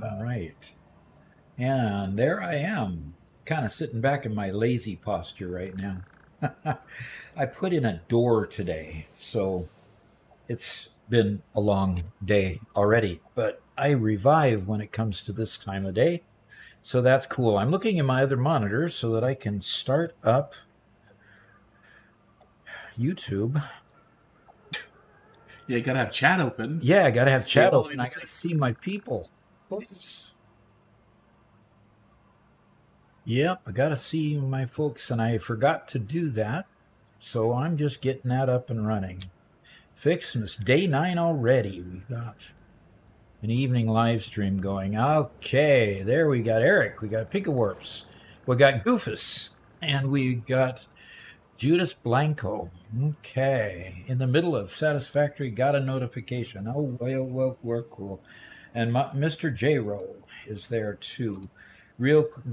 All right. And there I am, kind of sitting back in my lazy posture right now. I put in a door today, so it's been a long day already, but I revive when it comes to this time of day. So that's cool. I'm looking at my other monitor so that I can start up YouTube. Yeah, you gotta have chat open. Yeah, I gotta have See chat all open. the I gotta see my people. Yep, I gotta see my folks, and I forgot to do that. So I'm just getting that up and running. Fixmas, day 9 already. We've got an evening live stream going. Okay, there we got Eric. We got Picawarps. We got Goofus. And we got Judas Blanco. Okay. In the middle of Satisfactory, got a notification. Oh, well, we're cool. And Mr. J-Ro is there too.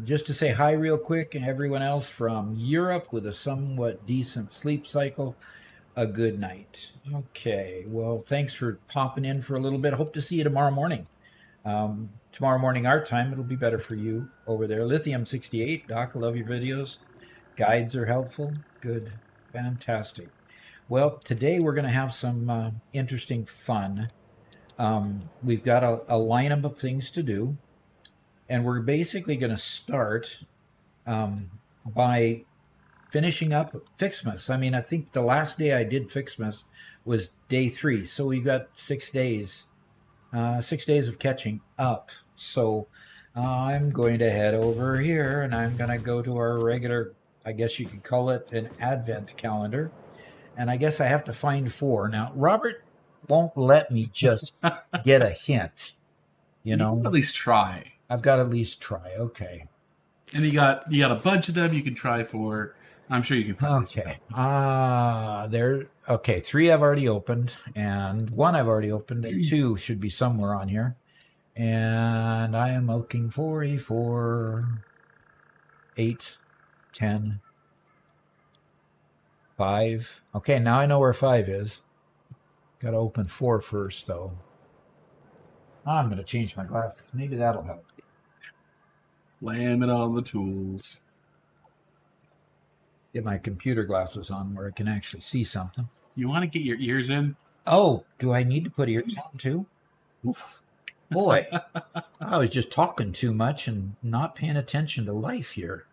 Just to say hi real quick, and everyone else from Europe with a somewhat decent sleep cycle, a good night. Okay, well, thanks for popping in for a little bit. Hope to see you tomorrow morning. Tomorrow morning, our time, it'll be better for you over there. Lithium 68, Doc, I love your videos. Guides are helpful. Good, fantastic. Well, today we're going to have some interesting fun. We've got a lineup of things to do, and we're basically going to start by finishing up Fixmas. I mean, I think the last day I did Fixmas was day 3, so we've got 6 days, 6 days of catching up. So I'm going to head over here, and I'm going to go to our regular, I guess you could call it an advent calendar, and I guess I have to find 4. Now, Robert won't let me just get a hint. You know, can at least try. I've got to at least try. Okay. And you got a bunch of them you can try for. I'm sure you can find. Okay. There. Okay, 3 I've already opened, and 1 I've already opened, and 2 should be somewhere on here. And I am looking for a 4, 8, 10, 5. Okay, now I know where 5 is. Got to open 4 first, though. I'm going to change my glasses. Maybe that'll help. Slam it on the tools. Get my computer glasses on where I can actually see something. You want to get your ears in? Oh, do I need to put ears on too? Oof. Boy, I was just talking too much and not paying attention to life here.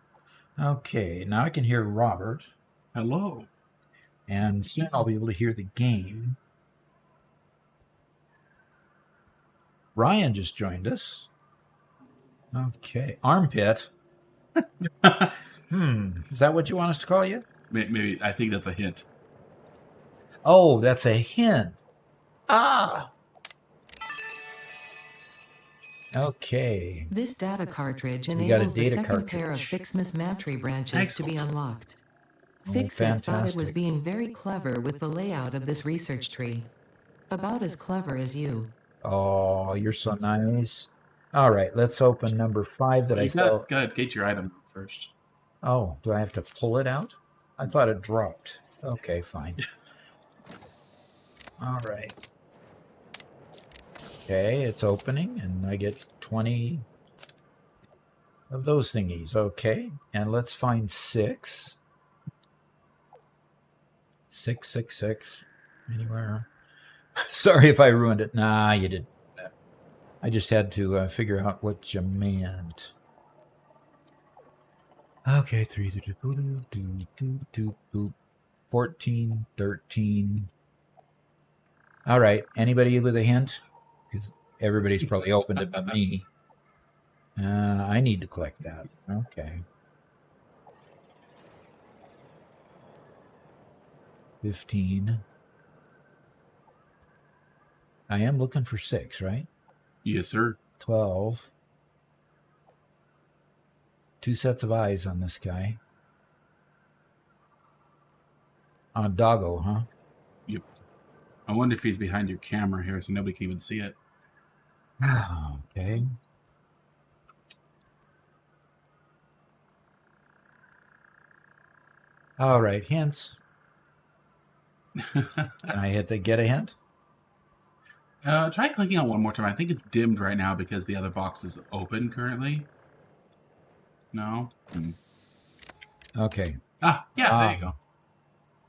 Okay, now I can hear Robert. Hello. And soon I'll be able to hear the game. Ryan just joined us. Okay, Armpit. Is that what you want us to call you? Maybe. I think that's a hint. Oh, that's a hint. Ah. Okay. This data cartridge enables the second cartridge. pair of Fixmas matry branches to be unlocked. Oh, Fixit thought it was being very clever with the layout of this research tree. About as clever as you. Oh, you're so nice. All right, let's open number 5 that I saw. Gotta get your item first. Oh, do I have to pull it out? I thought it dropped. Okay, fine. All right. Okay, it's opening, and I get 20 of those thingies. Okay, and let's find 6. 666. Anywhere. Sorry if I ruined it. Nah, you didn't. I just had to figure out what you meant. Okay, 3, 14, 13. All right, anybody with a hint? Because everybody's probably opened it but me. I need to collect that. Okay. 15. I am looking for 6, right? Yes, sir. 12. 2 sets of eyes on this guy. On Doggo, huh? Yep. I wonder if he's behind your camera here so nobody can even see it. Okay. All right, hints. Can I get a hint? Try clicking on one more time. I think it's dimmed right now because the other box is open currently. No? Okay. Ah, yeah, there you go.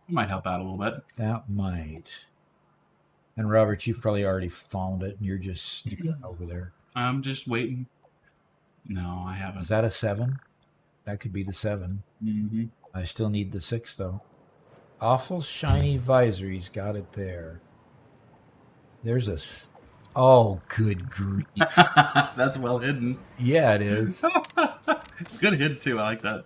It might help out a little bit. That might. And Robert, you've probably already found it and you're just sneaking over there. I'm just waiting. No, I haven't. Is that a 7? That could be the 7. Mm-hmm. I still need the 6, though. Awful shiny visory's got it there. There's a... Oh, good grief. That's well hidden. Yeah, it is. Good hit, too. I like that.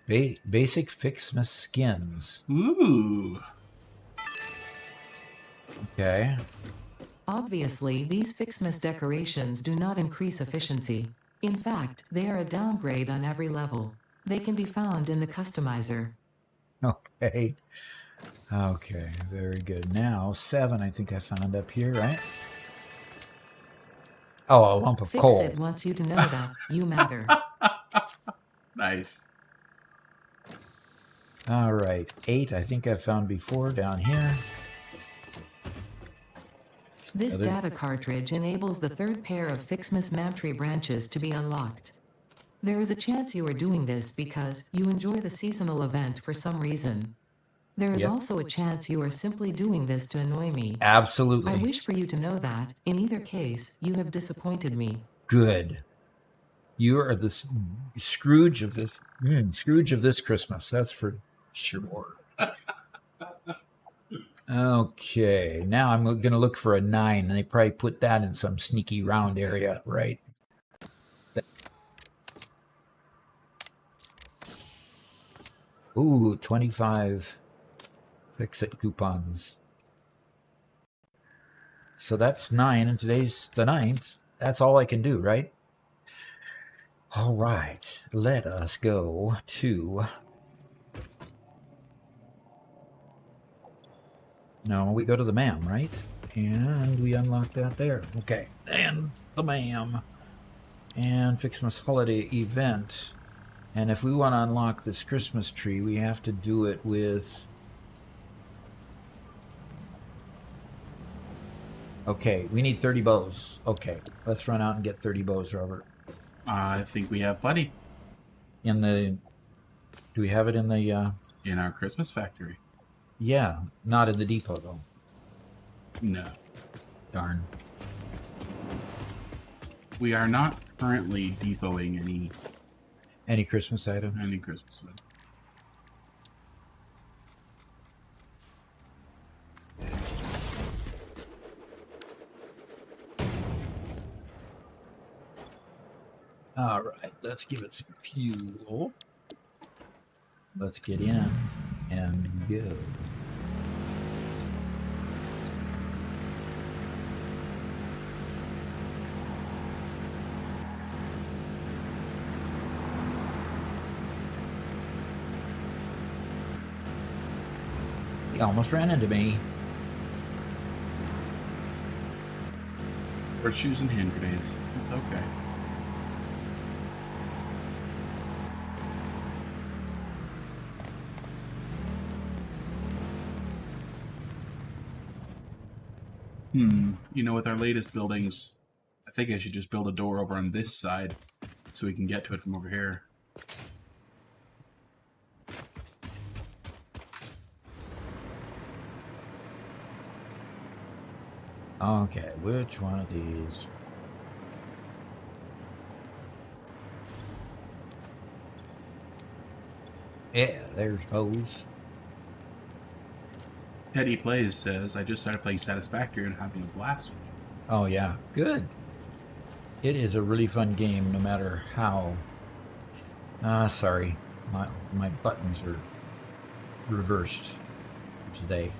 Basic Fixmas skins. Ooh. Okay. Obviously, these Fixmas decorations do not increase efficiency. In fact, they are a downgrade on every level. They can be found in the customizer. Okay. Okay, very good. Now, 7 I think I found up here, right? Oh, a lump of coal. Fix-It wants you to know that you matter. Nice. All right, 8 I think I found before down here. This data cartridge enables the third pair of Fixmas Mantry branches to be unlocked. There is a chance you are doing this because you enjoy the seasonal event for some reason. There is also a chance you are simply doing this to annoy me. Absolutely. I wish for you to know that, in either case, you have disappointed me. Good. You are the Scrooge of this Scrooge of this Christmas. That's for sure. Okay, now I'm going to look for a 9, and they probably put that in some sneaky round area, right? Ooh, 25 Fix-It coupons. So that's 9, and today's the 9th. That's all I can do, right? All right, let us go to... No, we go to the MAM, right? And we unlock that there. Okay, and the MAM. And Fixmas Holiday Event. And if we want to unlock this Christmas tree, we have to do it with... Okay, we need 30 bows. Okay, let's run out and get 30 bows, Robert. I think we have plenty. In the... Do we have it in the... In our Christmas factory. Yeah, not in the depot, though. No. Darn. We are not currently depoting Any Christmas items? any Christmas items. All right, let's give it some fuel. Let's get in and go. He almost ran into me. Horseshoes and hand grenades. It's okay. You know, with our latest buildings, I think I should just build a door over on this side so we can get to it from over here. Okay, which one of these? Yeah, there's bows. Teddy Plays says, I just started playing Satisfactory and having a blast with it. Oh yeah, good. It is a really fun game, no matter how. Sorry, my buttons are reversed today,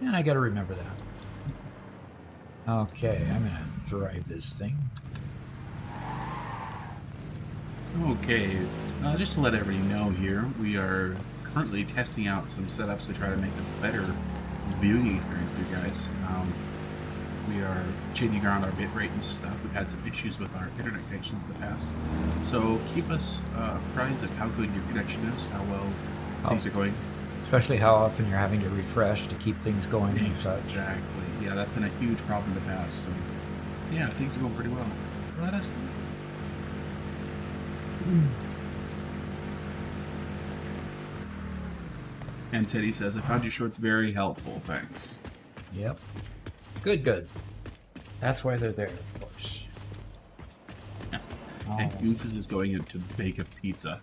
and I got to remember that. Okay, I'm gonna drive this thing. Okay, just to let everybody know here, we are currently testing out some setups to try to make a better viewing experience for you guys. We are changing around our bitrate and stuff. We've had some issues with our internet connection in the past. So keep us apprised of how good your connection is, how well things are going. Especially how often you're having to refresh to keep things going and such. Exactly. Yeah, that's been a huge problem in the past. So, yeah, things are going pretty well. Let us know. And Teddy says, I found your shorts very helpful. Thanks. Yep. Good. That's why they're there, of course. And Goofus is going in to bake a pizza.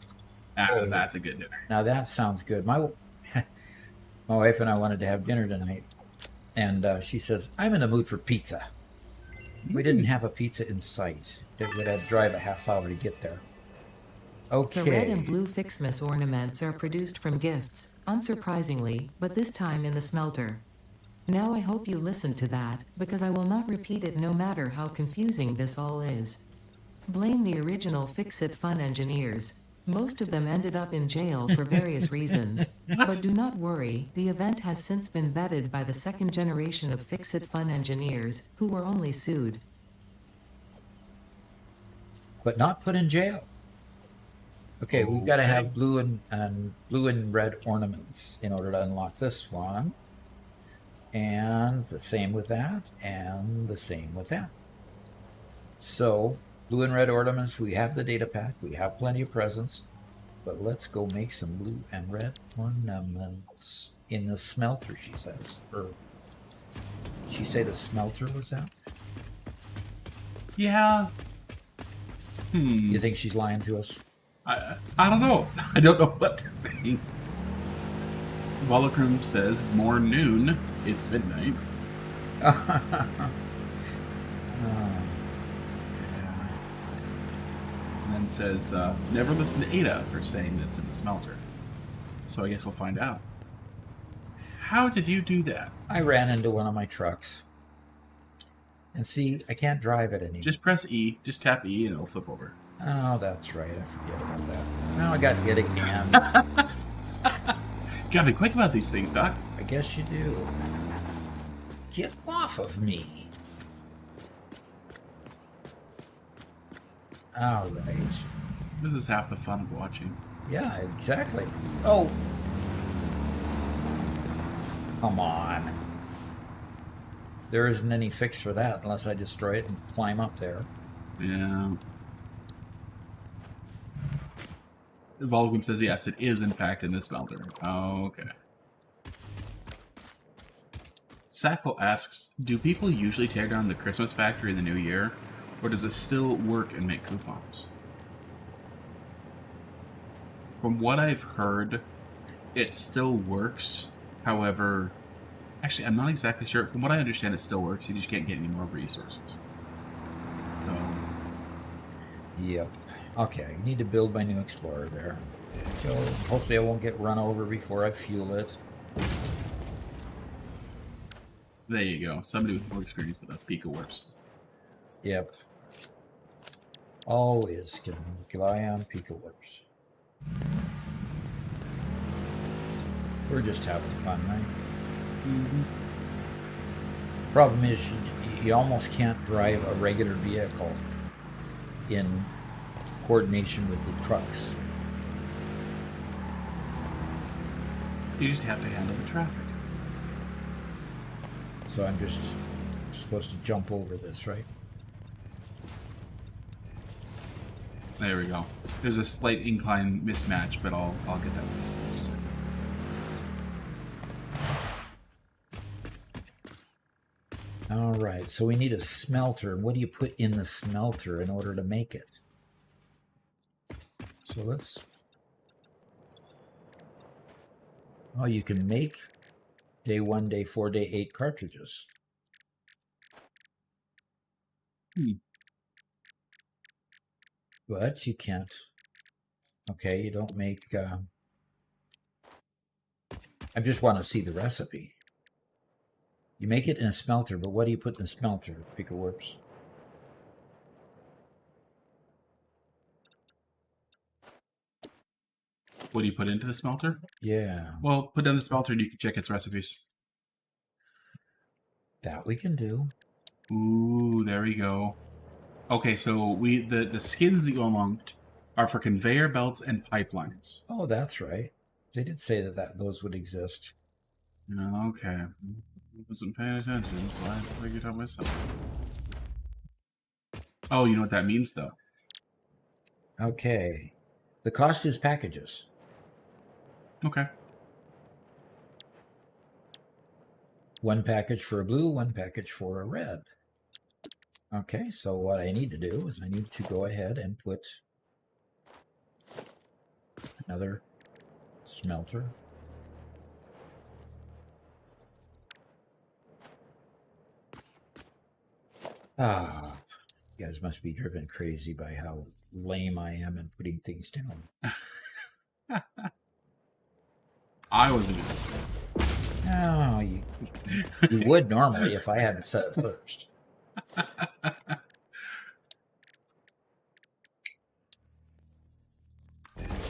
That's a good dinner. Now that sounds good. My wife and I wanted to have dinner tonight, and she says, I'm in the mood for pizza. We didn't have a pizza in sight. It would have to drive a half hour to get there. Okay. The red and blue Fixmas ornaments are produced from gifts, unsurprisingly, but this time in the smelter. Now I hope you listen to that, because I will not repeat it no matter how confusing this all is. Blame the original Fix-It Fun engineers. Most of them ended up in jail for various reasons. But do not worry, the event has since been vetted by the second generation of Fix-It Fun engineers, who were only sued. But not put in jail. Okay, we've got to have blue and red ornaments in order to unlock this one. And the same with that, and the same with that. So, blue and red ornaments, we have the data pack, we have plenty of presents, but let's go make some blue and red ornaments in the smelter, she says. Or, did she say the smelter was out? Yeah. You think she's lying to us? I don't know. I don't know what to think. Volocrum says, more noon. It's midnight. Yeah. And then says, never listen to Ada for saying that's in the smelter. So I guess we'll find out. How did you do that? I ran into one of my trucks. And see, I can't drive it anymore. Just press E. Just tap E and it'll flip over. Oh, that's right. I forget about that. Now I got hit again. Gotta be quick about these things, Doc. I guess you do. Get off of me. All right. This is half the fun of watching. Yeah, exactly. Oh. Come on. There isn't any fix for that unless I destroy it and climb up there. Yeah. Volgum says, yes, it is in fact in the smelter. Oh, okay. Sackle asks, do people usually tear down the Christmas factory in the new year? Or does it still work and make coupons? From what I've heard, it still works. However, actually, I'm not exactly sure. From what I understand, it still works. You just can't get any more resources. So, Yep. Okay, I need to build my new Explorer there. So hopefully I won't get run over before I fuel it. there you go. Somebody with more experience than a Pico Warps. Yep. Always can rely on Pico Warps. We're just having fun, right? Mm-hmm. Problem is, you almost can't drive a regular vehicle in coordination with the trucks. You just have to handle the traffic. So I'm just supposed to jump over this, right? There we go. There's a slight incline mismatch, but I'll get that fixed in just a second. All right, so we need a smelter. What do you put in the smelter in order to make it? So let's... Oh, you can make day 1, day 4, day 8 cartridges. But you can't. Okay, you don't make... I just want to see the recipe. You make it in a smelter, but what do you put in the smelter, Pico Warps? What do you put into the smelter? Yeah. Well, put down the smelter and you can check its recipes. That we can do. Ooh, there we go. Okay, so the skins that you unlocked are for conveyor belts and pipelines. Oh, that's right. They did say that those would exist. Okay. I wasn't paying attention, so I figured it out myself. Oh, you know what that means, though? Okay. The cost is packages. Okay. One package for a blue, one package for a red. Okay, so what I need to do is I need to go ahead and put another smelter. Ah, you guys must be driven crazy by how lame I am in putting things down. I wasn't going to say it. Oh, you would normally if I hadn't said it first.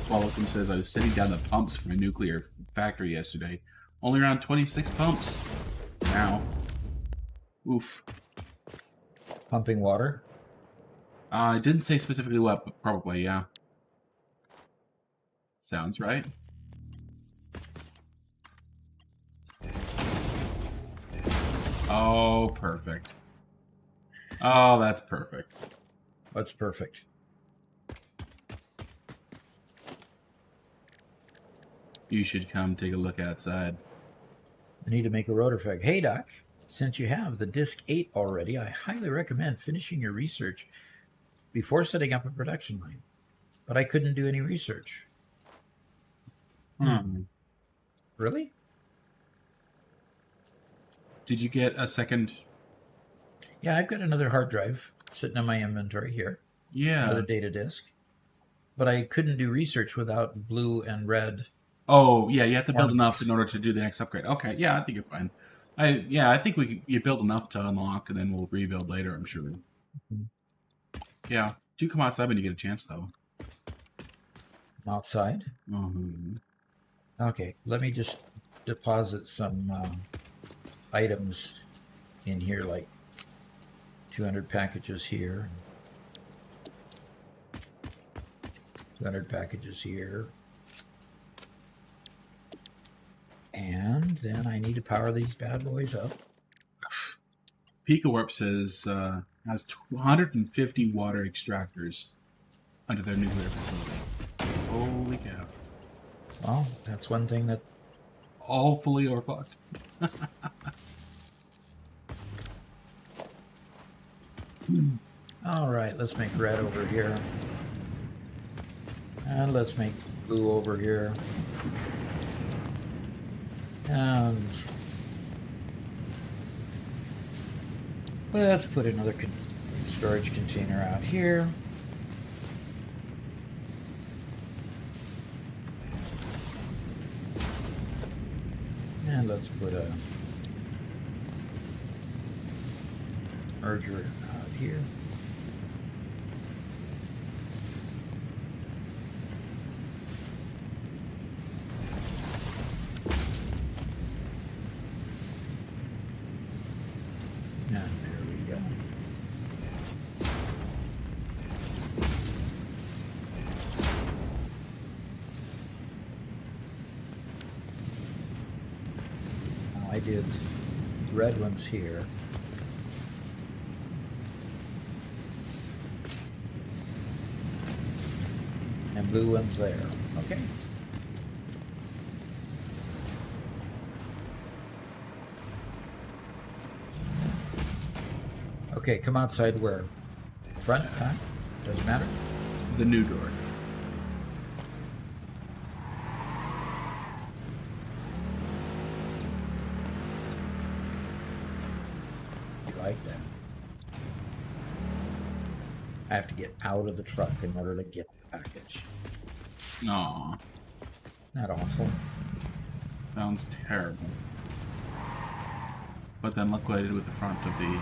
Welcome says I was sitting down the pumps for my nuclear factory yesterday. Only around 26 pumps now. Oof. Pumping water? It didn't say specifically what, but probably, yeah. Sounds right. Oh, perfect. Oh, that's perfect. That's perfect. You should come take a look outside. I need to make a rotor fag. Hey, Doc, since you have the Disc 8 already, I highly recommend finishing your research before setting up a production line. But I couldn't do any research. Really? Did you get a second? Yeah, I've got another hard drive sitting in my inventory here. Yeah. Another data disk. But I couldn't do research without blue and red. Oh, yeah, you have to build Ornaments. enough in order to do the next upgrade. Okay, yeah, I think you're fine. I think you build enough to unlock, and then we'll rebuild later, I'm sure. Mm-hmm. Yeah. Do come outside when you get a chance, though. Outside? Mm-hmm. Okay, let me just deposit some items in here, like 200 packages here, 200 packages here, and then I need to power these bad boys up. PicoWarp says has 250 water extractors under their nuclear facility. Holy cow. Well, that's one thing that... All fully overclocked. All right, let's make red over here. And let's make blue over here. And let's put another storage container out here. And let's put a merger out here. And there we go. Now I did red ones here. And blue ones there. Okay. Okay, come outside where? Front, back? Doesn't matter. The new door. You like that? I have to get out of the truck in order to get the package. Aw. Not awful. Sounds terrible. But then look what I did with the front of the...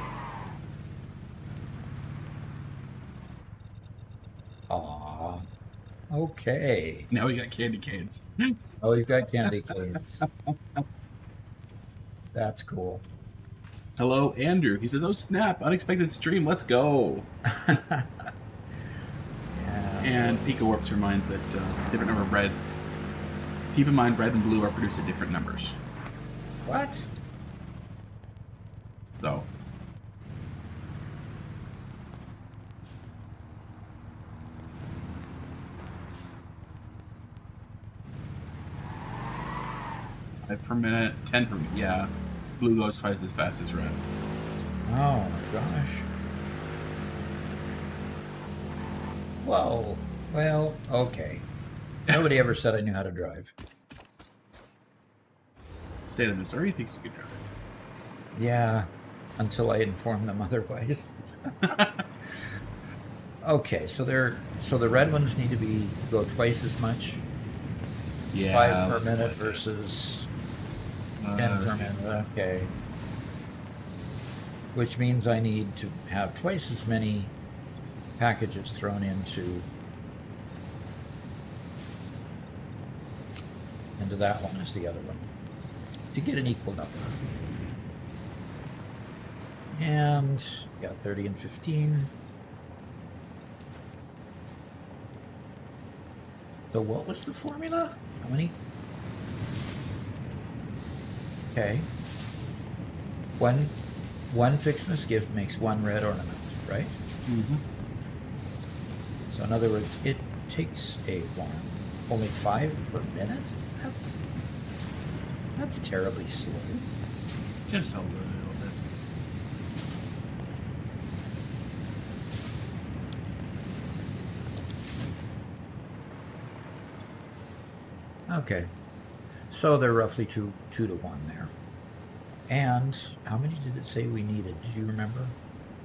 Aw. Okay. Now we got candy canes. Oh, you've got candy canes. That's cool. Hello, Andrew. He says, oh, snap. Unexpected stream. Let's go. Yeah. And PicoWarps reminds that different number of red Keep in mind, red and blue are produced at different numbers. What? So. Five per minute, 10 per minute. Yeah, blue goes twice as fast as red. Oh my gosh. Whoa. Well, okay. Nobody ever said I knew how to drive. State of Missouri thinks you can drive Yeah, until I inform them otherwise. Okay, so the red ones need to go twice as much. Yeah. 5 per minute versus 10 per minute. Okay. Which means I need to have twice as many packages thrown into that one as the other one to get an equal number. And got 30 and 15. So what was the formula? How many? Okay. One Fixmas gift makes one red ornament, right? Mm-hmm. So in other words, it takes only 5 per minute? That's terribly slow. Just a little bit. Okay. So they're roughly 2 to 1 there. And how many did it say we needed? Do you remember?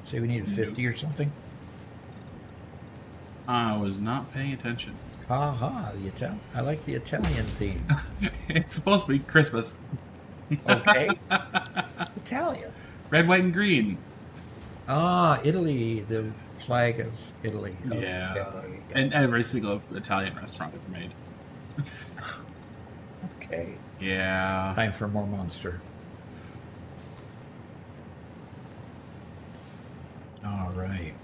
Say we needed 50 or something? I was not paying attention. Ha ha, I like the Italian theme. It's supposed to be Christmas. Okay. Italian. Red, white, and green. Ah, Italy, the flag of Italy. Yeah. Okay. And every single Italian restaurant ever made. Okay. Yeah. Time for more Monster. All right.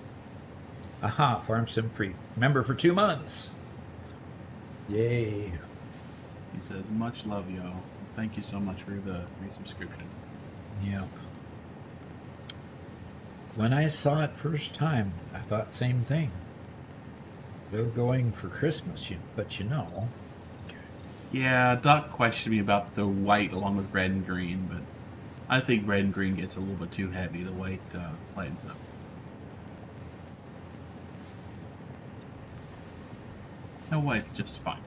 Aha, Farm Sim Free. Member for 2 months. Yay. He says, much love, yo. Thank you so much for the resubscription. Yep. When I saw it first time, I thought same thing. They're going for Christmas, but you know. Yeah, Doc questioned me about the white along with red and green, but I think red and green gets a little bit too heavy. The white lightens up. No, white's just fine.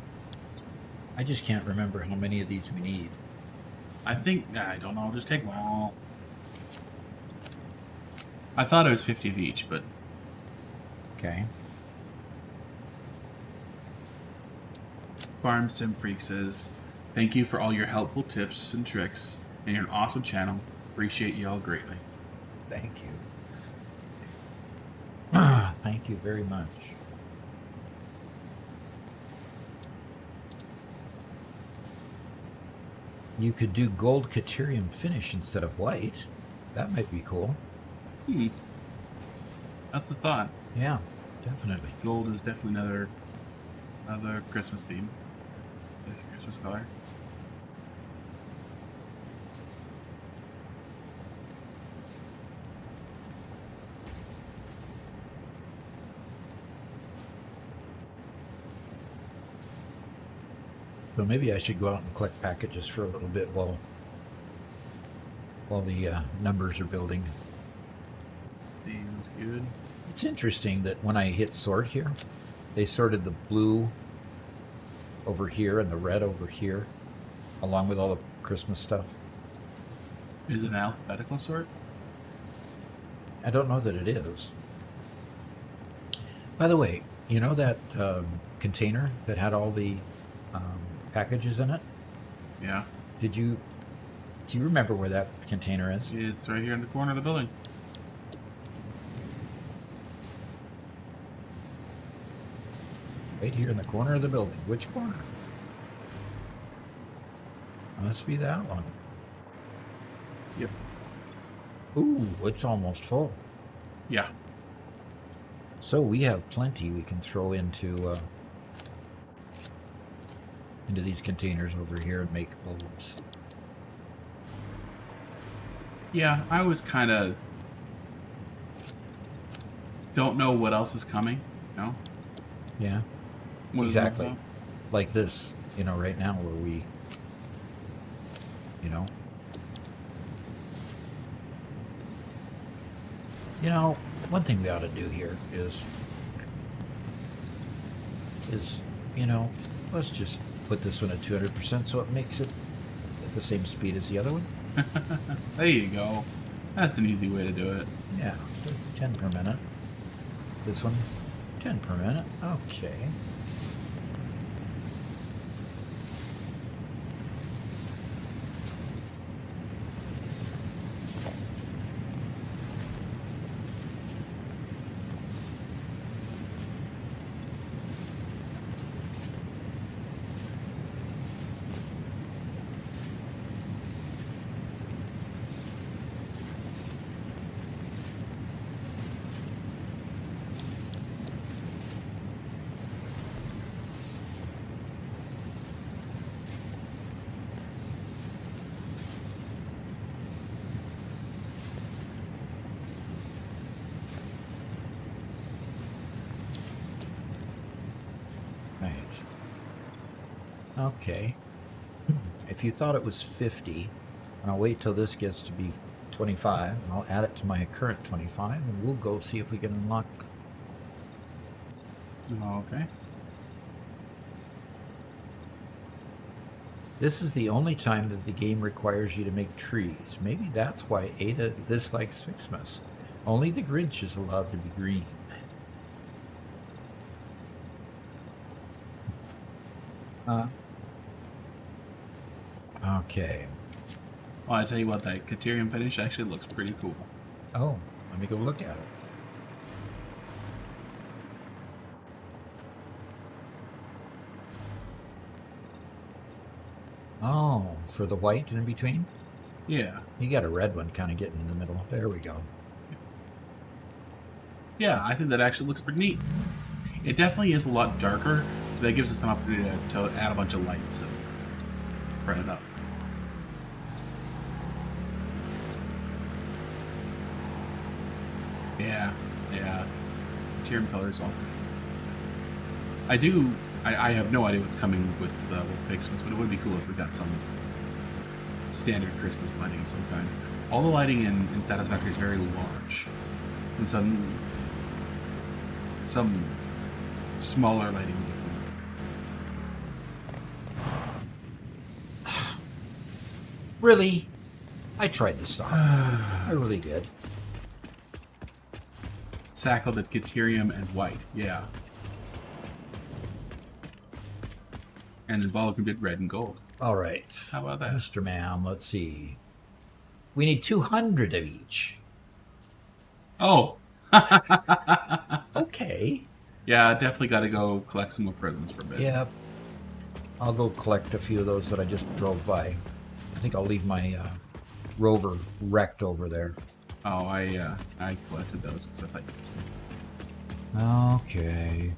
I just can't remember how many of these we need. I don't know, just take them all. I thought it was 50 of each, but... Okay. Farm Sim Freak says, thank you for all your helpful tips and tricks, and you're an awesome channel. Appreciate you all greatly. Thank you. Thank you very much. You could do gold Caterium finish instead of white. That might be cool. That's a thought. Yeah, definitely. Gold is definitely another Christmas theme. Christmas color. So maybe I should go out and collect packages for a little bit while the numbers are building. Seems good. It's interesting that when I hit sort here, they sorted the blue over here and the red over here, along with all the Christmas stuff. Is it an alphabetical sort? I don't know that it is. By the way, you know that container that had all the packages in it? Yeah. Do you remember where that container is? It's right here in the corner of the building. Right here in the corner of the building. Which corner? Must be that one. Yep. Ooh, it's almost full. Yeah. So we have plenty we can throw into into these containers over here and make bulbs. Yeah, I always kind of don't know what else is coming. You know? Yeah, What is exactly. it Like this, you know, right now where we, you know. You know, one thing we ought to do here is, you know, let's just put this one at 200% so it makes it at the same speed as the other one. There you go. That's an easy way to do it. Yeah, 10 per minute. This one, 10 per minute. Okay. Right. Okay. If you thought it was 50, and I'll wait till this gets to be 25, and I'll add it to my current 25, and we'll go see if we can unlock. Okay. This is the only time that the game requires you to make trees. Maybe that's why Ada dislikes Fixmas. Only the Grinch is allowed to be green. Okay. Well, I tell you what, that Caterium finish actually looks pretty cool. Oh, let me go look at it. Oh, for the white in between? Yeah. You got a red one kind of getting in the middle. There we go. Yeah, I think that actually looks pretty neat. It definitely is a lot darker. That gives us an opportunity to add a bunch of lights and brighten it up. Yeah, yeah. Caterium color is awesome. I have no idea what's coming with Fixmas, but it would be cool if we got some standard Christmas lighting of some kind. All the lighting in Satisfactory is very large, and some smaller lighting would be cool. Really? I tried to stop. I really did. Sackled at Caterium and white, yeah. And then Ball can be red and gold. All right. How about that? Mr. Ma'am, let's see. We need 200 of each. Oh! Okay. Yeah, definitely got to go collect some more presents for a bit. Yep. I'll go collect a few of those that I just drove by. I think I'll leave my Rover wrecked over there. Oh, I collected those because I thought you missed them. Okay.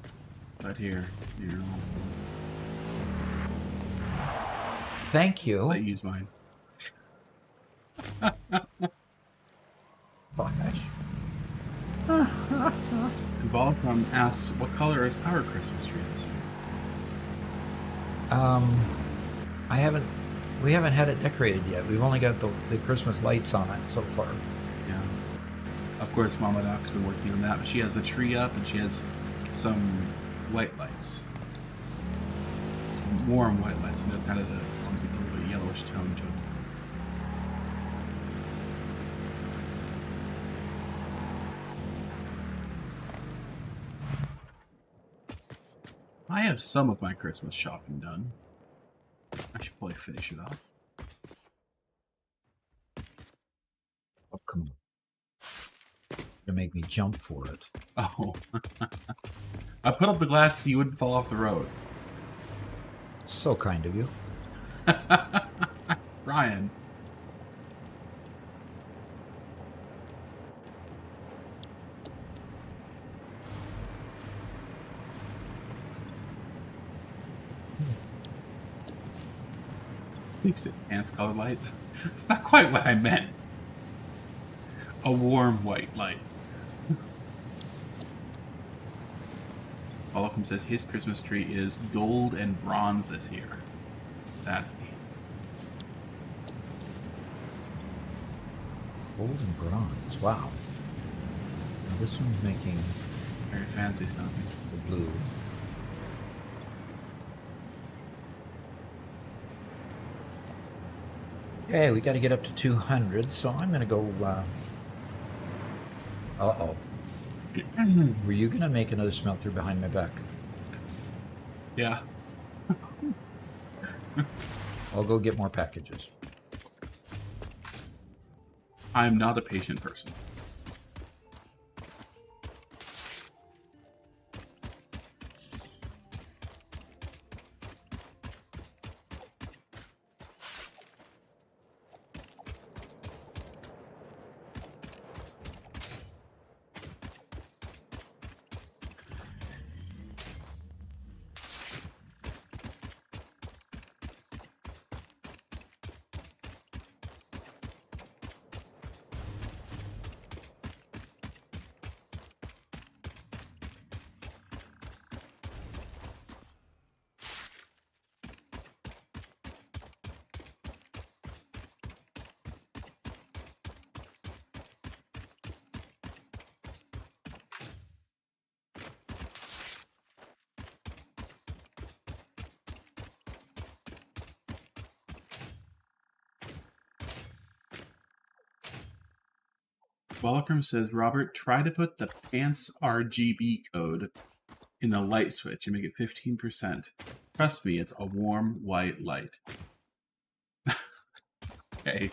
But here, you know, Thank you. let you use mine. Gosh. Volcom asks, what color is our Christmas tree this year? We haven't had it decorated yet. We've only got the Christmas lights on it so far. Yeah. Of course, Mama Doc's been working on that, but she has the tree up and she has some white lights. Warm white lights, you know, kind of the ones with a little bit yellowish tone to them. I have some of my Christmas shopping done. I should probably finish it off. Oh, come on. To make me jump for it. Oh. I put up the glass so you wouldn't fall off the road. So kind of you. Ryan. Fix it. Pants color lights. It's not quite what I meant. A warm white light. Welcome says his Christmas tree is gold and bronze this year. That's neat. Gold and bronze. Wow. Now this one's making Very fancy something. the blue. Okay, we got to get up to 200, so I'm going to go... Uh-oh. Were you going to make another smelter behind my back? Yeah. I'll go get more packages. I'm not a patient person. Welcome says, Robert, try to put the pants RGB code in the light switch and make it 15%. Trust me, it's a warm white light. Okay.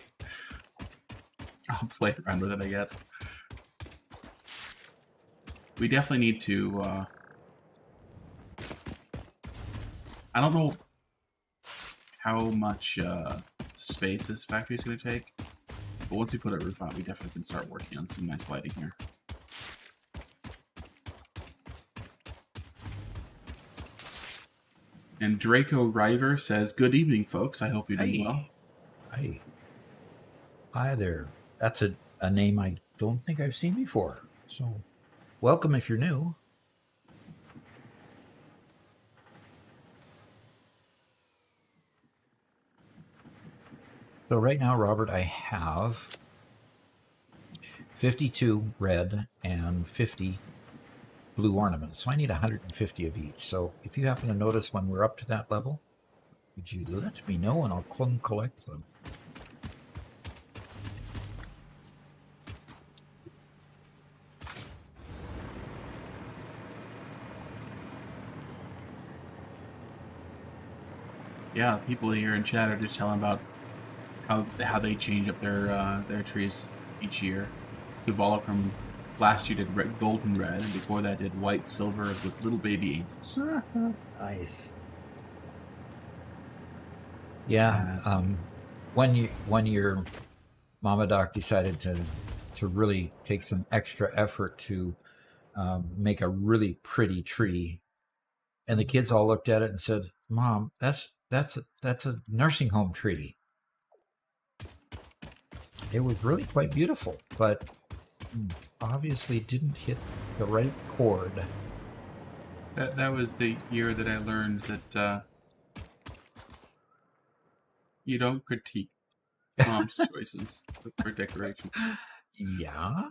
I'll play around with it, I guess. We definitely need to... I don't know how much space this factory is going to take. But once we put a roof on, we definitely can start working on some nice lighting here. And Draco River says, good evening, folks. I hope you're doing well. Hey. Hi there. That's a name I don't think I've seen before. So, welcome if you're new. So right now, Robert, I have 52 red and 50 blue ornaments. So I need 150 of each. So if you happen to notice when we're up to that level, would you let me know and I'll collect them. Yeah, people here in chat are just telling about how they change up their trees each year. Duvalacrum last year did red, golden red, and before that did white silver with little baby angels. Nice. Yeah. When your Mama Doc decided to really take some extra effort to make a really pretty tree, and the kids all looked at it and said, "Mom, that's a nursing home tree." It was really quite beautiful, but obviously didn't hit the right chord. That was the year that I learned that you don't critique Mom's choices for decoration. Yeah,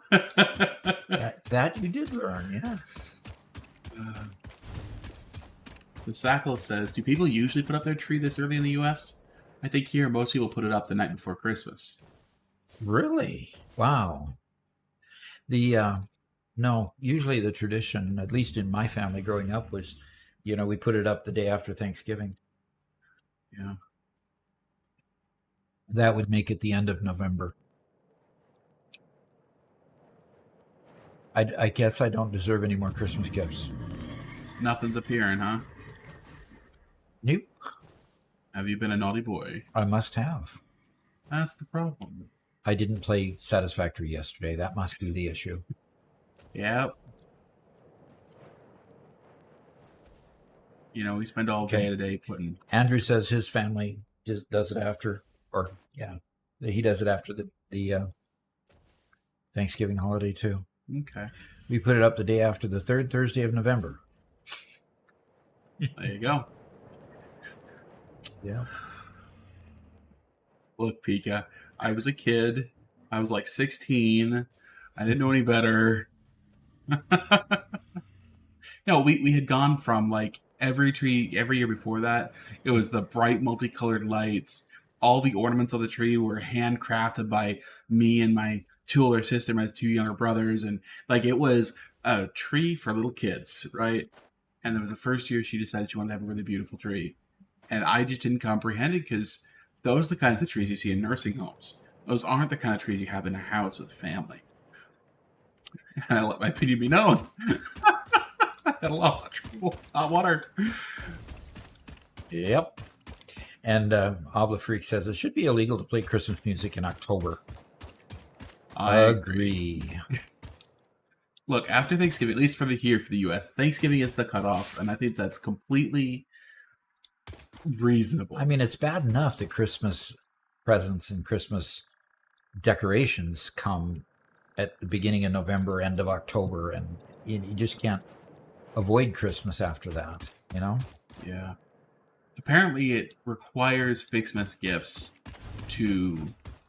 that you did learn, yes. The Sackle says, do people usually put up their tree this early in the U.S.? I think here most people put it up the night before Christmas. Really? Wow. No, usually the tradition, at least in my family growing up, was, we put it up the day after Thanksgiving. Yeah. That would make it the end of November. I guess I don't deserve any more Christmas gifts. Nothing's appearing, huh? Nope. Have you been a naughty boy? I must have. That's the problem. I didn't play Satisfactory yesterday. That must be the issue. Yep. We spend all day today putting... Andrew says his family just does it after, or yeah, he does it after the Thanksgiving holiday too. Okay. We put it up the day after the third Thursday of November. There you go. Yeah. Look, Pika, I was a kid. I was like 16. I didn't know any better. No, we had gone from like every tree every year before that. It was the bright multicolored lights. All the ornaments of the tree were handcrafted by me and my two older sister, my two younger brothers, and like it was a tree for little kids, right? And it was the first year she decided she wanted to have a really beautiful tree, and I just didn't comprehend it because those are the kinds of trees you see in nursing homes. Those aren't the kind of trees you have in a house with family. And I let my opinion be known. I had a lot of trouble. Hot water. Yep. And Obla Freak says it should be illegal to play Christmas music in October. I agree. Look, after Thanksgiving, at least for the U.S., Thanksgiving is the cutoff, and I think that's completely reasonable. I mean, it's bad enough that Christmas presents and Christmas decorations come at the beginning of November, end of October, and you just can't avoid Christmas after that, you know? Yeah. Apparently, it requires Fixmas gifts to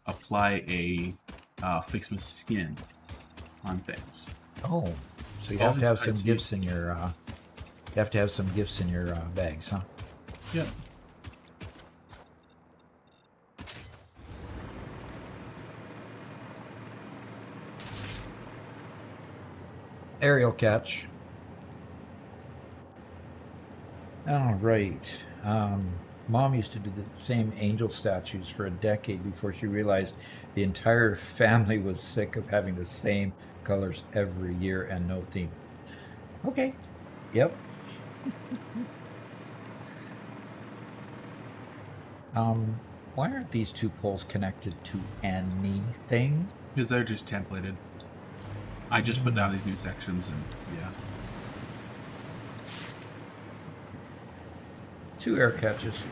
apply a Fixmas skin on things. Oh, so you have to have some gifts in your. You have to have some gifts in your bags, huh? Yep. Aerial catch. All right. Mom used to do the same angel statues for a decade before she realized the entire family was sick of having the same colors every year and no theme. Okay. Yep. Why aren't these two poles connected to anything? Because they're just templated. I just put down these new sections and yeah. 2 air catches.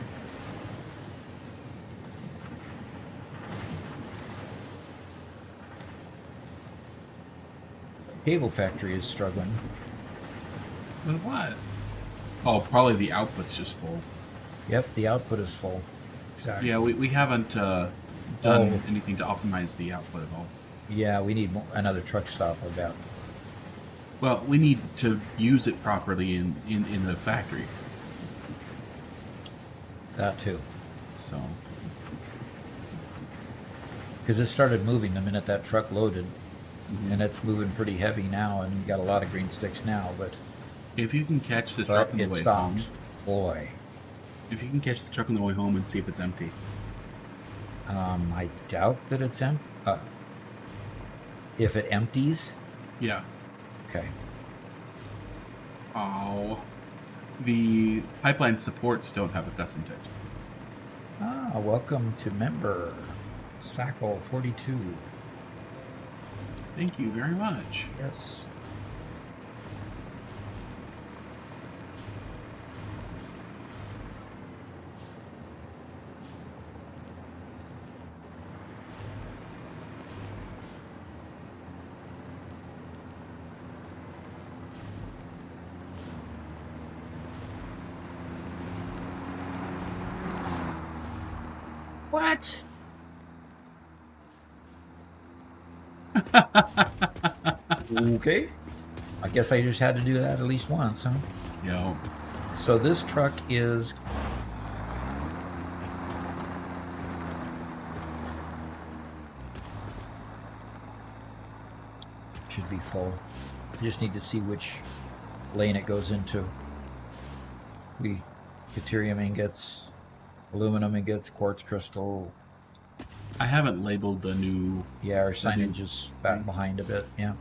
Cable factory is struggling. With what? Oh, probably the output's just full. Yep, the output is full. Exactly. Yeah, we haven't done anything to optimize the output at all. Yeah, we need another truck stop, I bet. Well, we need to use it properly in the factory. That too. So. Because it started moving the minute that truck loaded. Mm-hmm. And it's moving pretty heavy now, and you got a lot of green sticks now, but... If you can catch the truck on the way home... Boy. If you can catch the truck on the way home and see if it's empty. I doubt that it's empty. If it empties? Yeah. Okay. Oh. The pipeline supports don't have a custom text. Ah, welcome to member Sackle 42. Thank you very much. Yes. What? Okay. I guess I just had to do that at least once, huh? Yeah. So this truck is... should be full. I just need to see which lane it goes into. Deuterium ingots, aluminum ingots, quartz crystal. I haven't labeled the new... Yeah, our signage is back behind a bit, yeah.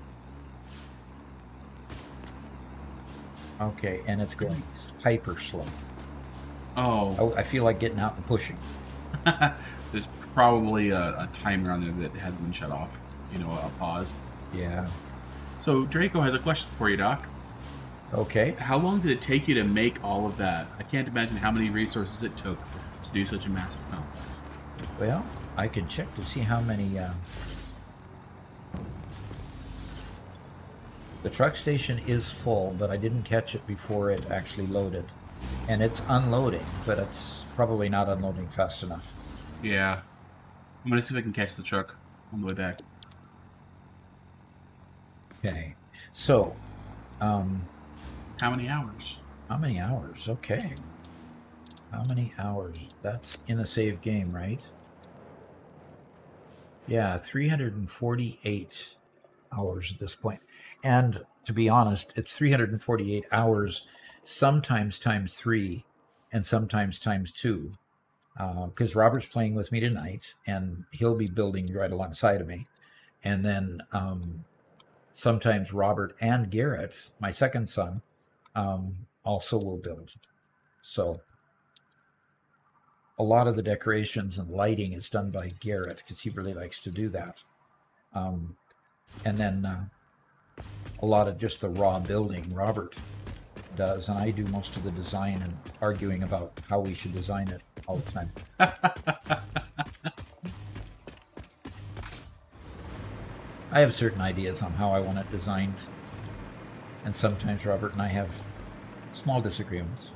Okay, and it's going hyper slow. Oh. I feel like getting out and pushing. There's probably a timer on there that hasn't been shut off. You know, a pause. Yeah. So Draco has a question for you, Doc. Okay. How long did it take you to make all of that? I can't imagine how many resources it took to do such a massive complex. Well, I can check to see how many... The truck station is full, but I didn't catch it before it actually loaded. And it's unloading, but it's probably not unloading fast enough. Yeah. I'm going to see if I can catch the truck on the way back. Okay. So, How many hours? how many hours? Okay. How many hours? That's in a save game, right? Yeah, 348 hours at this point. And to be honest, it's 348 hours, sometimes times 3 and sometimes times 2. Because Robert's playing with me tonight, and he'll be building right alongside of me. And then sometimes Robert and Garrett, my second son, also will build. So a lot of the decorations and lighting is done by Garrett because he really likes to do that. And then a lot of just the raw building Robert does, and I do most of the design and arguing about how we should design it all the time. I have certain ideas on how I want it designed, and sometimes Robert and I have small disagreements.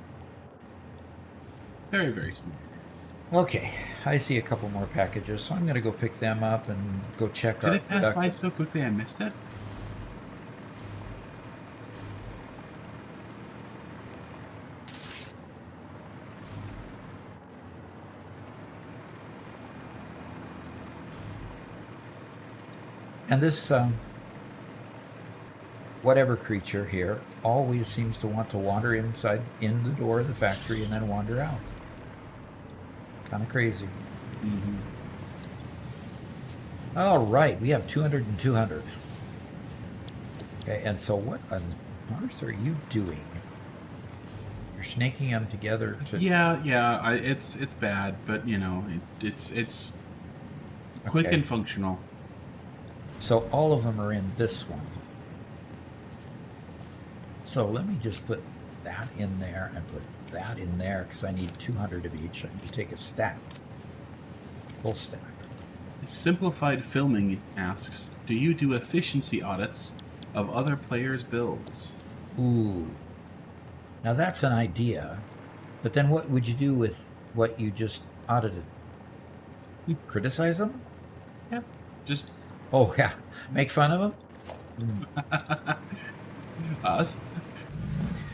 Very, very small. Okay, I see a couple more packages, so I'm going to go pick them up and go check Did our it pass by so quickly I missed it? And this whatever creature here always seems to want to wander inside in the door of the factory and then wander out. Kind of crazy. Mm-hmm. All right, we have 200 and 200. Okay, and so what on earth are you doing? You're snaking them together to... Yeah. It's bad, but you know, it's quick Okay. and functional. So all of them are in this one. So let me just put that in there and put that in there because I need 200 of each. I need to take a stack. Full stack. Simplified Filming asks, do you do efficiency audits of other players' builds? Ooh. Now that's an idea. But then what would you do with what you just audited? Criticize them? Yeah. Just Oh, yeah. Make fun of them? us.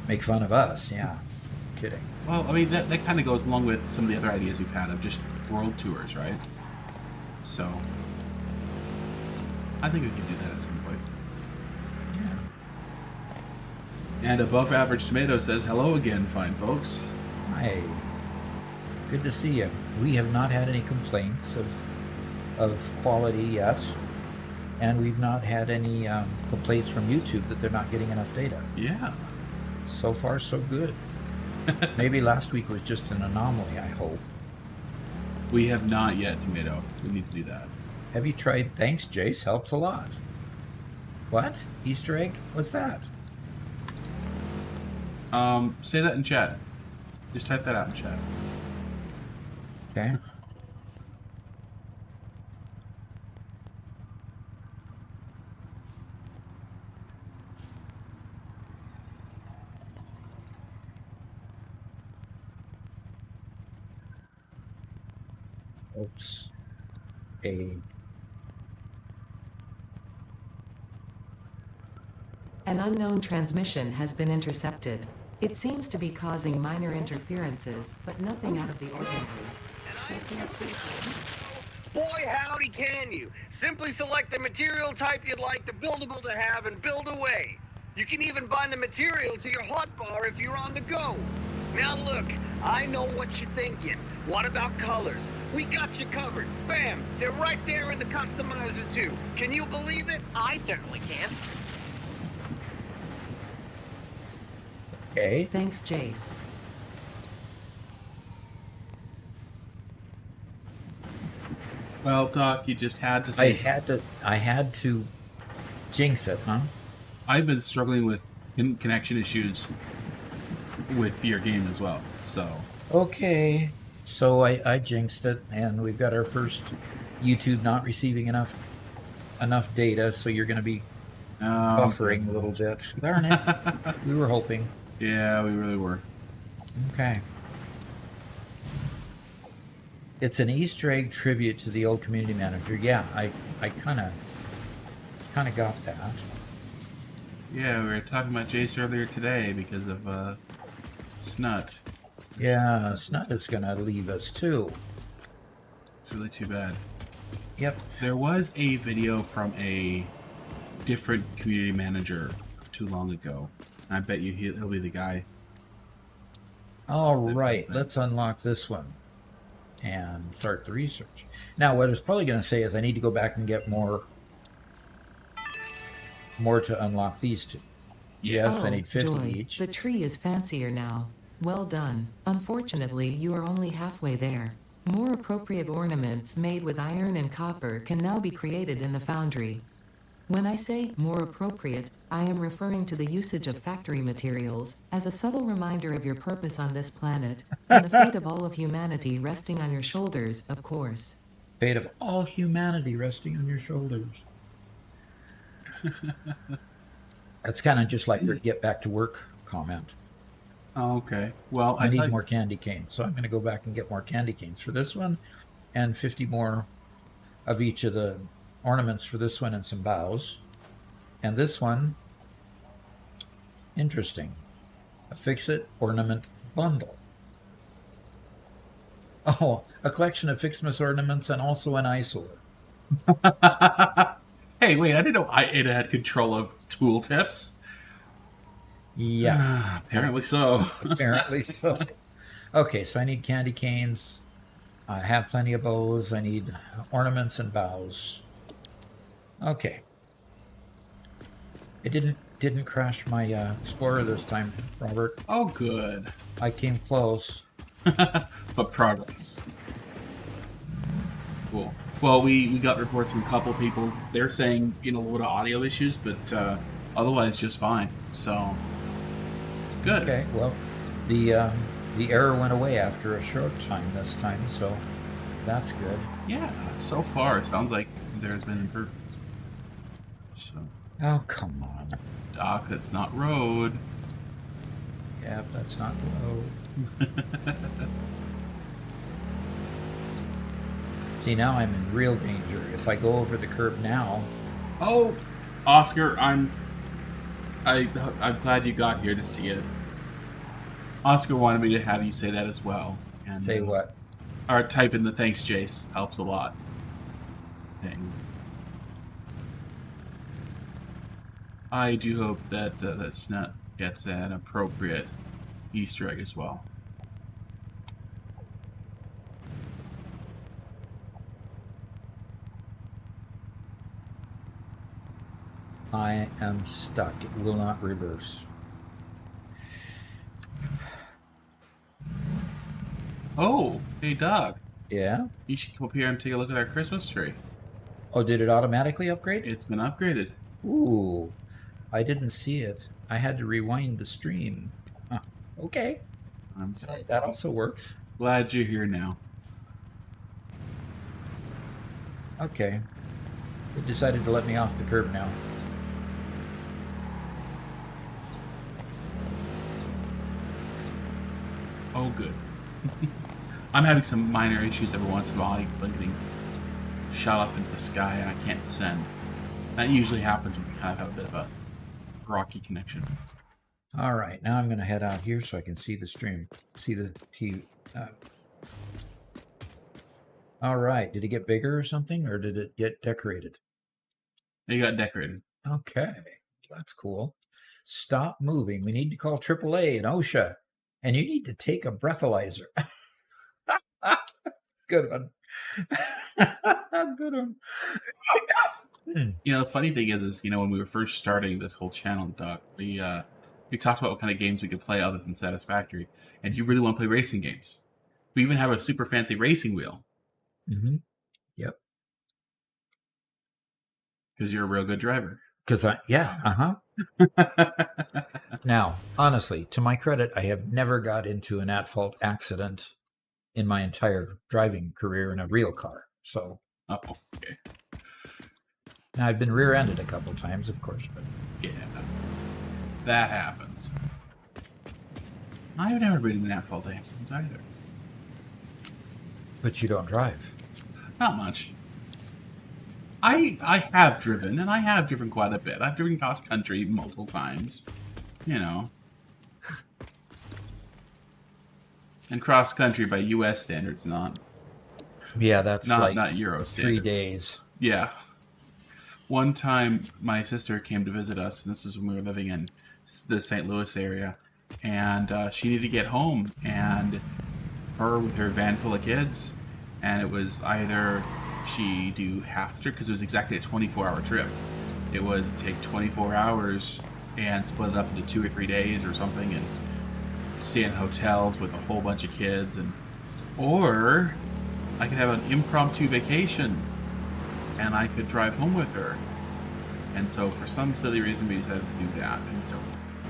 Make fun of us, yeah. Kidding. Well, I mean, that kind of goes along with some of the other ideas we've had of just world tours, right? So, I think we can do that at some point. Yeah. And Above Average Tomato says, hello again, fine folks. Hi. Good to see you. We have not had any complaints of quality yet. And we've not had any complaints from YouTube that they're not getting enough data. Yeah. So far, so good. Maybe last week was just an anomaly, I hope. We have not yet, Tomato. We need to do that. Have you tried Thanks, Jace? Helps a lot. What? Easter egg? What's that? Say that in chat. Just type that out in chat. Okay. Oops. An unknown transmission has been intercepted. It seems to be causing minor interferences, but nothing out of the ordinary. So feel free to- Boy, howdy can you. Simply select the material type you'd like the buildable to have and build away. You can even bind the material to your hotbar if you're on the go. Now look, I know what you're thinking. What about colors? We got you covered. Bam! They're right there in the customizer too. Can you believe it? I certainly can. Okay. Thanks, Jace. Well, Doc, you just had to say I had to jinx it, huh? I've been struggling with connection issues with your game as well. So Okay. So I jinxed it, and we've got our first YouTube not receiving enough data, so you're going to be buffering a little bit. Darn it. We were hoping. Yeah, we really were. Okay. It's an Easter egg tribute to the old community manager. Yeah, I kind of got that. Yeah, we were talking about Jace earlier today because of Snut. Yeah, Snut is going to leave us too. It's really too bad. Yep. There was a video from a different community manager too long ago. I bet you he'll be the guy. All right, let's unlock this one and start the research. Now, what I was probably going to say is I need to go back and get more to unlock these two. Yes, I need 50 joy. each. The tree is fancier now. Well done. Unfortunately, you are only halfway there. More appropriate ornaments made with iron and copper can now be created in the foundry. When I say more appropriate, I am referring to the usage of factory materials as a subtle reminder of your purpose on this planet and the fate of all of humanity resting on your shoulders, of course. Fate of all humanity resting on your shoulders. That's kind of just like your get back to work comment. Oh, okay. Well, I need more candy canes, so I'm going to go back and get more candy canes for this one, and 50 more of each of the ornaments for this one and some boughs. And this one, interesting, a Fix-It ornament bundle. Oh, a collection of Fixmas ornaments and also an eyesore. Hey, wait, I didn't know it had control of tooltips. Yeah. Apparently so. Apparently so. Okay, so I need candy canes. I have plenty of bows. I need ornaments and boughs. Okay. It didn't crash my Explorer this time, Robert. Oh, good. I came close. But progress. Cool. Well, we got reports from a couple people. They're saying, a little bit of audio issues, but otherwise just fine. So, good. Okay, well, the error went away after a short time this time, so that's good. Yeah, so far it sounds like there's been improvement. So, oh, come on. Doc, that's not road. Yep, that's not road. See, now I'm in real danger. If I go over the curb now... Oh, Oscar, I'm glad you got here to see it. Oscar wanted me to have you say that as well. And say what? Or type in the thanks, Jace. Helps a lot. Thing. I do hope that that Snut gets an appropriate Easter egg as well. I am stuck. It will not reverse. Oh, hey, Doug. Yeah? You should come up here and take a look at our Christmas tree. Oh, did it automatically upgrade? It's been upgraded. Ooh, I didn't see it. I had to rewind the stream. Huh. Okay. I'm sorry. That also works. Glad you're here now. Okay. It decided to let me off the curb now. Oh, good. I'm having some minor issues every once in a while. I'm getting shot up into the sky and I can't descend. That usually happens when we kind of have a bit of a rocky connection. All right, now I'm going to head out here so I can see the stream, see the TV. All right, did it get bigger or something, or did it get decorated? It got decorated. Okay, that's cool. Stop moving. We need to call AAA and OSHA, and you need to take a breathalyzer. Good one. Good one. The funny thing is, when we were first starting this whole channel, Doc, we talked about what kind of games we could play other than Satisfactory, and you really want to play racing games. We even have a super fancy racing wheel. Mm-hmm. Yep. Because you're a real good driver. Yeah. Now, honestly, to my credit, I have never got into an at-fault accident in my entire driving career in a real car. So, Oh, okay. now I've been rear-ended a couple times, of course, but Yeah. That happens. I've never been in an at-fault accident either. you don't drive. Not much. I have driven, and I have driven quite a bit. I've driven cross country multiple times. You know. And cross country by US standards, not Yeah, that's like not Euro 3 standards. days. Yeah. One time, my sister came to visit us, and this is when we were living in the St. Louis area, and she needed to get home, and her with her van full of kids, and it was either she do half the trip, because it was exactly a 24-hour trip. It was take 24 hours and split it up into 2 or 3 days or something, and stay in hotels with a whole bunch of kids, or I could have an impromptu vacation and I could drive home with her. And so for some silly reason we decided to do that, and so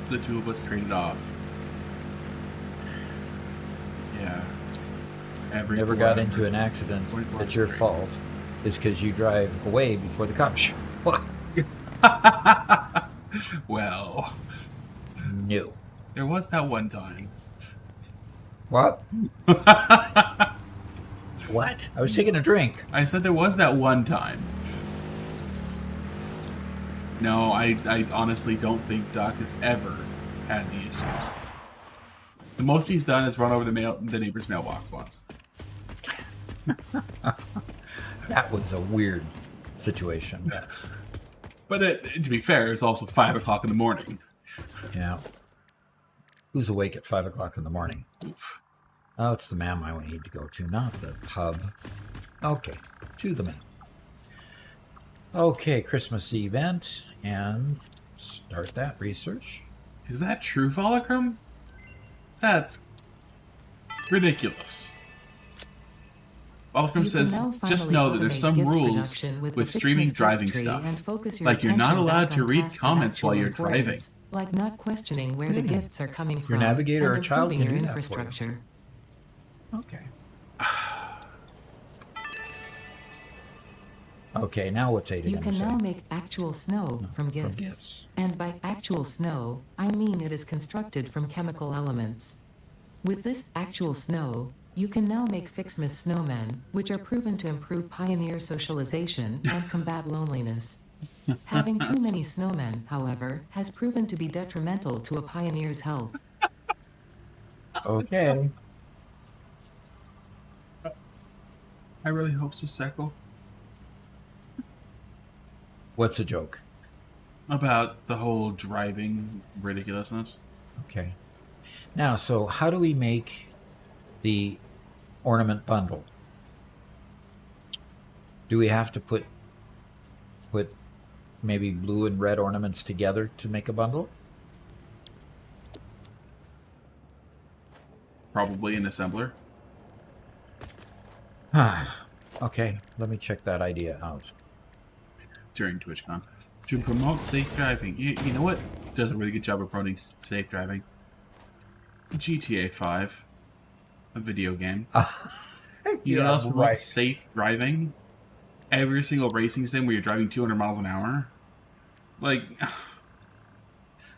the two of us traded off. Yeah. Never got into an accident that's your fault is because you drive away before the cops show up. Well, No. there was that one time. What? What? I was taking a drink. I said there was that one time. No, I honestly don't think Doc has ever had any issues. The most he's done is run over the neighbor's mailbox once. That was a weird situation. Yes. But to be fair, it's also 5 o'clock in the morning. Yeah. Who's awake at 5 o'clock in the morning? Oof. Oh, it's the ma'am I need to go to, not the pub. Okay, to the ma'am. Okay, Christmas event, and start that research. Is that true, Volacrum? That's ridiculous. Volacrum You can says, now just finally know that there's automate some gift rules production with with the streaming Fixmas driving gift tree stuff. and focus your Like you're not attention allowed back to on read tasks of comments while actual you're driving. importance, like not questioning where the gifts are coming from navigator and or child improving can your do that for you. infrastructure. Okay. Okay, now what's Ada You going can to say? now make actual snow from gifts. gifts. And by actual snow, I mean it is constructed from chemical elements. With this actual snow, you can now make Fixmas snowmen, which are proven to improve pioneer socialization and combat loneliness. Having too many snowmen, however, has proven to be detrimental to a pioneer's health. Okay. I really hope so, Seckle. What's a joke? About the whole driving ridiculousness. Okay. Now, so how do we make the ornament bundle? Do we have to put maybe blue and red ornaments together to make a bundle? Probably an assembler. Okay, let me check that idea out. During TwitchCon. To promote safe driving. You know what does a really good job of promoting safe driving? GTA 5. A video game. You know what else promotes safe driving? Every single racing sim where you're driving 200 miles an hour. Like...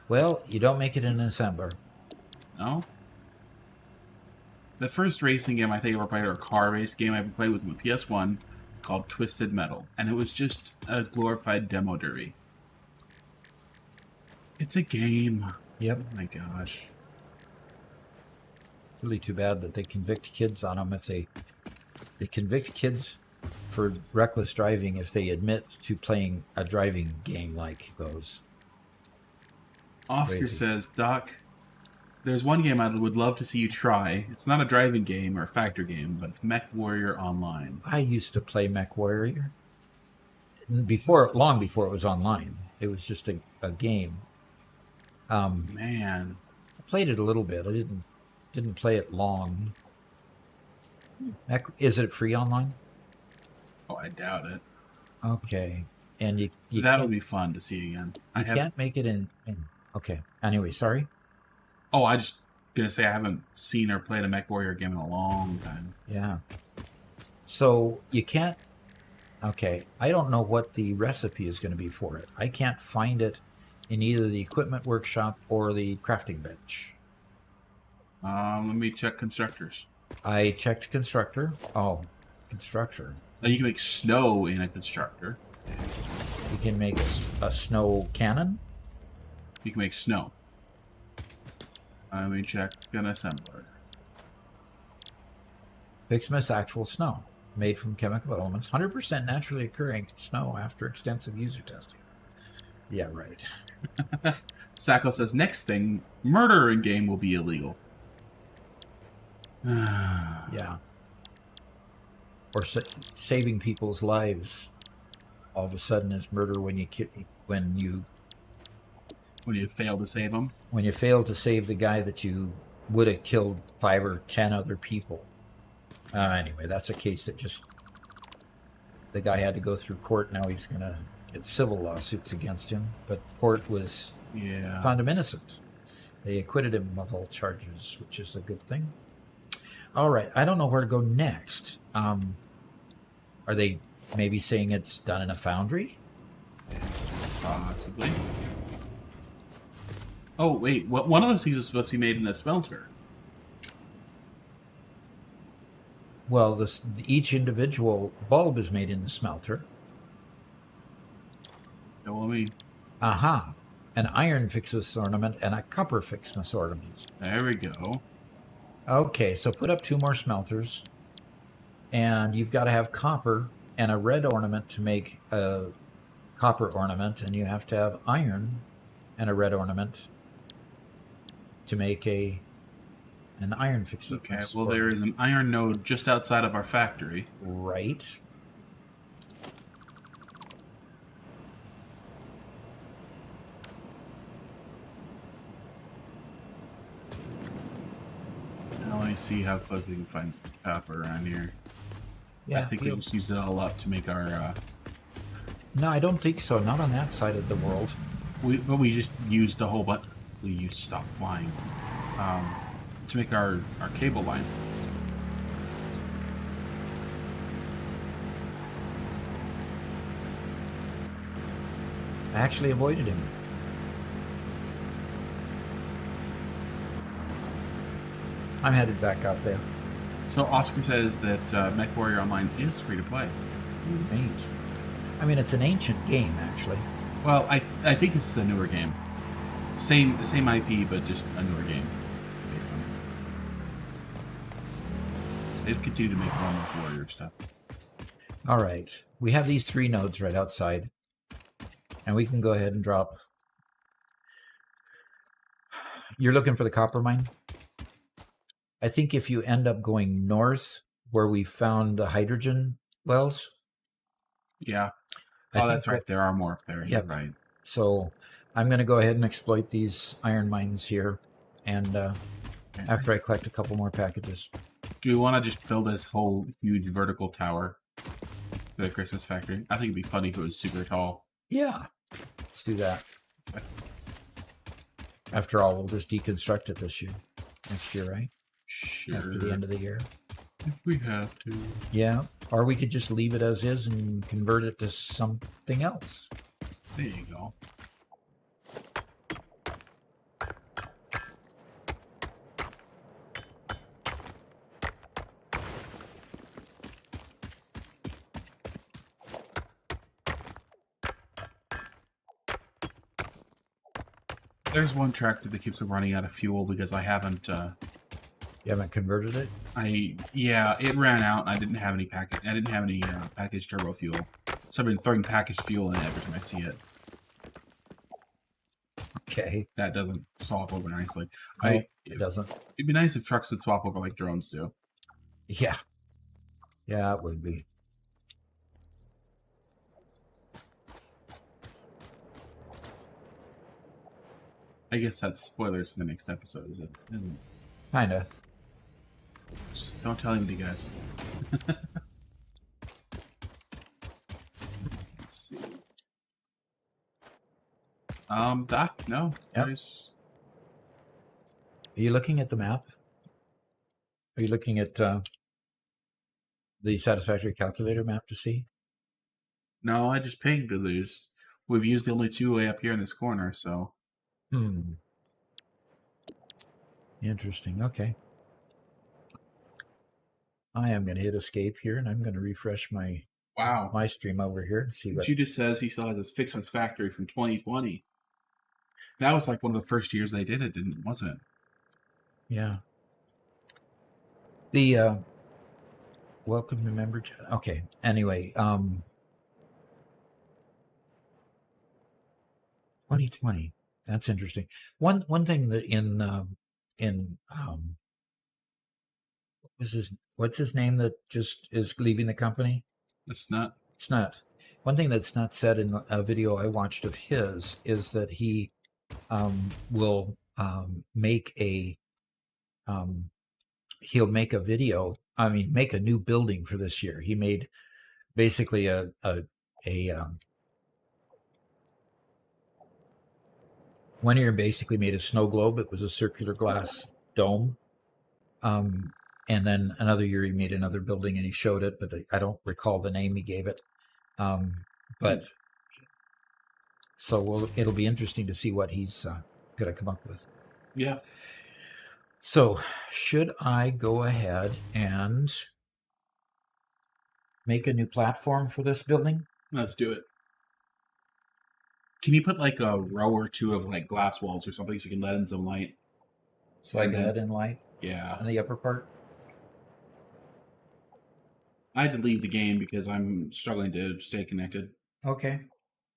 Well, you don't make it in an assembler. No? The first racing game I think I ever played, or a car race game I ever played, was on the PS1 called Twisted Metal. And it was just a glorified demo derby. It's a game. Yep. Oh my gosh. Really too bad that they convict kids on them if they convict kids for reckless driving if they admit to playing a driving game like those. Oscar Crazy. says, Doc, there's one game I would love to see you try. It's not a driving game or a factor game, but it's Mech Warrior Online. I used to play Mech Warrior long before it was online. It was just a game. Man. I played it a little bit. I didn't play it long. Is it free online? Oh, I doubt it. Okay. And you that can't, would be fun to see again. you can't make it in. Okay. Anyway, sorry. Oh, I just gonna say I haven't seen or played a Mech Warrior game in a long time. Yeah. So you can't. Okay. I don't know what the recipe is going to be for it. I can't find it in either the equipment workshop or the crafting bench. Let me check constructors. I checked constructor. Oh, constructor. Now you can make snow in a constructor. You can make a snow cannon. You can make snow. Let me check an assembler. Fixmas actual snow, made from chemical elements, 100% naturally occurring snow after extensive user testing. Yeah, right. Sacco says, next thing, murder in game will be illegal. Yeah. Or saving people's lives all of a sudden is murder when you fail to save them. When you fail to save the guy that you would have killed 5 or 10 other people. Anyway, that's a case that just the guy had to go through court. Now he's going to get civil lawsuits against him. But court was found him innocent. They acquitted him of all charges, which is a good thing. All right, I don't know where to go next. Are they maybe saying it's done in a foundry? Possibly. Oh, wait. One of those things is supposed to be made in a smelter. Well, each individual bulb is made in the smelter. No, let me... Aha. An iron Fixmas ornament and a copper Fixmas ornament. There we go. Okay, so put up 2 more smelters. And you've got to have copper and a red ornament to make a copper ornament. And you have to have iron and a red ornament to make an iron Fixmas. Okay, well, there is an iron node just outside of our factory. Right. Now let me see how close we can find some copper around here. Yeah, I think we just used it all up to make our... No, I don't think so. Not on that side of the world. But we just used a whole bunch... We used stop flying. To make our cable line. I actually avoided him. I'm headed back out there. So Oscar says that Mech Warrior Online is free to play. Neat. I mean, it's an ancient game, actually. Well, I think this is a newer game. Same IP, but just a newer game based on it. They've continued to make more Mech Warrior stuff. All right. We have these 3 nodes right outside. And we can go ahead and drop. You're looking for the copper mine? I think if you end up going north where we found the hydrogen wells. Yeah. Oh, that's right. There are more up there. Yep. Right. So I'm going to go ahead and exploit these iron mines here. And after I collect a couple more packages. Do we want to just build this whole huge vertical tower for the Christmas factory? I think it'd be funny if it was super tall. Yeah. Let's do that. After all, we'll just deconstruct it next year, right? Sure. After the end of the year. If we have to. Yeah. Or we could just leave it as is and convert it to something else. There you go. There's one tractor that keeps running out of fuel because I haven't... You haven't converted it? Yeah, it ran out. I didn't have any packaged turbo fuel, so I've been throwing packaged fuel in it every time I see it. Okay. That doesn't swap over nicely. No, it doesn't. It'd be nice if trucks would swap over like drones do. Yeah. Yeah, it would be. I guess that's spoilers for the next episode, is it? Kinda. Don't tell anybody, guys. Let's see. Doc, no. Yep. There's... Are you looking at the map? Are you looking at the Satisfactory calculator map to see? No, I just pinged. We've used the only two-way up here in this corner, so... Interesting. Okay. I am going to hit escape here, and I'm going to refresh my stream over here and see what... She just says he still has his Fixmas factory from 2020. That was like one of the first years they did it, wasn't it? Yeah. The welcome to member chat. Okay. Anyway, 2020. That's interesting. One thing that what's his name that just is leaving the company? Snut. Snut. One thing that Snut said in a video I watched of his is that he will make a he'll make a video. I mean, make a new building for this year. He made basically one year basically made a snow globe. It was a circular glass dome. And then another year he made another building and he showed it, but I don't recall the name he gave it. But so it'll be interesting to see what he's going to come up with. Yeah. So should I go ahead and make a new platform for this building? Let's do it. Can you put like a row or two of like glass walls or something so you can let in some light? So I can let in light? Yeah. On the upper part? I had to leave the game because I'm struggling to stay connected. Okay.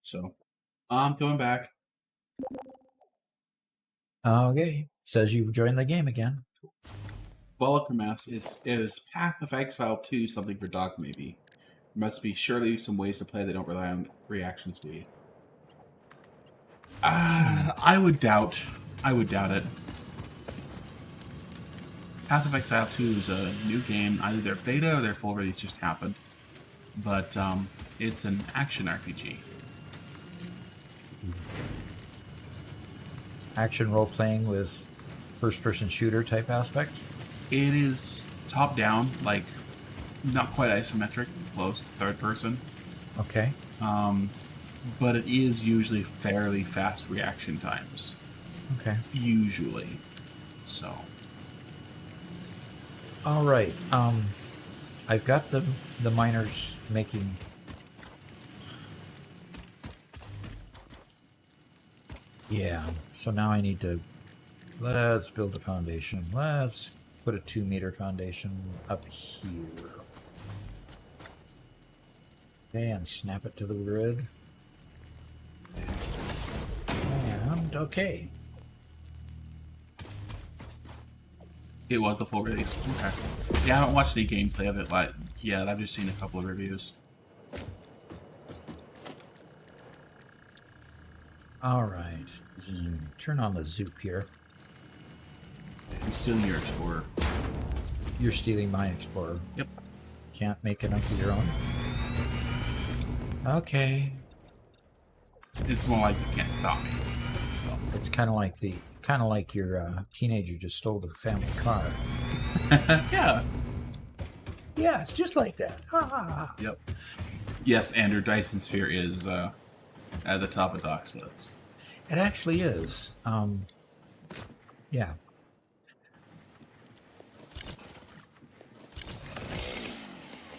So I'm coming back. Okay. Says you've joined the game again. Volocramas is Path of Exile 2 something for Doc maybe. There must be surely some ways to play that don't rely on reaction speed. I would doubt it. Path of Exile 2 is a new game. Either their beta or their full release just happened. But it's an action RPG. Action role-playing with first-person shooter type aspect? It is top-down, like, not quite isometric, close, third person. Okay. But it is usually fairly fast reaction times. Okay. Usually. So... All right. I've got the miners making. Yeah. So now I need to. Let's build a foundation. Let's put a 2-meter foundation up here. Okay, and snap it to the grid. And okay. It was the full release. Okay. Yeah, I haven't watched any gameplay of it, but yeah, I've just seen a couple of reviews. All right. Turn on the zoop here. I'm stealing your Explorer. You're stealing my Explorer. Yep. Can't make enough of your own. Okay. It's more like you can't stop me. So it's kind of like your teenager just stole the family car. Yeah. Yeah, it's just like that. Ha ha ha. Yep. Yes, Andrew, Dyson Sphere is at the top of Doc's list. It actually is. Yeah.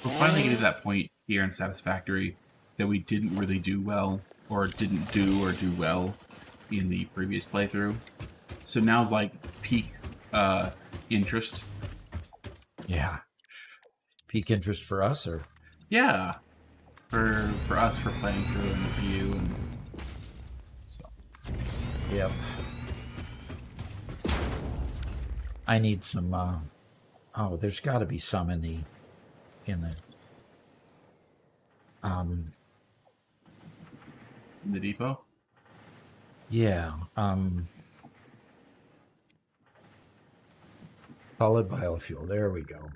We're finally getting to that point here in Satisfactory that we didn't really do well, or didn't do or do well in the previous playthrough. So now's like peak interest. Yeah. Peak interest for us, or? Yeah. For us, for playing through, and for you, and so. Yep. I need some, oh, there's got to be some in the, In the depot? Yeah, solid biofuel, there we go.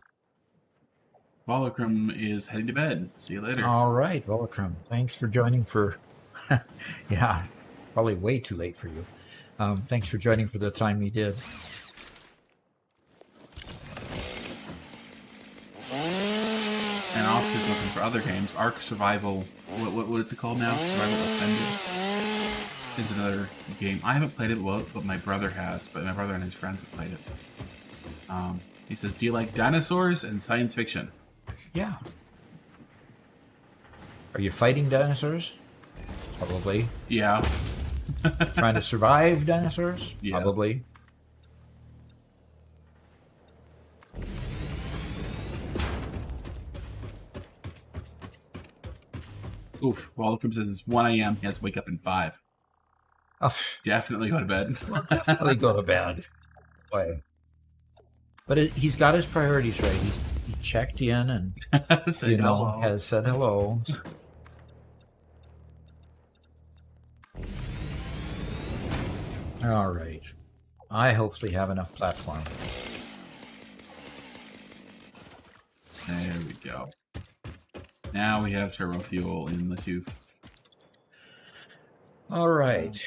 Volocrum is heading to bed. See you later. All right, Volocrum, thanks for joining for, yeah, Probably way too late for you. Thanks for joining for the time you did. And Oscar's looking for other games. Ark Survival, what's it called now? Survival Ascended is another game. I haven't played it, well, but my brother has. But my brother and his friends have played it. He says, do you like dinosaurs and science fiction? Yeah. Are you fighting dinosaurs? Probably. Yeah. Trying to survive dinosaurs? Yes. Probably. Oof. Well, it comes in it's 1 a.m. He has to wake up in 5. Oh, Definitely go to bed. well, definitely go to bed. Boy. But he's got his priorities right. He checked in and Said hello. has said hello. All right. I hopefully have enough platform. There we go. Now we have turbo fuel in the tube. All right.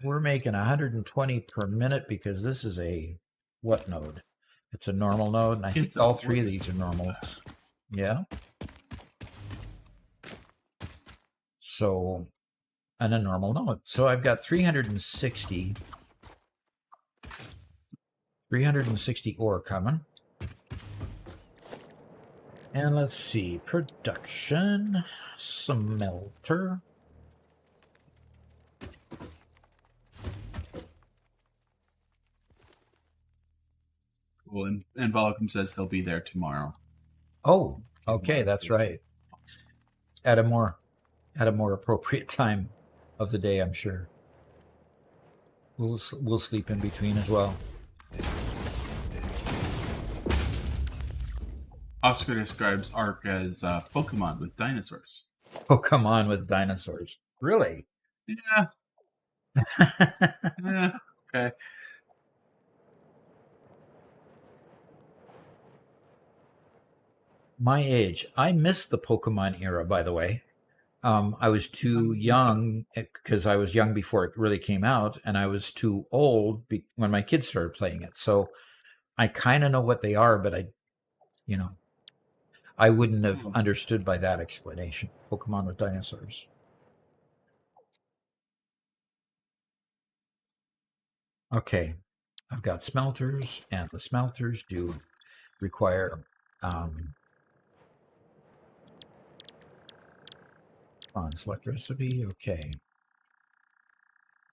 We're making 120 per minute because this is a what node? It's a normal node, and I think all 3 of these are normals. Yeah. So, and a normal node. So I've got 360 ore coming. And let's see, production, smelter. Cool. And Volocum says he'll be there tomorrow. Oh, okay, that's right. At a more appropriate time of the day, I'm sure. We'll sleep in between as well. Oscar describes Ark as Pokemon with dinosaurs. Oh, come on with dinosaurs. Really? Yeah. Yeah. Okay. My age. I missed the Pokemon era, by the way. I was too young because I was young before it really came out, and I was too old when my kids started playing it. So I kind of know what they are, but I wouldn't have understood by that explanation. Pokemon with dinosaurs. Okay, I've got smelters, and the smelters do require select recipe. Okay.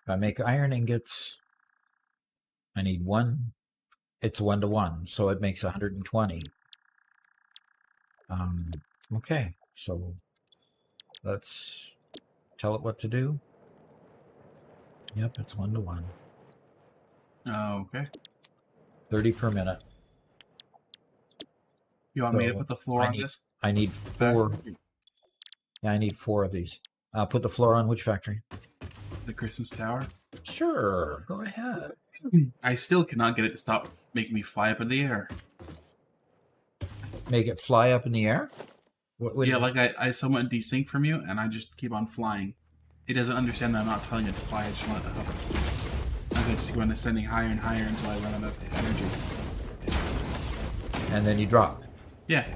If I make iron ingots, I need 1. It's 1-to-1, so it makes 120. Okay, so let's tell it what to do. Yep, it's 1-to-1. Okay. 30 per minute. You want me to put the floor on this? I need 4. Yeah, I need 4 of these. I'll put the floor on which factory? The Christmas Tower? Sure, go ahead. I still cannot get it to stop making me fly up in the air. Make it fly up in the air? Yeah, like I somewhat desync from you, and I just keep on flying. It doesn't understand that I'm not telling it to fly, I just want it to hover. I'm just going ascending higher and higher until I run out of energy. And then you drop. Yeah.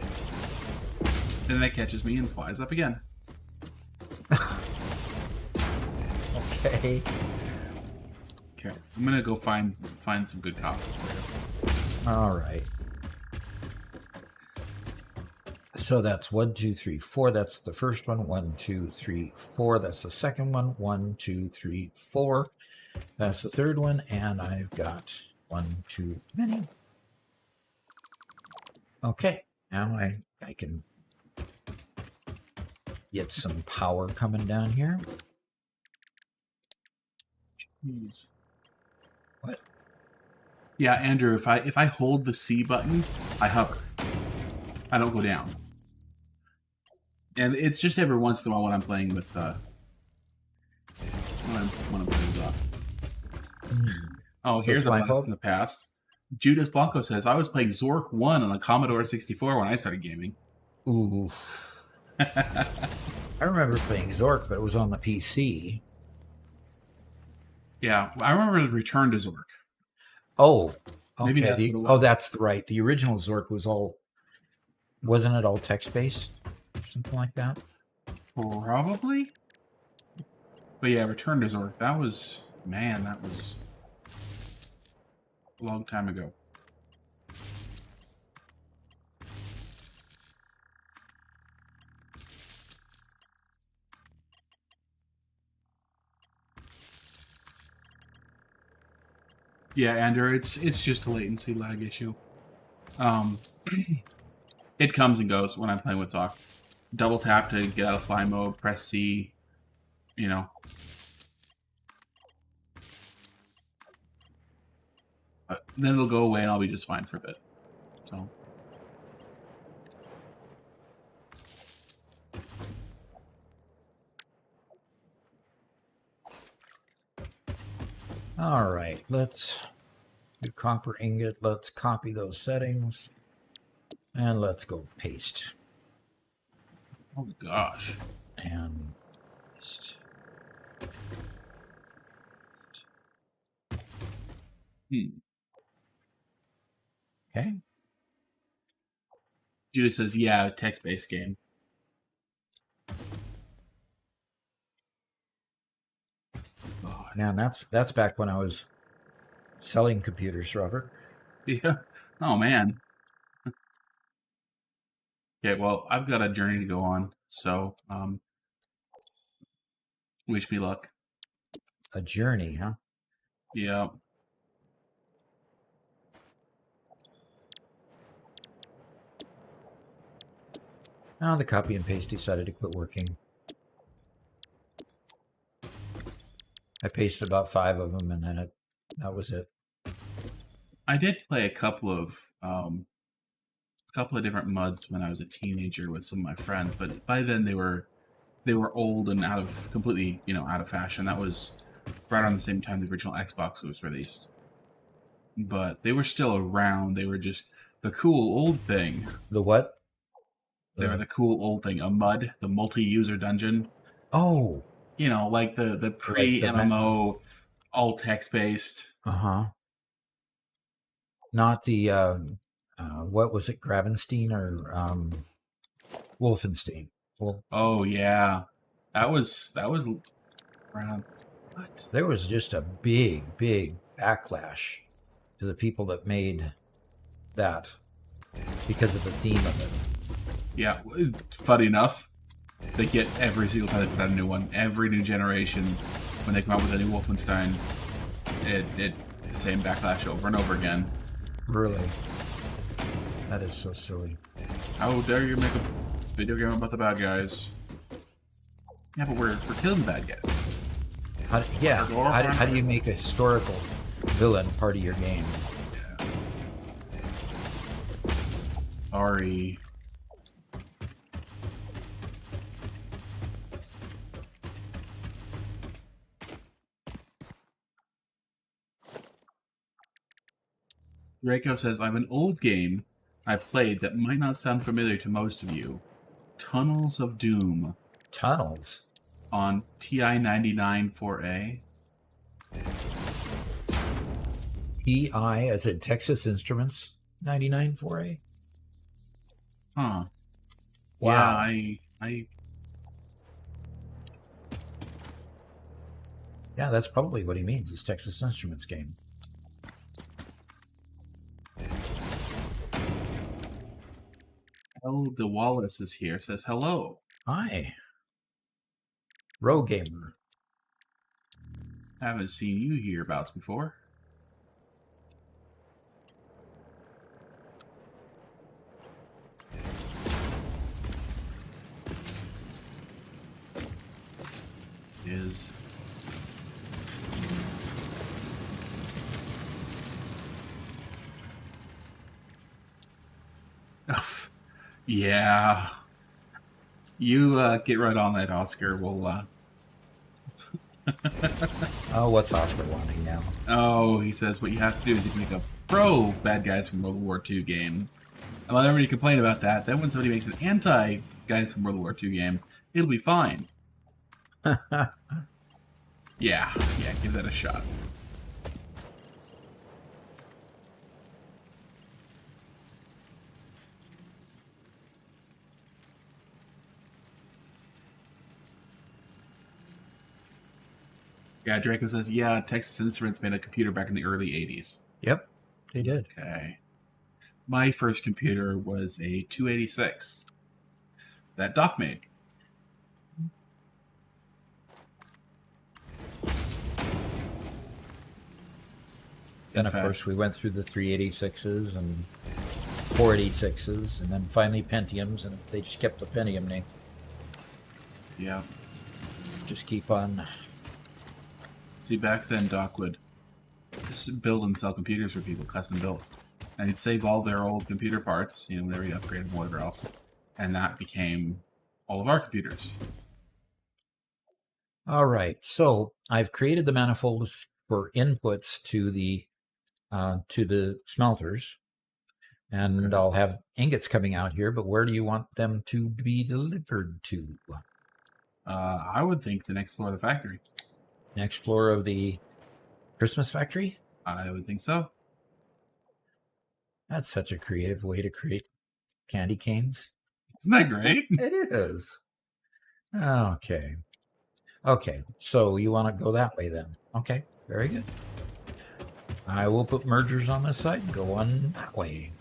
Then it catches me and flies up again. Okay. Okay, I'm gonna go find some good coffee for you. All right. So that's 1, 2, 3, 4. That's the first one. 1, 2, 3, 4. That's the second one. 1, 2, 3, 4. That's the third one. And I've got 1 too many. Okay. Now I can get some power coming down here. Jeez. What? Yeah, Andrew, if I hold the C button, I hover. I don't go down. And it's just every once in a while when I'm playing with when I'm playing with Oh, So here's it's a my blast fault? in the past. Judith Blanco says, I was playing Zork 1 on a Commodore 64 when I started gaming. Ooh. I remember playing Zork, but it was on the PC. Yeah, I remember the Return to Zork. Oh, Maybe okay. that's what it was. Oh, that's right. The original Zork was all, wasn't it all text-based? Something like that? Probably. But yeah, Return to Zork. That was, man, that was a long time ago. Yeah, Andrew, it's just a latency lag issue. It comes and goes when I'm playing with Doc. Double tap to get out of fly mode, press C, you know. But then it'll go away and I'll be just fine for a bit. So. All right, let's do copper ingot. Let's copy those settings. And let's go paste. Oh gosh. And paste. Okay. Judy says, yeah, text-based game. Man, that's back when I was selling computers, Robert. Yeah. Oh, man. Okay, well, I've got a journey to go on, so wish me luck. A journey, huh? Yeah. Oh, the copy and paste decided to quit working. I pasted about 5 of them, and then that was it. I did play a couple of different MUDs when I was a teenager with some of my friends, but by then they were old and completely out of fashion. That was right around the same time the original Xbox was released. But they were still around. They were just the cool old thing. The what? They were the cool old thing. A MUD, the multi-user dungeon. Oh. Like the pre-MMO, all text-based. Uh-huh. Not the, what was it, Gravenstein or Wolfenstein? Oh, yeah. That was around, what? There was just a big backlash to the people that made that because of the theme of it. Yeah, funny enough, they get every single time they put out a new one. Every new generation, when they come out with a new Wolfenstein, it the same backlash over and over again. Really? That is so silly. How dare you make a video game about the bad guys? Yeah, but we're killing the bad guys. How do you make a historical villain part of your game? Yeah. Sorry. Reiko says, I have an old game I've played that might not sound familiar to most of you. Tunnels of Doom. Tunnels? On TI-99 4A. TI as in Texas Instruments 99 4A? Huh. Wow. Yeah, Yeah, that's probably what he means, is Texas Instruments game. El De Wallace is here, says hello. Hi. Row Gamer. Haven't seen you hereabouts before. Is yeah. You get right on that, Oscar. We'll Oh, what's Oscar wanting now? Oh, he says what you have to do is you make a pro bad guys from World War II game. And let everybody complain about that. Then when somebody makes an anti guys from World War II game, it'll be fine. Yeah, give that a shot. Yeah, Draco says, yeah, Texas Instruments made a computer back in the early 80s. Yep, they did. Okay. My first computer was a 286 that Doc made. Then, of course, we went through the 386s and 486s, and then finally Pentiums, and they just kept the Pentium name. Yeah. Just keep on. See, back then, Doc would just build and sell computers for people, custom built. And he'd save all their old computer parts, whenever he upgraded them, whatever else. And that became all of our computers. All right, so I've created the manifolds for inputs to the smelters, and I'll have ingots coming out here. But where do you want them to be delivered to? I would think the next floor of the factory. Next floor of the Christmas factory? I would think so. That's such a creative way to create candy canes. Isn't that great? It is. Okay. Okay, so you want to go that way then. Okay, very good. I will put mergers on this side and go on that way.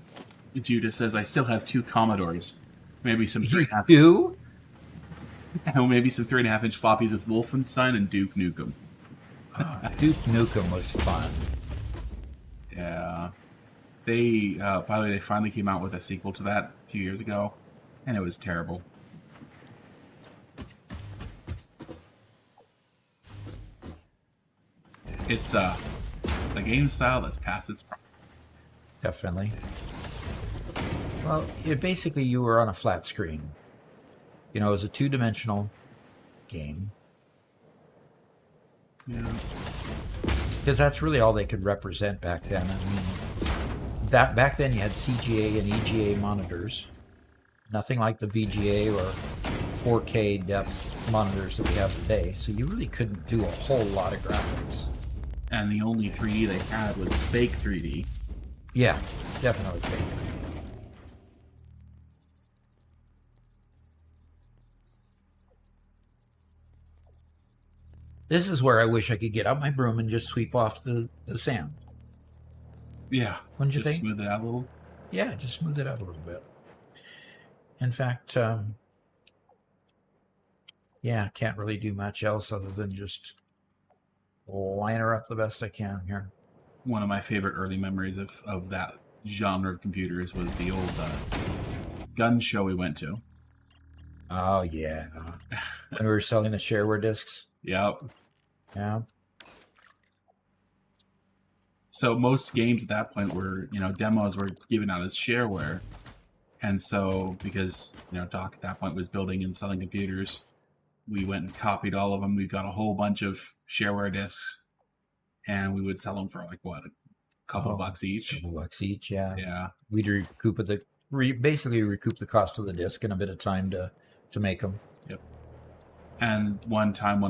Judah says, I still have 2 Commodores. Maybe some 3.5. You? Maybe some 3.5-inch floppies with Wolfenstein and Duke Nukem. Duke Nukem was fun. Yeah. They, by the way, they finally came out with a sequel to that a few years ago, and it was terrible. It's a game style that's past its prime. Definitely. Well, basically you were on a flat screen. It was a 2-dimensional game. Yeah. Because that's really all they could represent back then. I mean, back then you had CGA and EGA monitors. Nothing like the VGA or 4K depth monitors that we have today. So you really couldn't do a whole lot of graphics. And the only 3D they had was fake 3D. Yeah, definitely fake 3D. This is where I wish I could get out my broom and just sweep off the sand. Yeah. Wouldn't you just think? Smooth it out a little. Yeah, just smooth it out a little bit. In fact, yeah, can't really do much else other than just line her up the best I can here. One of my favorite early memories of that genre of computers was the old gun show we went to. Oh, yeah. When we were selling the shareware discs. Yep. Yeah. So most games at that point were, demos were given out as shareware. And so, because, Doc at that point was building and selling computers, we went and copied all of them. We got a whole bunch of shareware discs, and we would sell them for a couple of bucks each. Couple bucks each, yeah. Yeah. We'd basically recoup the cost of the disc and a bit of time to make them. Yep. And one time,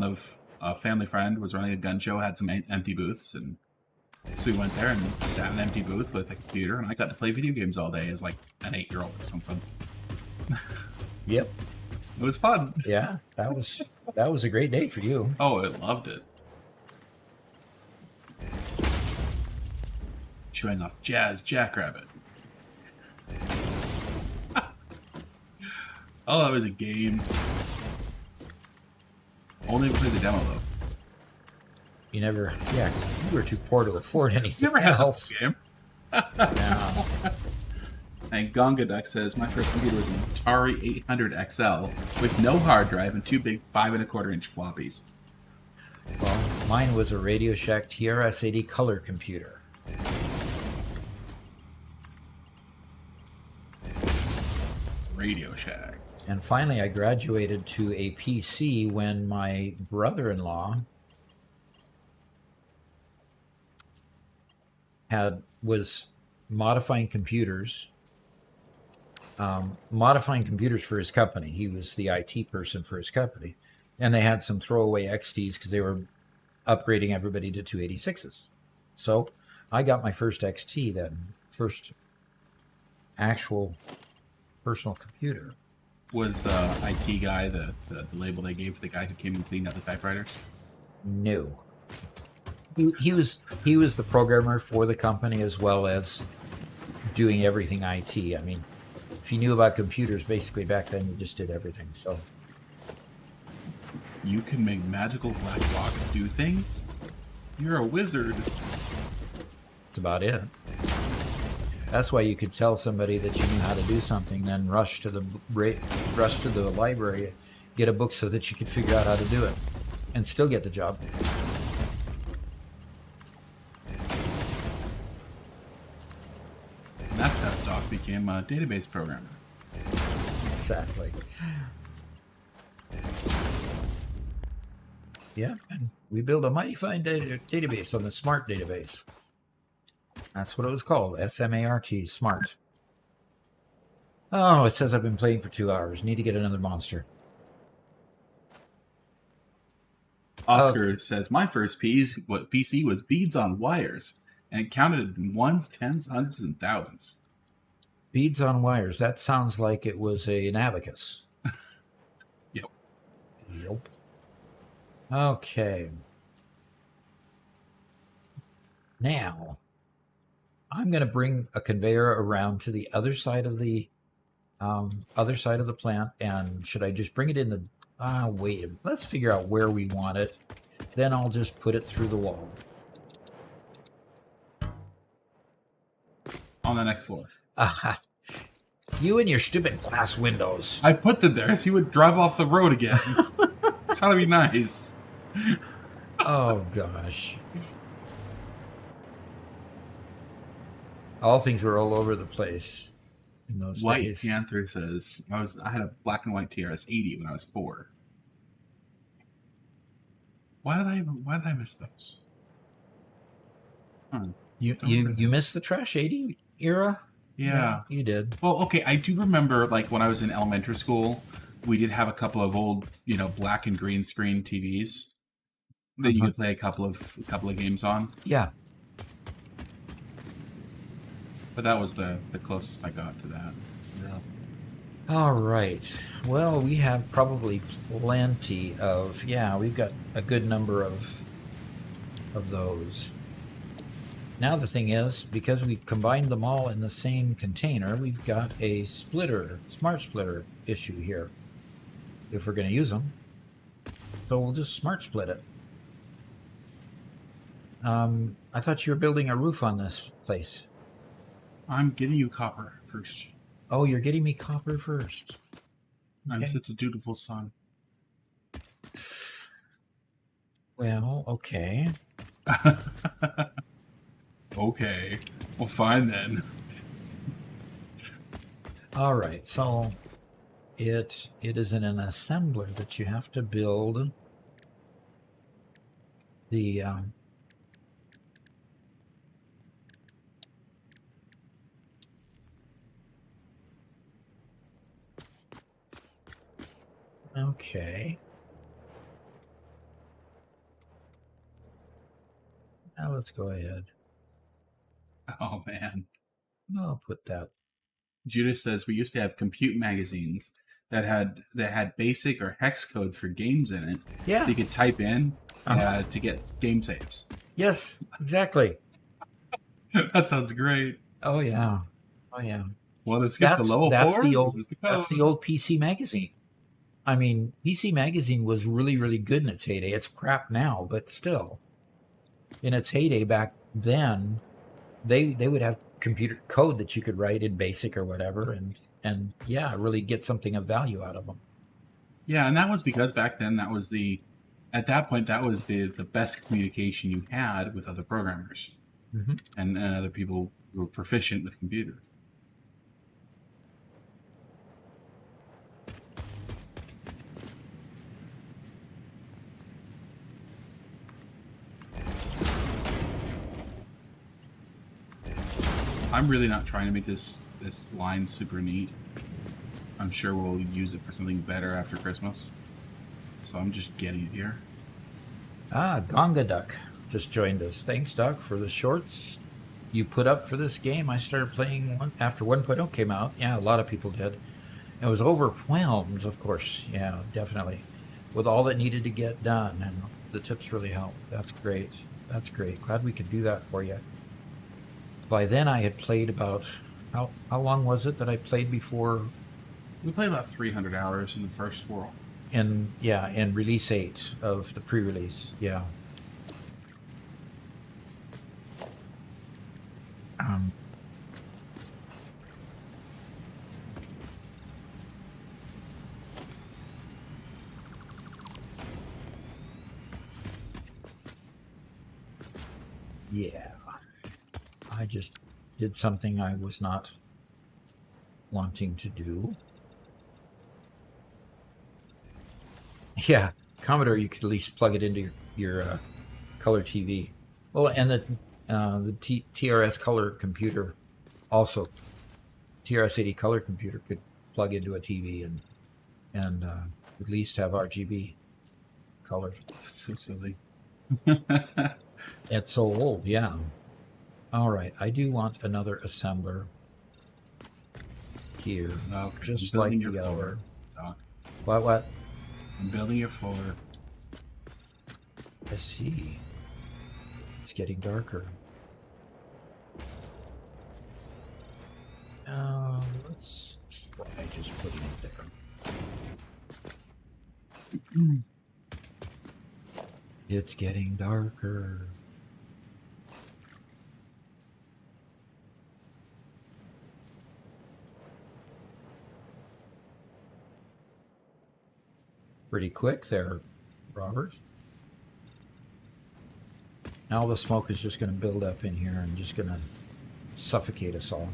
a family friend was running a gun show, had some empty booths, and so we went there and sat in an empty booth with a computer, and I got to play video games all day as like an 8-year-old or something. Yep. It was fun. Yeah, that was a great day for you. Oh, I loved it. Showing off Jazz Jackrabbit. Oh, that was a game. Only played the demo though. You never, you were too poor to afford anything Never had else. this game. No. And Gonga Duck says, my first computer was an Atari 800 XL with no hard drive and 2 big 5.25-inch floppies. Well, mine was a Radio Shack TRS-80 color computer. Radio Shack. And finally, I graduated to a PC when my brother-in-law was modifying computers for his company. He was the IT person for his company, and they had some throwaway XTs because they were upgrading everybody to 286s. So I got my first XT then, first actual personal computer. Was IT guy the label they gave for the guy who came and cleaned out the typewriters? No. He was the programmer for the company as well as doing everything IT. I mean, if you knew about computers, basically back then you just did everything. So You can make magical black box do things? You're a wizard. that's about it. That's why you could tell somebody that you knew how to do something, then rush to the library, get a book so that you could figure out how to do it, and still get the job. And that's how Doc became a database programmer. Exactly. Yeah, and we built a mighty fine database on the Smart database. That's what it was called, SMART, Smart. Oh, it says I've been playing for 2 hours. Need to get another monster. Oscar says, my first PC was beads on wires, and it counted in ones, tens, hundreds, and thousands. Beads on wires. That sounds like it was an abacus. Yep. Yep. Okay. Now, I'm going to bring a conveyor around to the other side of the plant. And should I just bring it in the... wait. Let's figure out where we want it. Then I'll just put it through the wall. On the next floor. Aha. You and your stupid glass windows. I put them there so you would drive off the road again. It's trying to be nice. Oh, gosh. All things were all over the place in those White days. Panther says, I had a black and white TRS-80 when I was 4. Why did I miss those? Huh. You missed the Trash 80 era? Yeah. You did. Well, okay, I do remember, like, when I was in elementary school, we did have a couple of old, black and green screen TVs that you could play a couple of games on. Yeah. But that was the closest I got to that. Yeah. All right. Well, we have probably plenty of... Yeah, we've got a good number of those. Now the thing is, because we combined them all in the same container, we've got a smart splitter issue here, if we're going to use them. So we'll just smart split it. I thought you were building a roof on this place. I'm getting you copper first. Oh, you're getting me copper first. I'm Okay. such a dutiful son. Well, okay. Okay. Well, fine then. All right, so it is in an assembler that you have to build the okay. Now let's go ahead. Oh, man. I'll put that. Judas says, we used to have compute magazines that had basic or hex codes for games in it. Yeah. That you could type in to get game saves. Yes, exactly. That sounds great. Oh yeah. Oh yeah. Well, let's get to level 4. That's the old PC magazine. I mean, PC magazine was really, really good in its heyday. It's crap now, but still. In its heyday back then, they would have computer code that you could write in BASIC or whatever, and yeah, really get something of value out of them. Yeah, and that was because back then at that point that was the best communication you had with other programmers and other people who were proficient with computers. I'm really not trying to make this line super neat. I'm sure we'll use it for something better after Christmas. So I'm just getting it here. Gonga Duck just joined us. Thanks, Duck, for the shorts you put up for this game. I started playing after 1.0 came out. Yeah, a lot of people did. I was overwhelmed, of course. Yeah, definitely. With all that needed to get done. And the tips really helped. That's great. That's great. Glad we could do that for you. By then I had played about... How long was it that I played before? We played about 300 hours in the first world. In release 8 of the pre-release. Yeah. Yeah. I just did something I was not wanting to do. Yeah, Commodore, you could at least plug it into your color TV. Well, and the TRS color computer also. TRS-80 color computer could plug into a TV and at least have RGB colors. That's so silly. It's so old, yeah. All right, I do want another assembler here, just like the other. Doc. What? I'm building your floor. I see. It's getting darker. Let's try just putting it there. It's getting darker. Pretty quick there, Robert. Now the smoke is just going to build up in here and just going to suffocate us all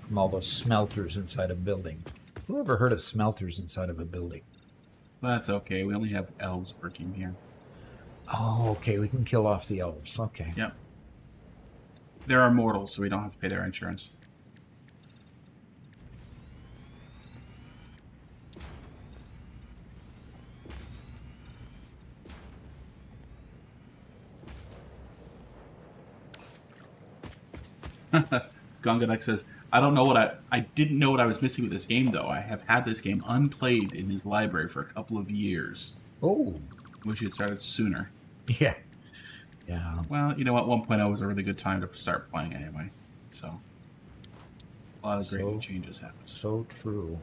from all those smelters inside a building. Who ever heard of smelters inside of a building? Well, that's okay. We only have elves working here. Oh, okay. We can kill off the elves. Okay. Yep. There are mortals, so we don't have to pay their insurance. Gongadek says, I didn't know what I was missing with this game, though. I have had this game unplayed in his library for a couple of years. Oh. Wish it started sooner. Yeah. Yeah. Well, you know what? 1.0 was a really good time to start playing anyway. So, a lot of great new changes happened. So true.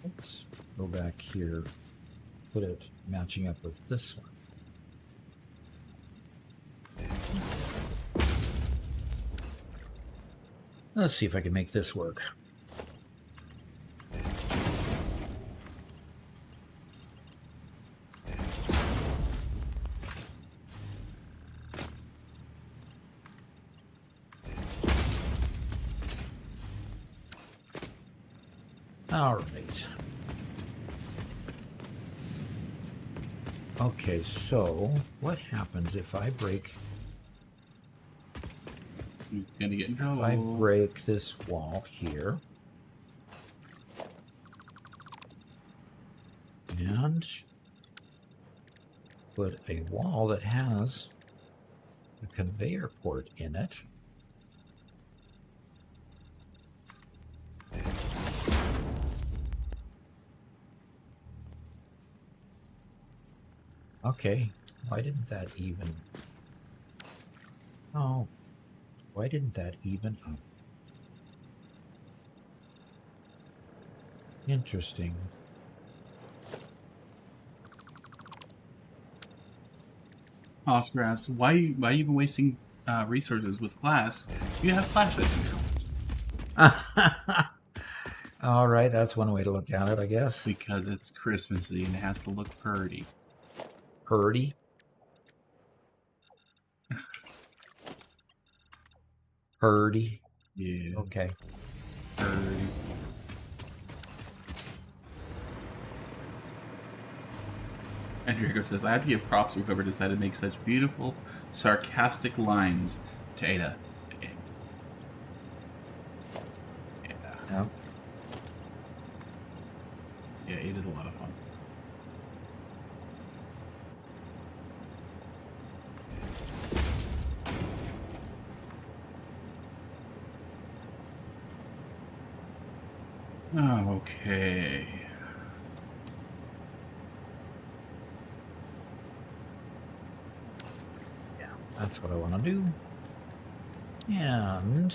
Let's go back here. Put it matching up with this one. Let's see if I can make this work. All right. Okay, so what happens if I break... You're gonna get in trouble. I break this wall here. And put a wall that has a conveyor port in it. Okay, why didn't that even... Oh, why didn't that even up? Interesting. Oscar asks, why you been wasting resources with glass? You have flashlights in your house. All right, that's one way to look at it, I guess. Because it's Christmassy and it has to look pretty. Purdy? Purdy? Yeah. Okay. Pretty. And Draco says, I have to give props to whoever decided to make such beautiful, sarcastic lines to Ada. Yeah. Yep. Yeah, Ada's a lot of fun. Okay. Yeah, that's what I want to do. And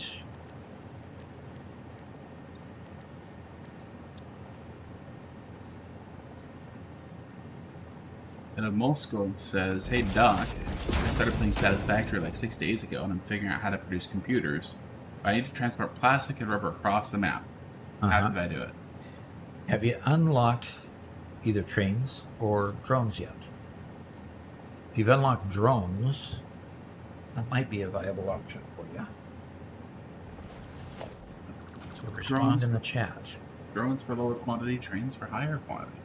And Mosco says, "Hey Doc, I started playing Satisfactory like 6 days ago, and I'm figuring out how to produce computers. I need to transport plastic and rubber across the map. How did I do it?" have you unlocked either trains or drones yet? If you've unlocked drones, that might be a viable option for you. So respond Drones in the chat. Drones for lower quantity, trains for higher quantity.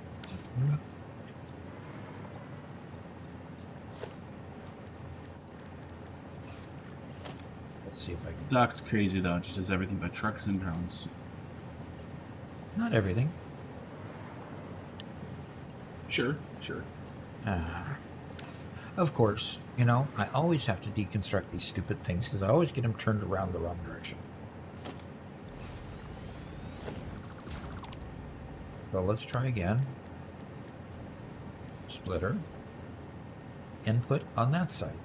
Let's see if I can. Doc's crazy though, just does everything but trucks and drones. Not everything. Sure. Of course, you know, I always have to deconstruct these stupid things because I always get them turned around the wrong direction. So let's try again. Splitter. Input on that side.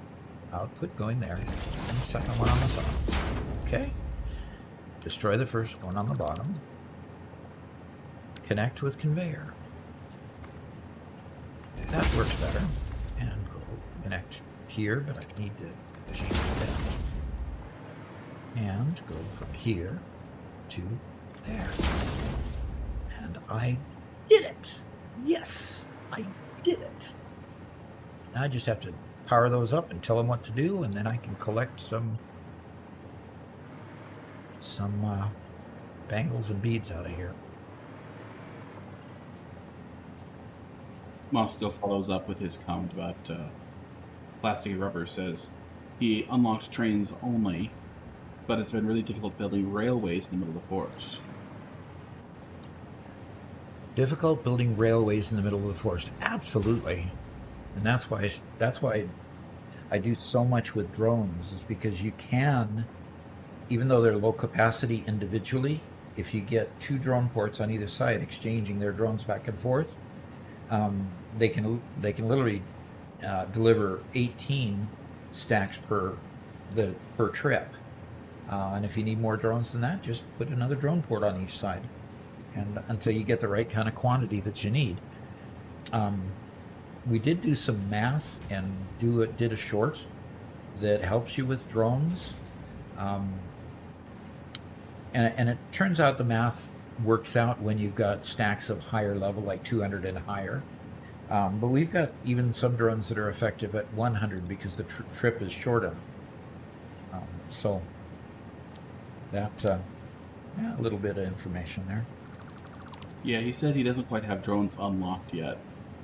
Output going there. And the second one on the top. Okay. Destroy the first one on the bottom. Connect with conveyor. That works better. And go connect here, but I need to change that. And go from here to there. And I did it! Yes, I did it! Now I just have to power those up and tell them what to do, and then I can collect some bangles and beads out of here. Moscow follows up with his comment about plastic and rubber. Says he unlocked trains only, but it's been really difficult building railways in the middle of the forest. Difficult building railways in the middle of the forest. Absolutely. And that's why I do so much with drones, is because you can, even though they're low capacity individually, if you get 2 drone ports on either side exchanging their drones back and forth, they can literally deliver 18 stacks per trip. And if you need more drones than that, just put another drone port on each side, and until you get the right kind of quantity that you need. We did do some math and did a short that helps you with drones, and it turns out the math works out when you've got stacks of higher level, like 200 and higher. But we've got even some drones that are effective at 100 because the trip is short enough. So that a little bit of information there. Yeah, he said he doesn't quite have drones unlocked yet.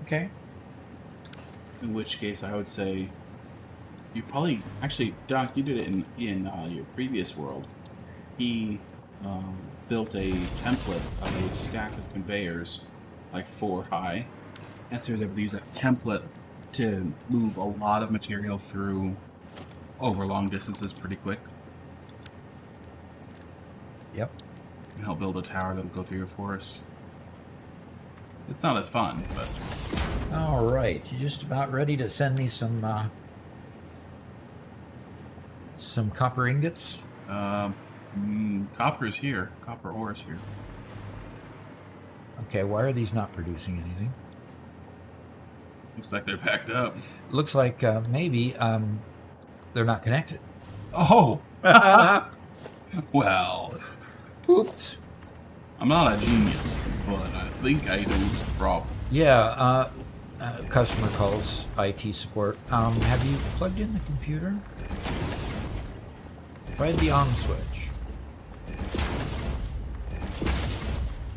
Okay. In which case, I would say you probably actually, Doc, you did it in your previous world. He built a template of a stack of conveyors, like 4 high, and so he was able to use that template to move a lot of material through over long distances pretty quick. Yep. And help build a tower that'll go through your forest. It's not as fun, but... All right, you're just about ready to send me some copper ingots? Copper's here. Copper ore is here. Okay, why are these not producing anything? Looks like they're packed up. Looks like maybe they're not connected. Oh! Well... Oops. I'm not a genius, but I think I know the problem. Yeah, customer calls IT support. Have you plugged in the computer? Try the on switch.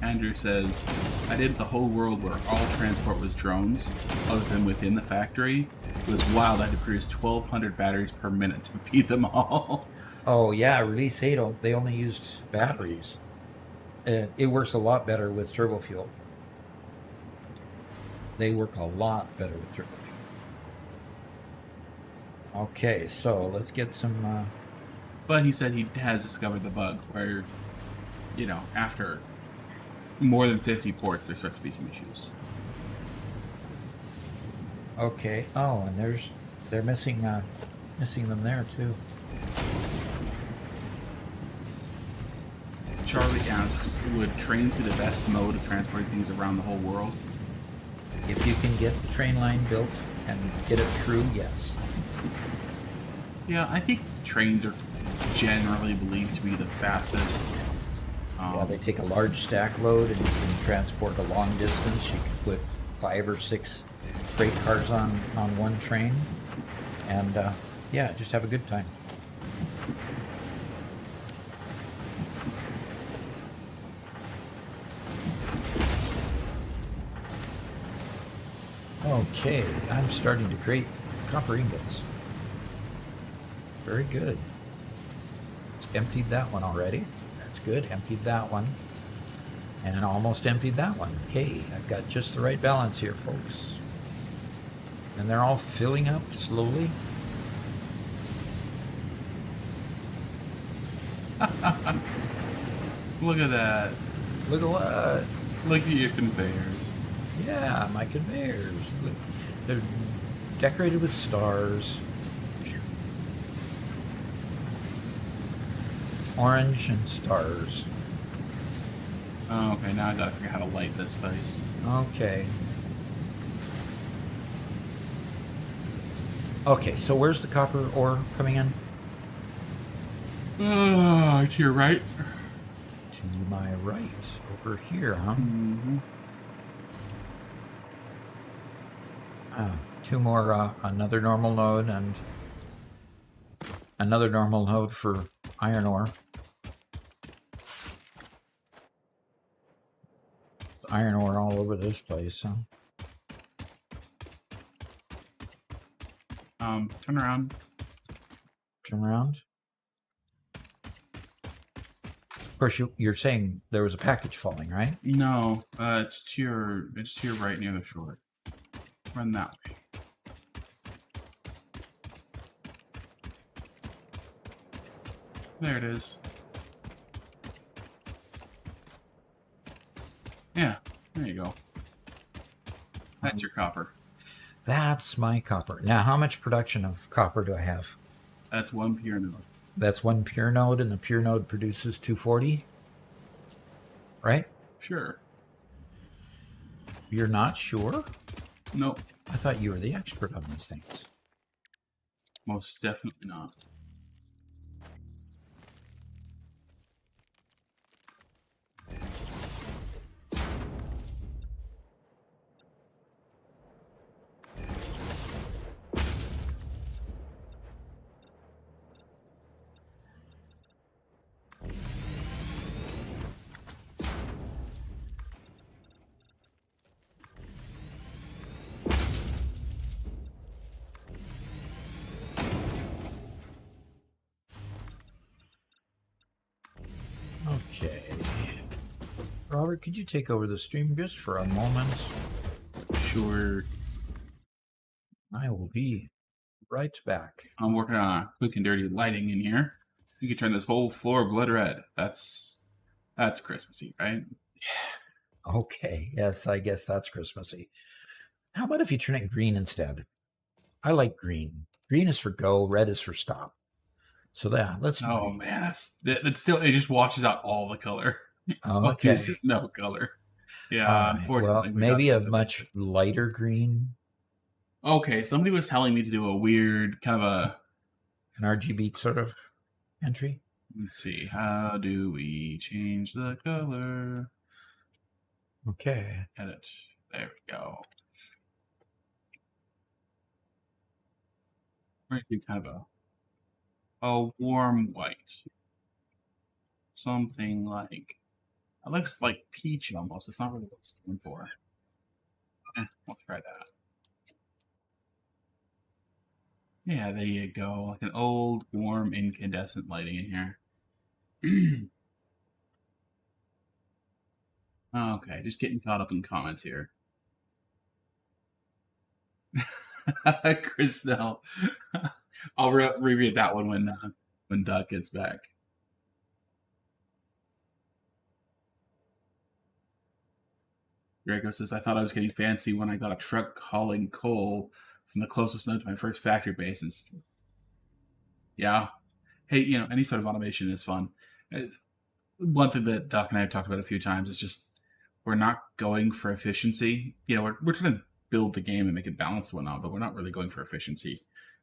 Andrew says, I did the whole world where all transport was drones, other than within the factory. It was wild. I had to produce 1,200 batteries per minute to feed them all. Oh yeah, release 8, they only used batteries. It works a lot better with turbo fuel. They work a lot better with turbo fuel. Okay, so let's get some... But he said he has discovered the bug where, you know, after more than 50 ports, there starts to be some issues. Okay. Oh, and they're missing them there too. Charlie asks, would trains be the best mode of transporting things around the whole world? If you can get the train line built and get it through, yes. Yeah, I think trains are generally believed to be the fastest. Yeah, they take a large stack load and you can transport a long distance. You can put 5 or 6 freight cars on one train, and yeah, just have a good time. Okay, I'm starting to create copper ingots. Very good. Just emptied that one already. That's good. Emptied that one. And almost emptied that one. Hey, I've got just the right balance here, folks. And they're all filling up slowly. Look at that. Look at what? Look at your conveyors. Yeah, my conveyors. Look, they're decorated with stars. Orange and stars. Oh, okay, now I gotta figure out how to light this place. Okay. Okay, so where's the copper ore coming in? Oh, to your right. To my right. Over here, huh? Mm-hmm. 2 more, another normal node and another normal node for iron ore. Iron ore all over this place, huh? Turn around. Turn around. Of course, you're saying there was a package falling, right? No, it's to your right near the shore. Run that way. There it is. Yeah, there you go. That's your copper. That's my copper. Now, how much production of copper do I have? That's one pure node. That's one pure node, and the pure node produces 240, right? Sure. You're not sure? Nope. I thought you were the expert on these things. Most definitely not. Okay. Robert, could you take over the stream just for a moment? Sure. I will be right back. I'm working on a quick and dirty lighting in here. You can turn this whole floor blood red. That's Christmassy, right? Okay, yes, I guess that's Christmassy. How about if you turn it green instead? I like green. Green is for go, red is for stop. So let's. Oh man, that's still, it just washes out all the color. Okay. There's just no color. Yeah, unfortunately. Well, maybe a much lighter green. Okay, somebody was telling me to do a weird kind of an RGB sort of entry. Let's see. How do we change the color? Okay. Edit. There we go. We're going to do kind of a warm white. Something like, it looks like peach almost. It's not really what it's going for. We'll try that. Yeah, there you go. Like an old, warm, incandescent lighting in here. Okay, just getting caught up in comments here. Christelle. I'll reread that one when Doug gets back. Draco says, I thought I was getting fancy when I got a truck hauling coal from the closest node to my first factory base. And yeah. Hey, you know, any sort of automation is fun. One thing that Doc and I have talked about a few times is just we're not going for efficiency. You know, we're trying to build the game and make it balanced and whatnot, but we're not really going for efficiency.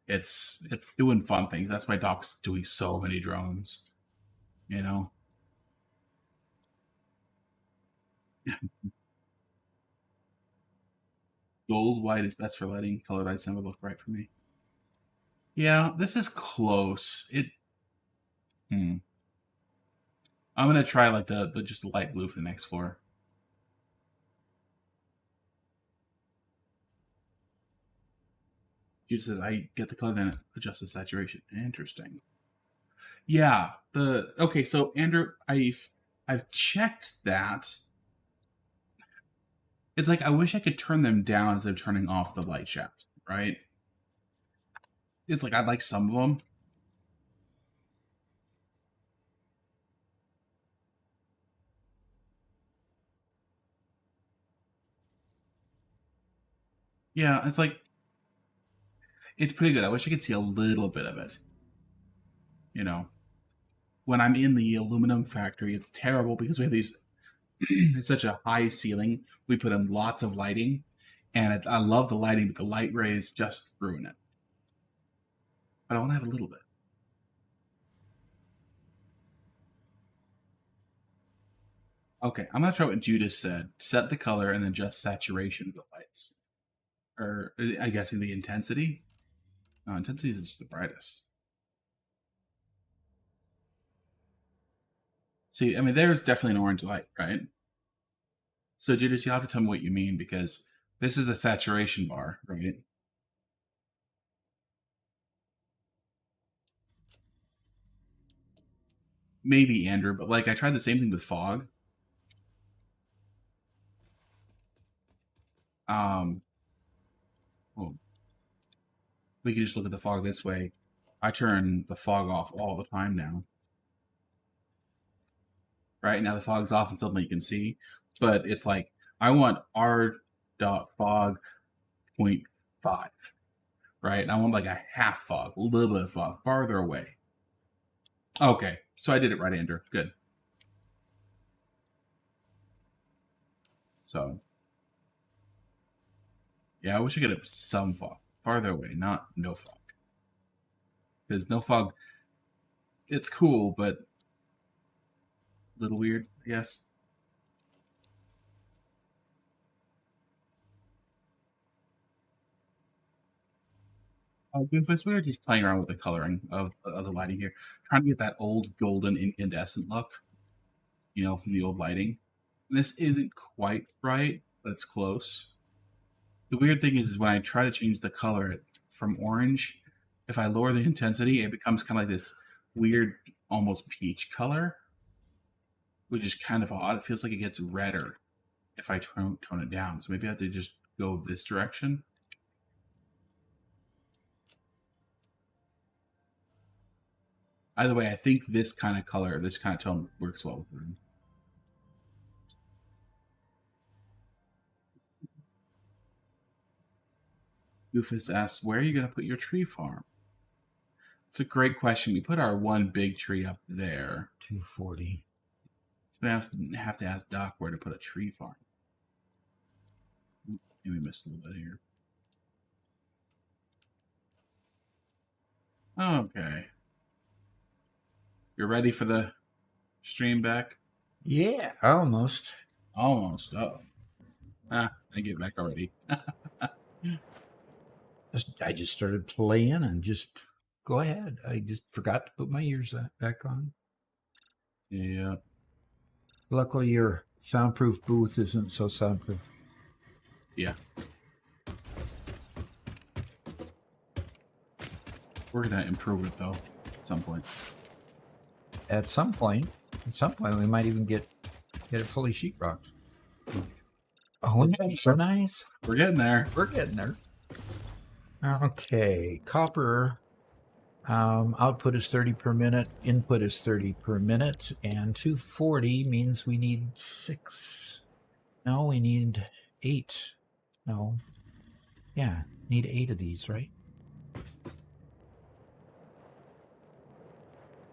It's doing fun things. That's why Doc's doing so many drones. You know? Gold white is best for lighting. Color lights never look right for me. Yeah, this is close. I'm gonna try like the just light blue for the next floor. Jude says I get the color, then adjust the saturation. Interesting. Yeah. Okay. So Andrew, I've checked that. It's like I wish I could turn them down instead of turning off the light shaft. Right. It's like I like some of them. Yeah, it's like it's pretty good. I wish I could see a little bit of it. You know, when I'm in the aluminum factory, it's terrible because we have these. It's such a high ceiling. We put in lots of lighting, and I love the lighting, but the light rays just ruin it. But I want to have a little bit. Okay, I'm gonna try what Judas said. Set the color and then just saturation of the lights, or I guess in the intensity. No, intensity is just the brightest. See, I mean, there's definitely an orange light, right? So Judas, you'll have to tell me what you mean because this is the saturation bar, right? Maybe Andrew, but like I tried the same thing with fog. Well, we can just look at the fog this way. I turn the fog off all the time now. Right now the fog's off and suddenly you can see, but it's like I want r.fog 0.5, right? And I want like a half fog, a little bit of fog, farther away. Okay, so I did it right, Andrew. Good. So, yeah, I wish I could have some fog, farther away, not no fog. Because no fog, it's cool, but a little weird, I guess. Goofus, we were just playing around with the coloring of the lighting here, trying to get that old golden incandescent look, you know, from the old lighting. And this isn't quite right, but it's close. The weird thing is when I try to change the color from orange, if I lower the intensity, it becomes kind of like this weird, almost peach color, which is kind of odd. It feels like it gets redder if I tone it down. So maybe I have to just go this direction. Either way, I think this kind of color, this kind of tone works well with room. Goofus asks, where are you going to put your tree farm? It's a great question. We put our one big tree up there. 240. So I have to ask Doc where to put a tree farm. Maybe we missed a little bit here. Okay. You're ready for the stream back? Yeah, almost. Almost. Oh. I get back already. I just started playing and just go ahead. I just forgot to put my ears back on. Yeah. Luckily, your soundproof booth isn't so soundproof. Yeah. We're going to improve it, though, at some point. At some point, we might even get it fully sheetrocked. Oh, that's so nice. We're getting there. We're getting there. Okay, copper output is 30 per minute, input is 30 per minute, and 240 means we need 6. No, we need 8. No. Yeah, need 8 of these, right?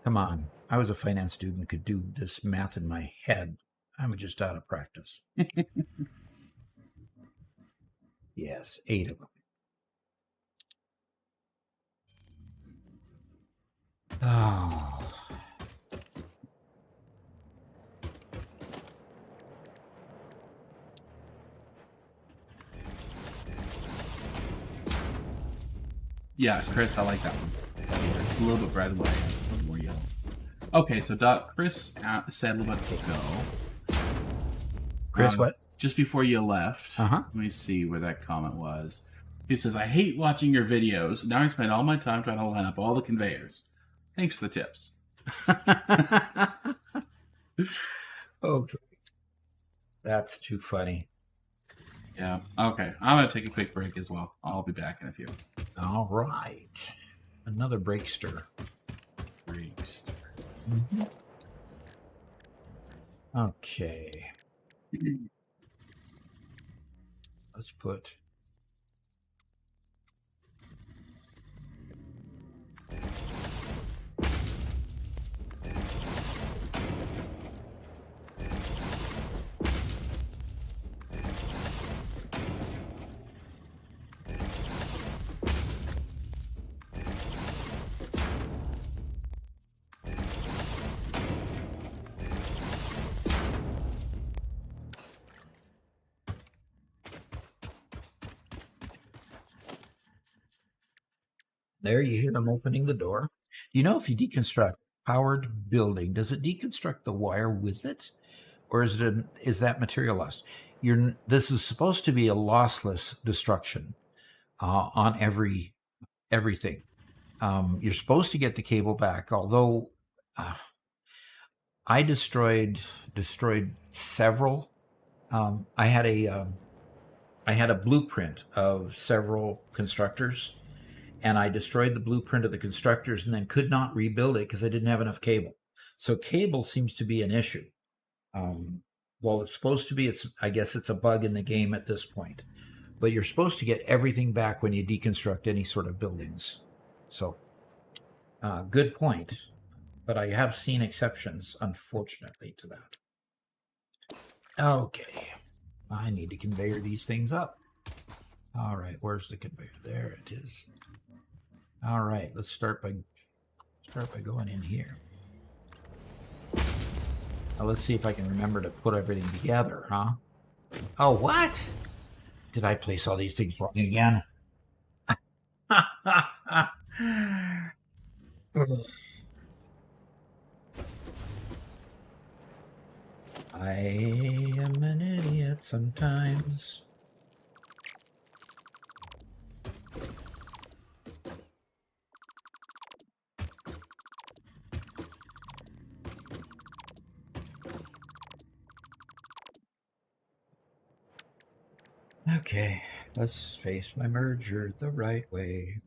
Come on. I was a finance student and could do this math in my head. I'm just out of practice. Yes, 8 of them. Oh. Yeah, Chris, I like that one. A little bit brighter than what I had, a little more yellow. Okay, so Chris said a little bit ago. Chris, what? Just before you left, Uh-huh. let me see where that comment was. He says, I hate watching your videos. Now I spend all my time trying to line up all the conveyors. Thanks for the tips. Okay. That's too funny. Yeah. Okay. I'm going to take a quick break as well. I'll be back in a few. All right. Another breakster. Breakster. Mm-hmm. Okay. Let's put... There you hear them opening the door. You know, if you deconstruct powered building, does it deconstruct the wire with it? Or is that material lost? This is supposed to be a lossless destruction on everything. You're supposed to get the cable back, although I destroyed several. I had a blueprint of several constructors, and I destroyed the blueprint of the constructors and then could not rebuild it because I didn't have enough cable. So cable seems to be an issue. Well, it's supposed to be. I guess it's a bug in the game at this point. But you're supposed to get everything back when you deconstruct any sort of buildings. So, good point. But I have seen exceptions, unfortunately, to that. Okay. I need to conveyor these things up. All right, where's the conveyor? There it is. All right, let's start by going in here. Now let's see if I can remember to put everything together, huh? Oh, what? Did I place all these things wrong again? I am an idiot sometimes. Okay, let's face my merger the right way.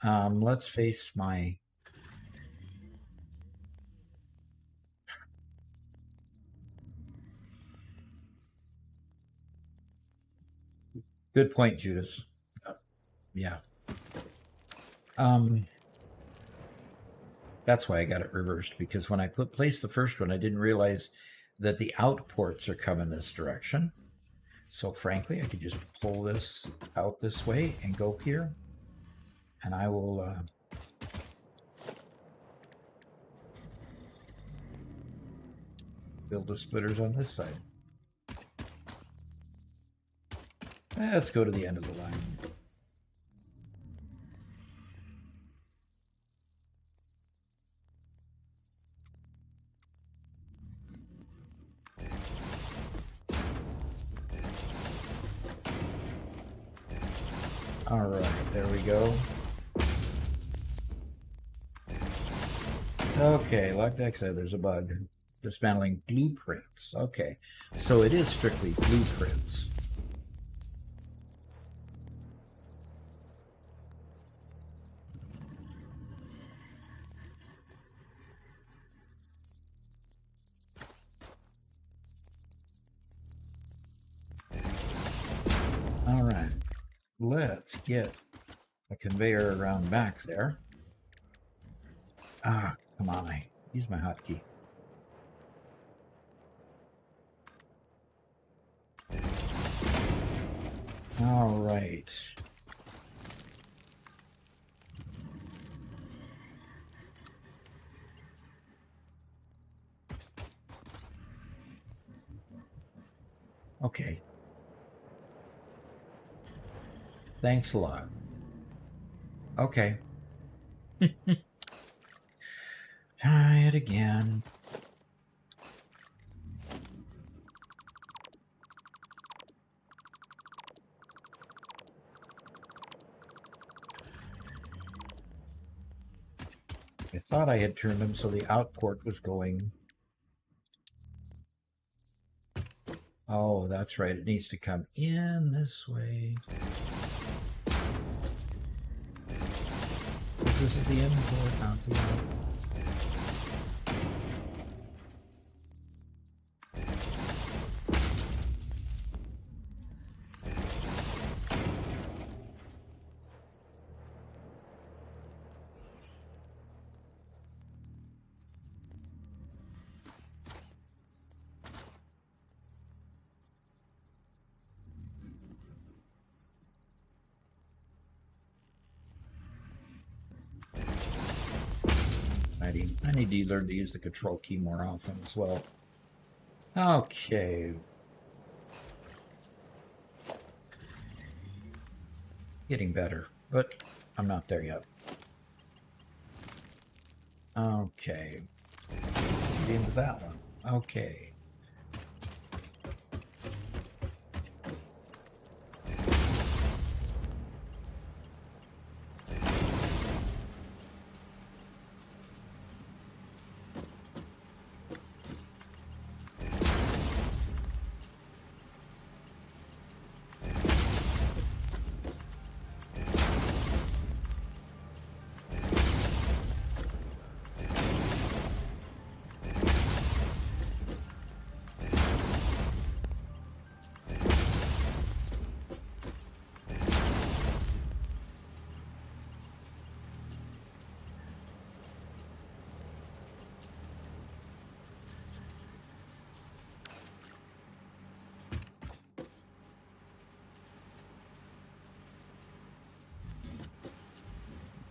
Let's face my... Good point, Judas. Yeah. That's why I got it reversed, because when I placed the first one, I didn't realize that the out ports are coming this direction. So frankly, I could just pull this out this way and go here, and I will build the splitters on this side. Let's go to the end of the line. All right, there we go. Okay, like Deck said, there's a bug. Dismantling blueprints. Okay, so it is strictly blueprints. let's get a conveyor around back there. Ah, come on, I use my hotkey. All right. Okay. Thanks a lot. Okay. Try it again. I thought I had turned them so the out port was going. Oh, that's right. It needs to come in this way. This is the in port, not the out. I need to learn to use the control key more often as well. Okay. Getting better, but I'm not there yet. Okay. Get into that one. Okay.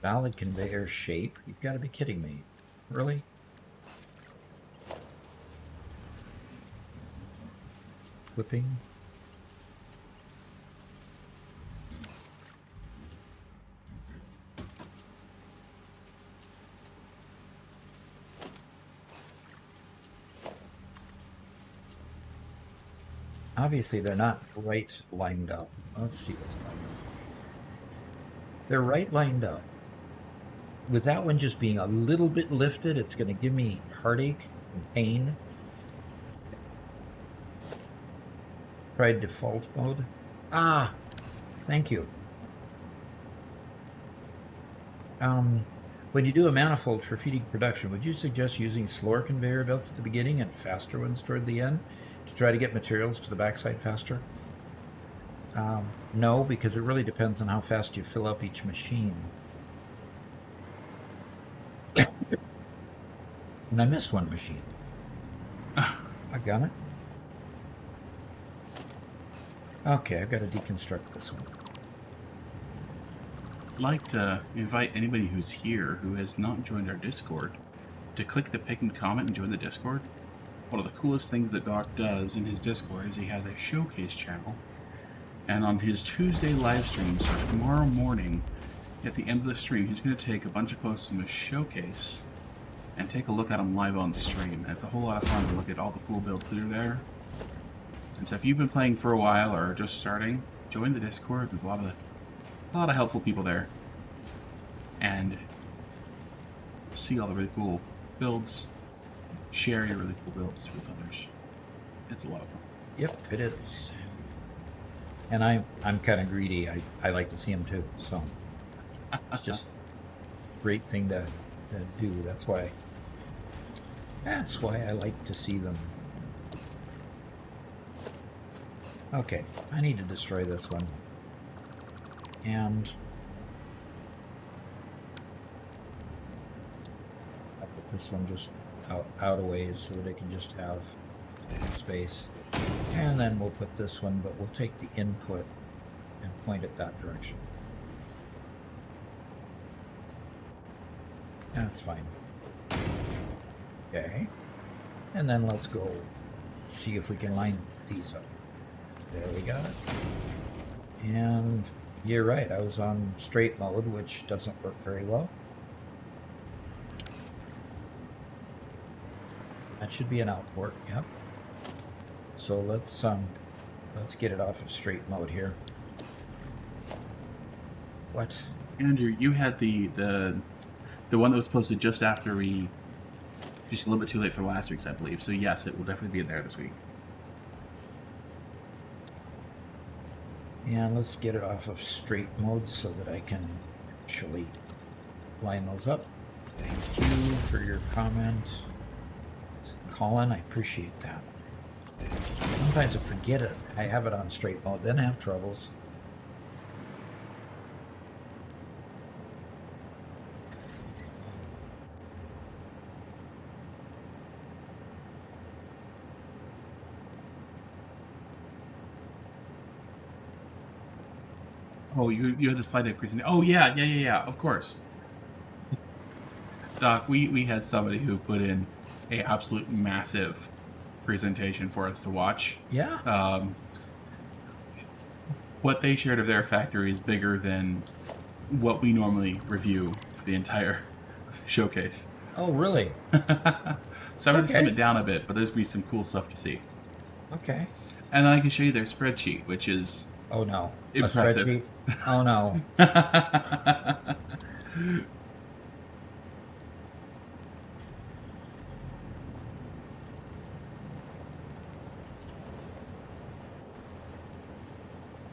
Valid conveyor shape? You've got to be kidding me. Really? Clipping? Obviously, they're not right lined up. Let's see what's going on. They're right lined up. With that one just being a little bit lifted, it's going to give me heartache and pain. Try default mode. Ah, thank you. When you do a manifold for feeding production, would you suggest using slower conveyor belts at the beginning and faster ones toward the end to try to get materials to the backside faster? No, because it really depends on how fast you fill up each machine. And I missed one machine. I got it. Okay, I've got to deconstruct this one. I'd like to invite anybody who's here who has not joined our Discord to click the pinned comment and join the Discord. One of the coolest things that Doc does in his Discord is he has a showcase channel. And on his Tuesday live stream, so tomorrow morning, at the end of the stream, he's going to take a bunch of posts from his showcase and take a look at them live on stream. And it's a whole lot of fun to look at all the cool builds that are there. And so if you've been playing for a while or just starting, join the Discord. There's a lot of helpful people there. And see all the really cool builds. Share your really cool builds with others. It's a lot of fun. Yep, it is. And I'm kind of greedy. I like to see them too. So it's just a great thing to do. That's why I like to see them. Okay, I need to destroy this one. And I'll put this one just out a ways so that it can just have space. And then we'll put this one, but we'll take the input and point it that direction. That's fine. Okay. And then let's go see if we can line these up. There we got it. And you're right, I was on straight mode, which doesn't work very well. That should be an output, yep. So let's get it off of straight mode here. What? Andrew, you had the one that was posted just after just a little bit too late for last week's, I believe. So yes, it will definitely be there this week. And let's get it off of straight mode so that I can actually line those up. Thank you for your comment, Colin. I appreciate that. Sometimes I forget it. I have it on straight mode, then I have troubles. Oh, you had the slide deck presentation. Oh yeah, of course. Doc, we had somebody who put in a absolute massive presentation for us to watch. Yeah. What they shared of their factory is bigger than what we normally review for the entire showcase. Oh, really? So I'm going to slim it down a bit, but there's going to be some cool stuff to see. Okay. And then I can show you their spreadsheet, which is oh no, impressive. A spreadsheet? Oh no.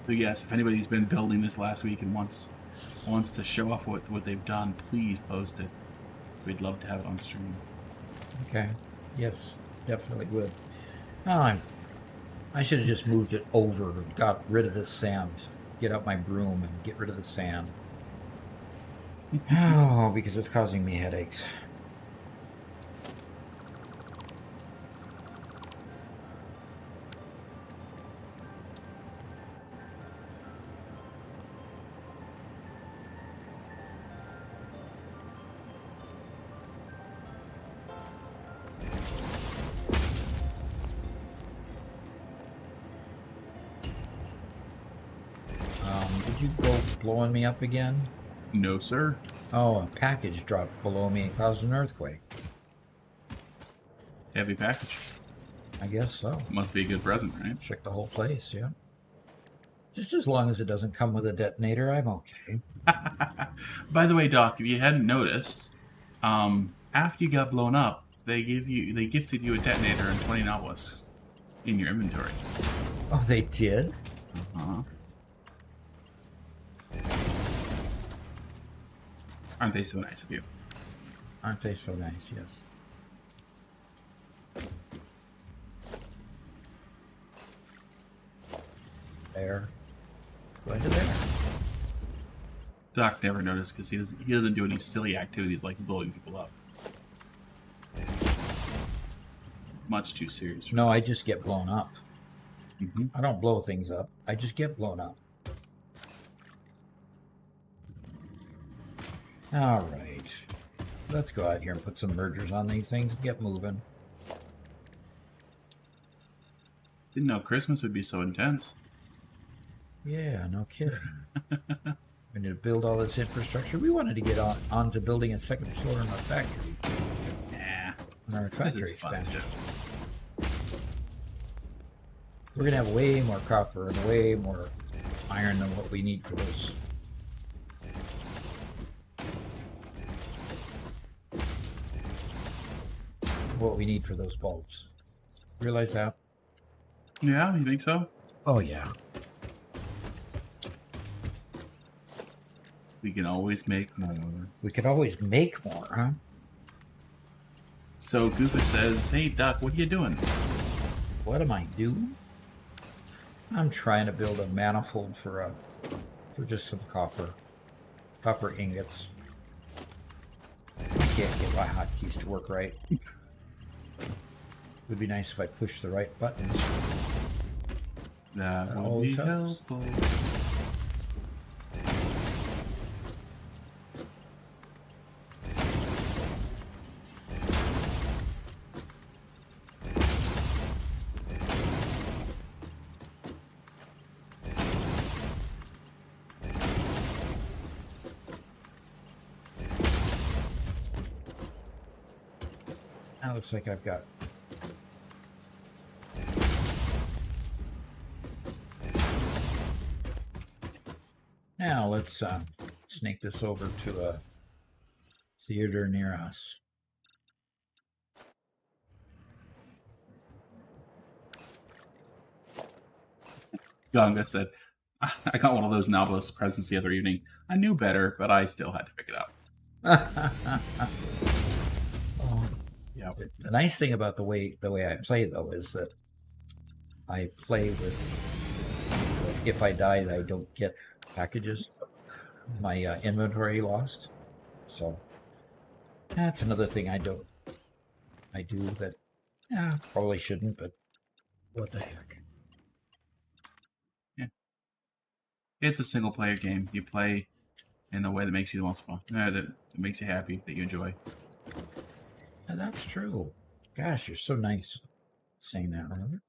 So yes, if anybody's been building this last week and wants to show off what they've done, please post it. We'd love to have it on stream. Okay. Yes, definitely would. Oh, I should have just moved it over, got rid of this sand, get out my broom and get rid of the sand. Oh, because it's causing me headaches. Did you go blowing me up again? No, sir. Oh, a package dropped below me and caused an earthquake. Heavy package. I guess so. Must be a good present, right? Check the whole place, yeah. Just as long as it doesn't come with a detonator, I'm okay. By the way, Doc, if you hadn't noticed, after you got blown up, they gifted you a detonator and 20 novelisks in your inventory. Oh, they did? Uh-huh. Aren't they so nice of you? Aren't they so nice, yes. There. Go into there. Doc never noticed because he doesn't do any silly activities like blowing people up. Much too serious. No, I just get blown up. Mm-hmm. I don't blow things up. I just get blown up. All right. Let's go out here and put some mergers on these things and get moving. Didn't know Christmas would be so intense. Yeah, no kidding. We need to build all this infrastructure. We wanted to get on to building a second floor in our factory. Nah. In our factory This is fun expansion. stuff. We're going to have way more copper and way more iron than what we need for those. What we need for those bulbs. Realize that? Yeah, you think so? Oh, yeah. We can always make more. We could always make more, huh? So Goofa says, "Hey Duck, what are you doing?" What am I doing? I'm trying to build a manifold for for just some copper ingots. I can't get my hotkeys to work right. Would be nice if I pushed the right buttons. That would be always helps. helpful. That looks like I've got. Now let's snake this over to a theater near us. Gunga said, I got one of those novelist presents the other evening. I knew better, but I still had to pick it up. Oh, Yeah. the nice thing about the way I play though is that I play with, if I die, I don't get packages, my inventory lost. So that's another thing I do that probably shouldn't, but what the heck. Yeah. It's a single player game. You play in the way that makes you the most fun. That makes you happy, that you enjoy. And that's true. Gosh, you're so nice saying that, remember?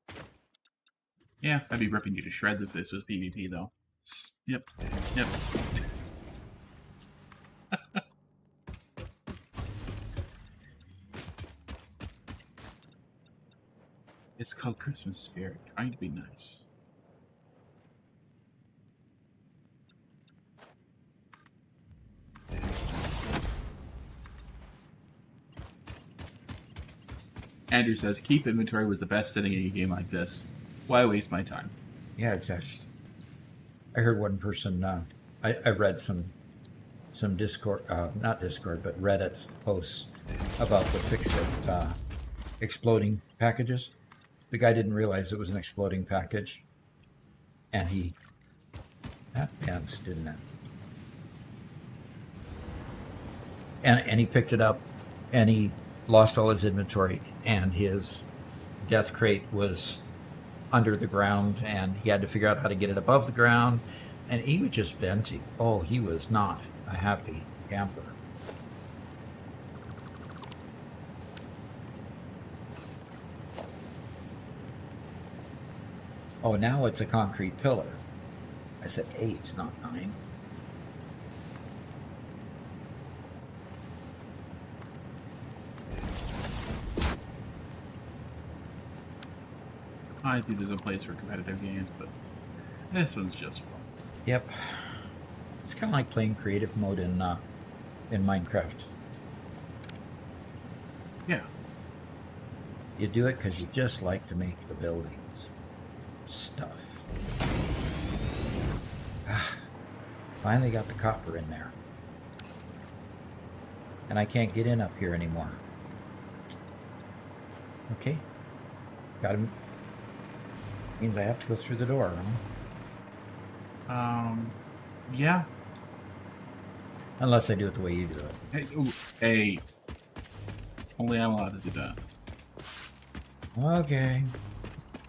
Yeah, I'd be ripping you to shreds if this was PvP, though. Yep. Yep. It's called Christmas Spirit, trying to be nice. Andrew says, keep inventory was the best setting in a game like this. Why waste my time? Yeah, exactly. I heard one person, I read some Discord, not Discord, but Reddit posts about the Fixit exploding packages. The guy didn't realize it was an exploding package, and that pants, didn't it? And he picked it up, and he lost all his inventory, and his death crate was under the ground, and he had to figure out how to get it above the ground, and he was just venting. Oh, he was not a happy camper. Oh, now it's a concrete pillar. I said 8, not 9. I think there's a place for competitive games, but this one's just fun. Yep. It's kind of like playing creative mode in Minecraft. Yeah. You do it because you just like to make the buildings. Stuff. Finally got the copper in there. And I can't get in up here anymore. Okay. Got him. Means I have to go through the door, huh? Yeah. Unless I do it the way you do it. Hey, ooh, hey. Only I'm allowed to do that. Okay.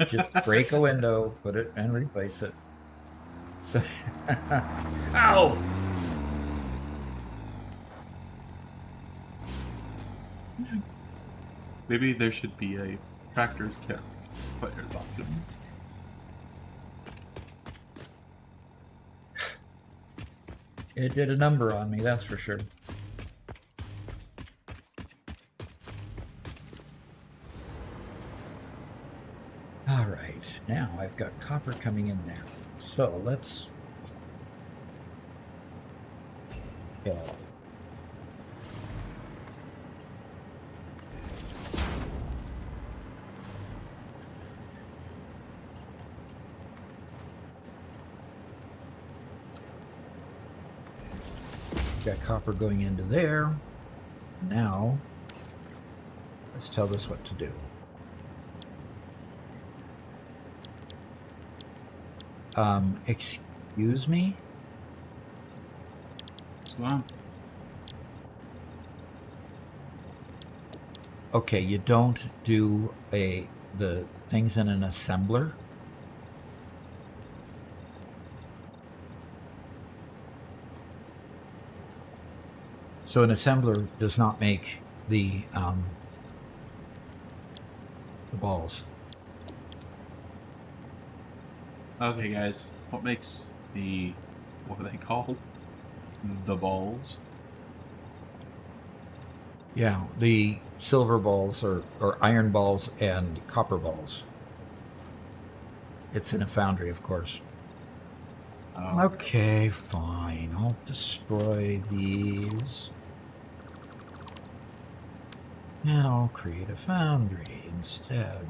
Just break a window, put it, and replace it. So, ow! Maybe there should be a tractor's kit player's option. It did a number on me, that's for sure. All right, now I've got copper coming in there. So let's go. Got copper going into there. Now, let's tell this what to do. Excuse me? go on. Okay, you don't do the things in an assembler. So an assembler does not make the balls. Okay, guys. What makes the... What are they called? The balls? Yeah, the silver balls or iron balls and copper balls. It's in a foundry, of course. Oh. Okay, fine. I'll destroy these. And I'll create a foundry instead.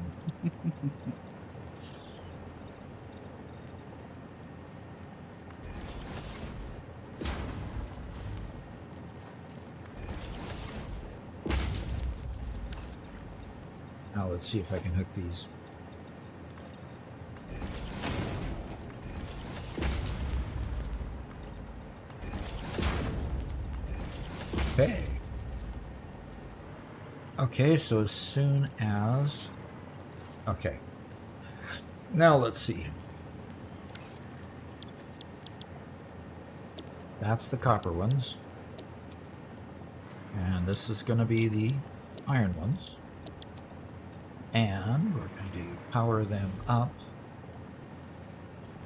Now let's see if I can hook these. Okay. Okay, so as soon as... Okay. Now let's see. That's the copper ones. And this is going to be the iron ones. And we're going to power them up.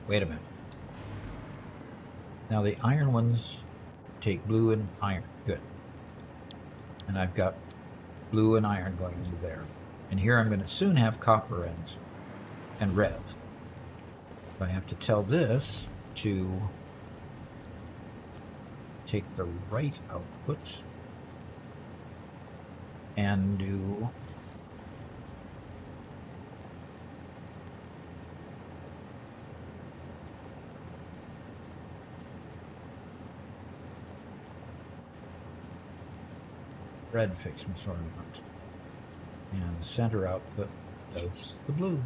Wait a minute. Now the iron ones take blue and iron. Good. And I've got blue and iron going into there. And here I'm going to soon have copper and red. So I have to tell this to take the right output and do red Fixmas ornament. And the center output does the blue.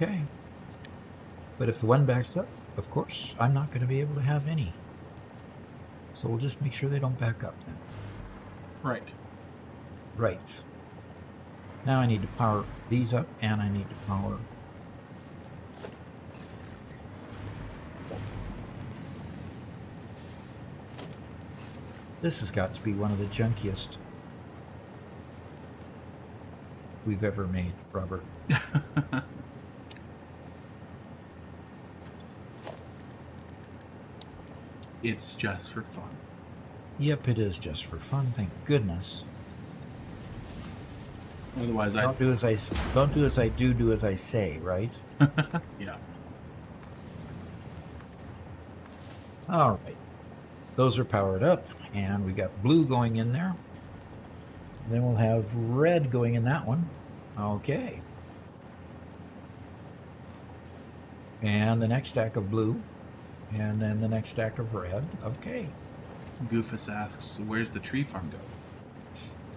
Okay. But if the one backs up, of course, I'm not going to be able to have any. So we'll just make sure they don't back up then. Right. Right. Now I need to power these up, and I need to power this has got to be one of the junkiest we've ever made, Robert. It's just for fun. Yep, it is just for fun, thank goodness. Otherwise, Don't do as I do, do as I say, right? Yeah. All right. Those are powered up, and we got blue going in there. Then we'll have red going in that one. Okay. And the next stack of blue, and then the next stack of red. Okay. Goofus asks, where's the tree farm go?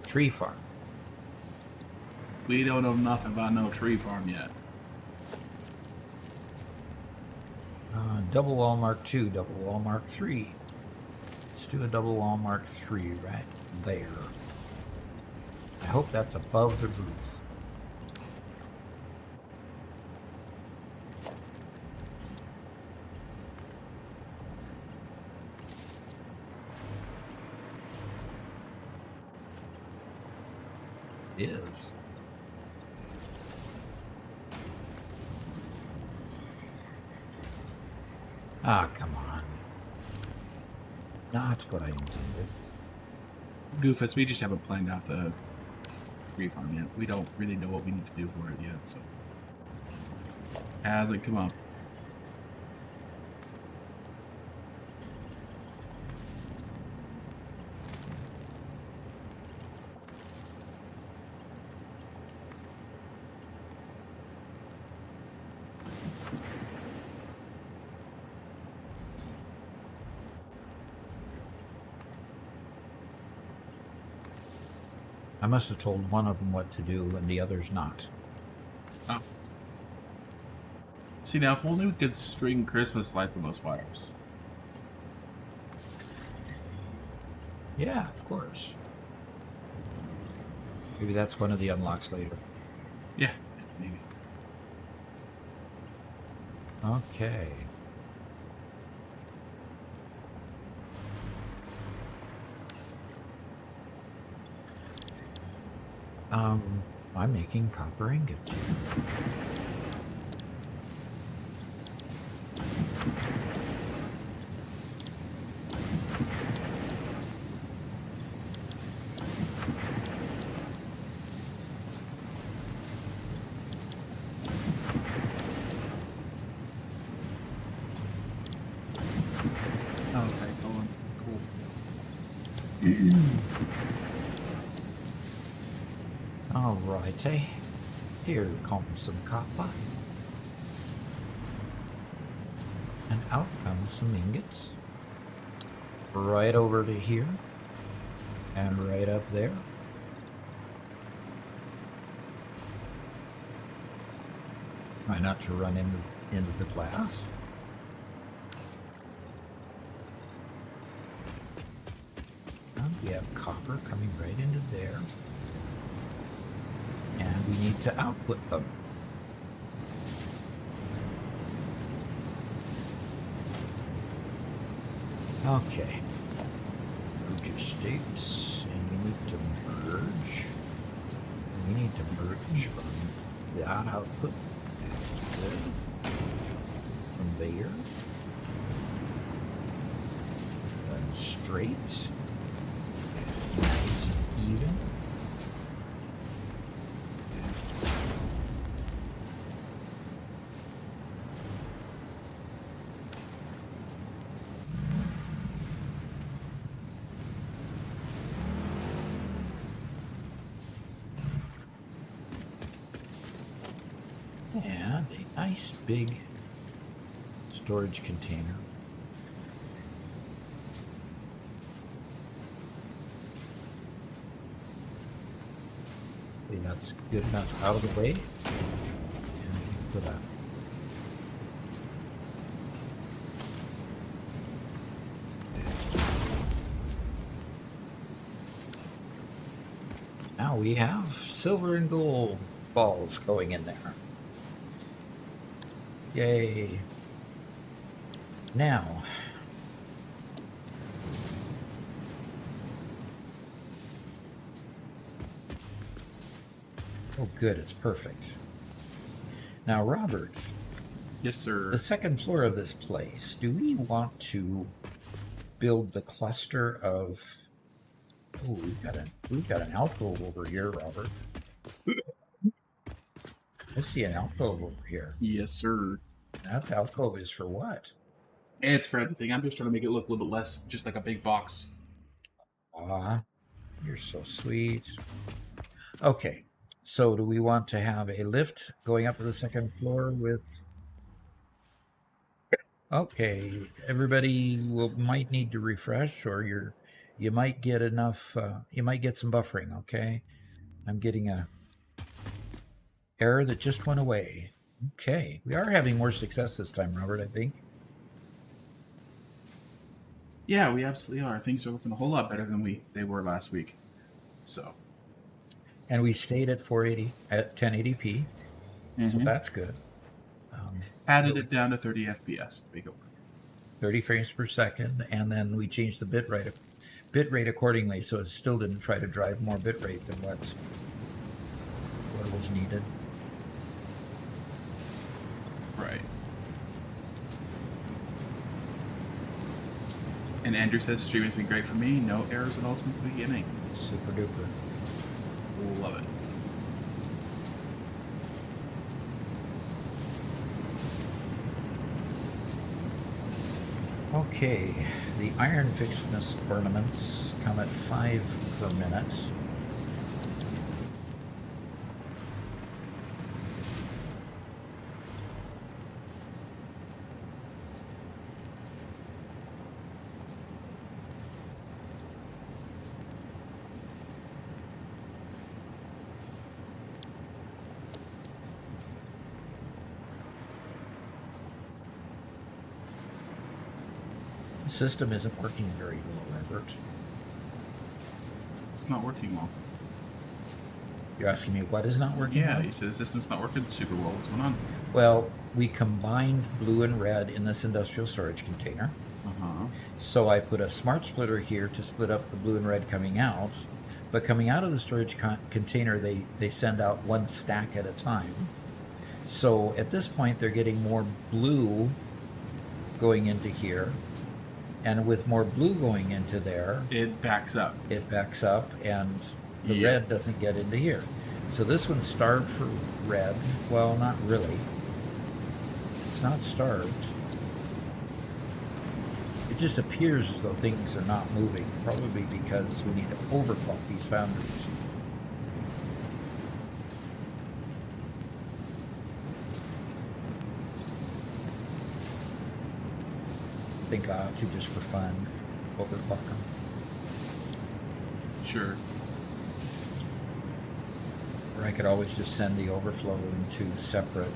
Tree farm. We don't know nothing about no tree farm yet. Double wall Mark II, double wall Mark III. Let's do a double wall Mark III right there. I hope that's above the roof. It is. Ah, come on. Not what I intended. Goofus, we just haven't planned out the tree farm yet. We don't really know what we need to do for it yet, so. Hasn't come up. I must have told one of them what to do and the others not. Oh. See, now, if only we could string Christmas lights on those wires. Yeah, of course. Maybe that's one of the unlocks later. Yeah, maybe. Okay. I'm making copper ingots. Okay, cool. All righty. Here comes some copper. And out comes some ingots. Right over to here. And right up there. Try not to run into the glass. And we have copper coming right into there. And we need to output them. Okay. Merge your states, and we need to merge. We need to merge from that output from there. And straight. Nice and even. And a nice big storage container. Okay, that's good enough out of the way. And we can put a now we have silver and gold balls going in there. Yay. Now, oh good, it's perfect. Now, Robert. Yes, sir. The second floor of this place, do we want to build the cluster of... Oh, we've got an alcove over here, Robert. I see an alcove over here. Yes, sir. That alcove is for what? It's for everything. I'm just trying to make it look a little bit less just like a big box. Ah, you're so sweet. Okay, so do we want to have a lift going up to the second floor with... Okay, everybody might need to refresh, or you might get enough, you might get some buffering, okay? I'm getting a error that just went away. Okay, we are having more success this time, Robert, I think. Yeah, we absolutely are. Things are looking a whole lot better than they were last week. So. And we stayed at 480 at 1080p, so that's good. Added it down to 30 FPS to make it work. 30 frames per second, and then we changed the bit rate accordingly, so it still didn't try to drive more bit rate than what was needed. Right. And Andrew says streaming's been great for me. No errors at all since the beginning. Super duper. Love it. Okay, the iron Fixmas ornaments come at 5 per minute. system isn't working very well, Robert. It's not working well. You're asking me what is not working Yeah, well? you said the system's not working super well. What's going on? Well, we combined blue and red in this industrial storage container. Uh-huh. So I put a smart splitter here to split up the blue and red coming out. But coming out of the storage container, they send out one stack at a time. So at this point, they're getting more blue going into here. And with more blue going into there, It backs up. it backs up and the Yeah. red doesn't get into here. So this one's starved for red. Well, not really. It's not starved. It just appears as though things are not moving, probably because we need to overclock these foundries. I think I ought to, just for fun, overclock them. Sure. Or I could always just send the overflow into separate.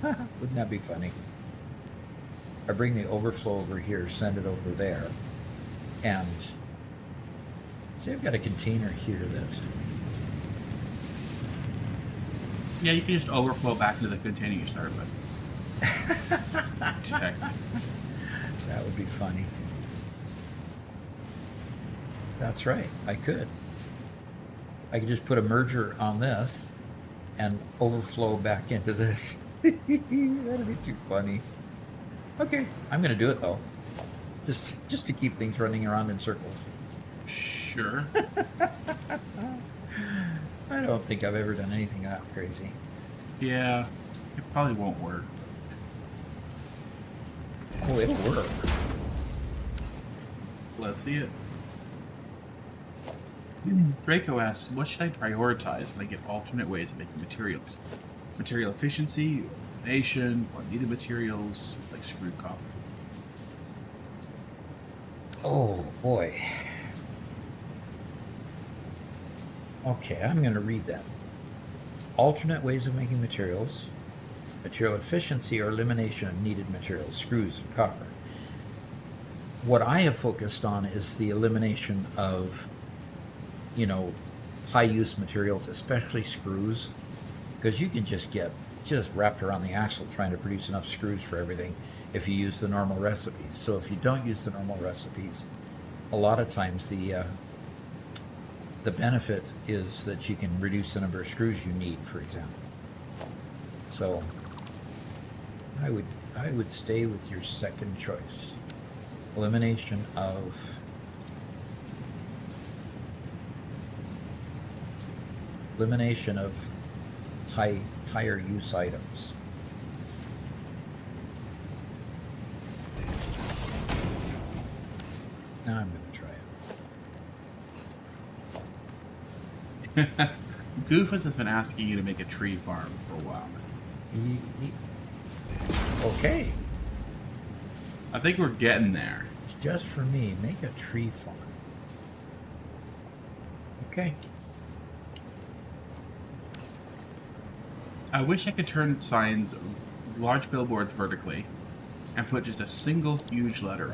Wouldn't that be funny? I bring the overflow over here, send it over there, and see, I've got a container here that's. Yeah, you can just overflow back into the container you started with. Technically. That would be funny. That's right, I could. I could just put a merger on this and overflow back into this. That'd be too funny. Okay, I'm gonna do it though. Just to keep things running around in circles. Sure. I don't think I've ever done anything that crazy. Yeah, it probably won't work. Oh, it'll work. Let's see it. Draco asks, what should I prioritize when I get alternate ways of making materials? Material efficiency, automation, or needed materials like screwed copper? Oh boy. Okay, I'm going to read that. Alternate ways of making materials, material efficiency or elimination of needed materials, screws and copper. What I have focused on is the elimination of, high use materials, especially screws, because you can just get wrapped around the axle trying to produce enough screws for everything if you use the normal recipes. So if you don't use the normal recipes, a lot of times the benefit is that you can reduce the number of screws you need, for example. So I would stay with your second choice. Elimination of higher use items. Now I'm going to try it. Goofus has been asking you to make a tree farm for a while now. Okay, I think we're getting there. it's just for me. Make a tree farm. Okay. I wish I could turn signs, large billboards vertically, and put just a single huge letter.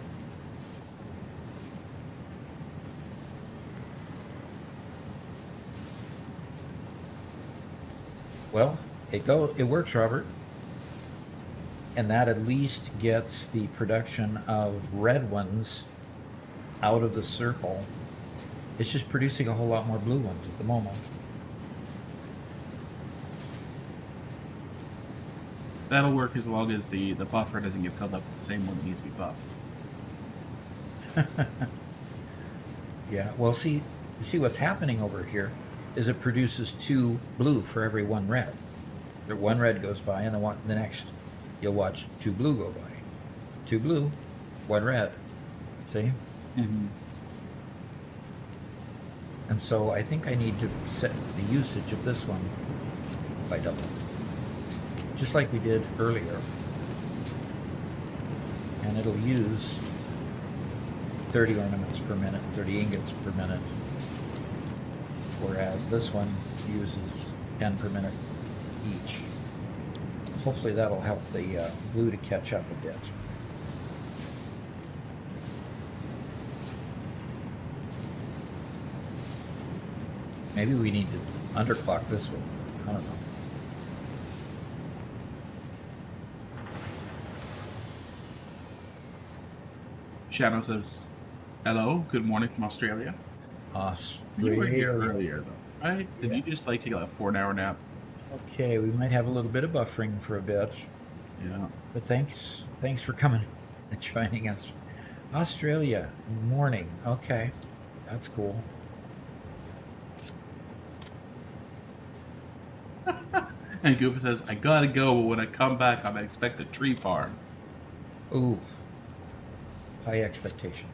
Well, it works, Robert. And that at least gets the production of red ones out of the circle. It's just producing a whole lot more blue ones at the moment. That'll work as long as the buffer doesn't get filled up with the same one that needs to be buffed. Yeah, well, see what's happening over here is it produces 2 blue for every 1 red. The 1 red goes by, and the next you'll watch 2 blue go by. 2 blue, 1 red. See? Mm-hmm. And so I think I need to set the usage of this one by double. Just like we did earlier. and it'll use 30 ornaments per minute, 30 ingots per minute, whereas this one uses 10 per minute each. Hopefully that'll help the glue to catch up a bit. Maybe we need to underclock this one. I don't know. Shadow says, hello, good morning from Australia. You were here earlier, though, right? Did you just like take a 4-hour nap? Okay, we might have a little bit of buffering for a bit. Yeah. But thanks for coming and joining us. Australia, morning. Okay, that's cool. And Goofer says, I gotta go, but when I come back, I expect a tree farm. Ooh, high expectations.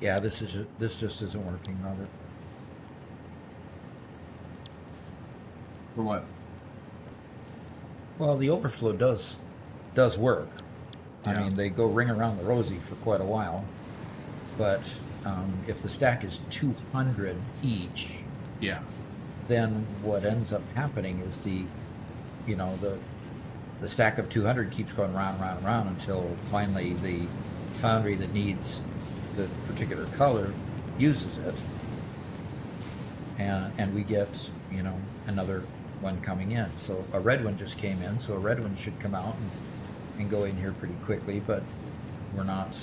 Yeah, this just isn't working, Robert. For what? Well, the overflow does work. I Yeah. mean, they go ring around the rosy for quite a while, but if the stack is 200 each, Yeah. then what ends up happening is the stack of 200 keeps going round, round, round until finally the foundry that needs the particular color uses it, and we get another one coming in. So a red one just came in, so a red one should come out and go in here pretty quickly, but we're not.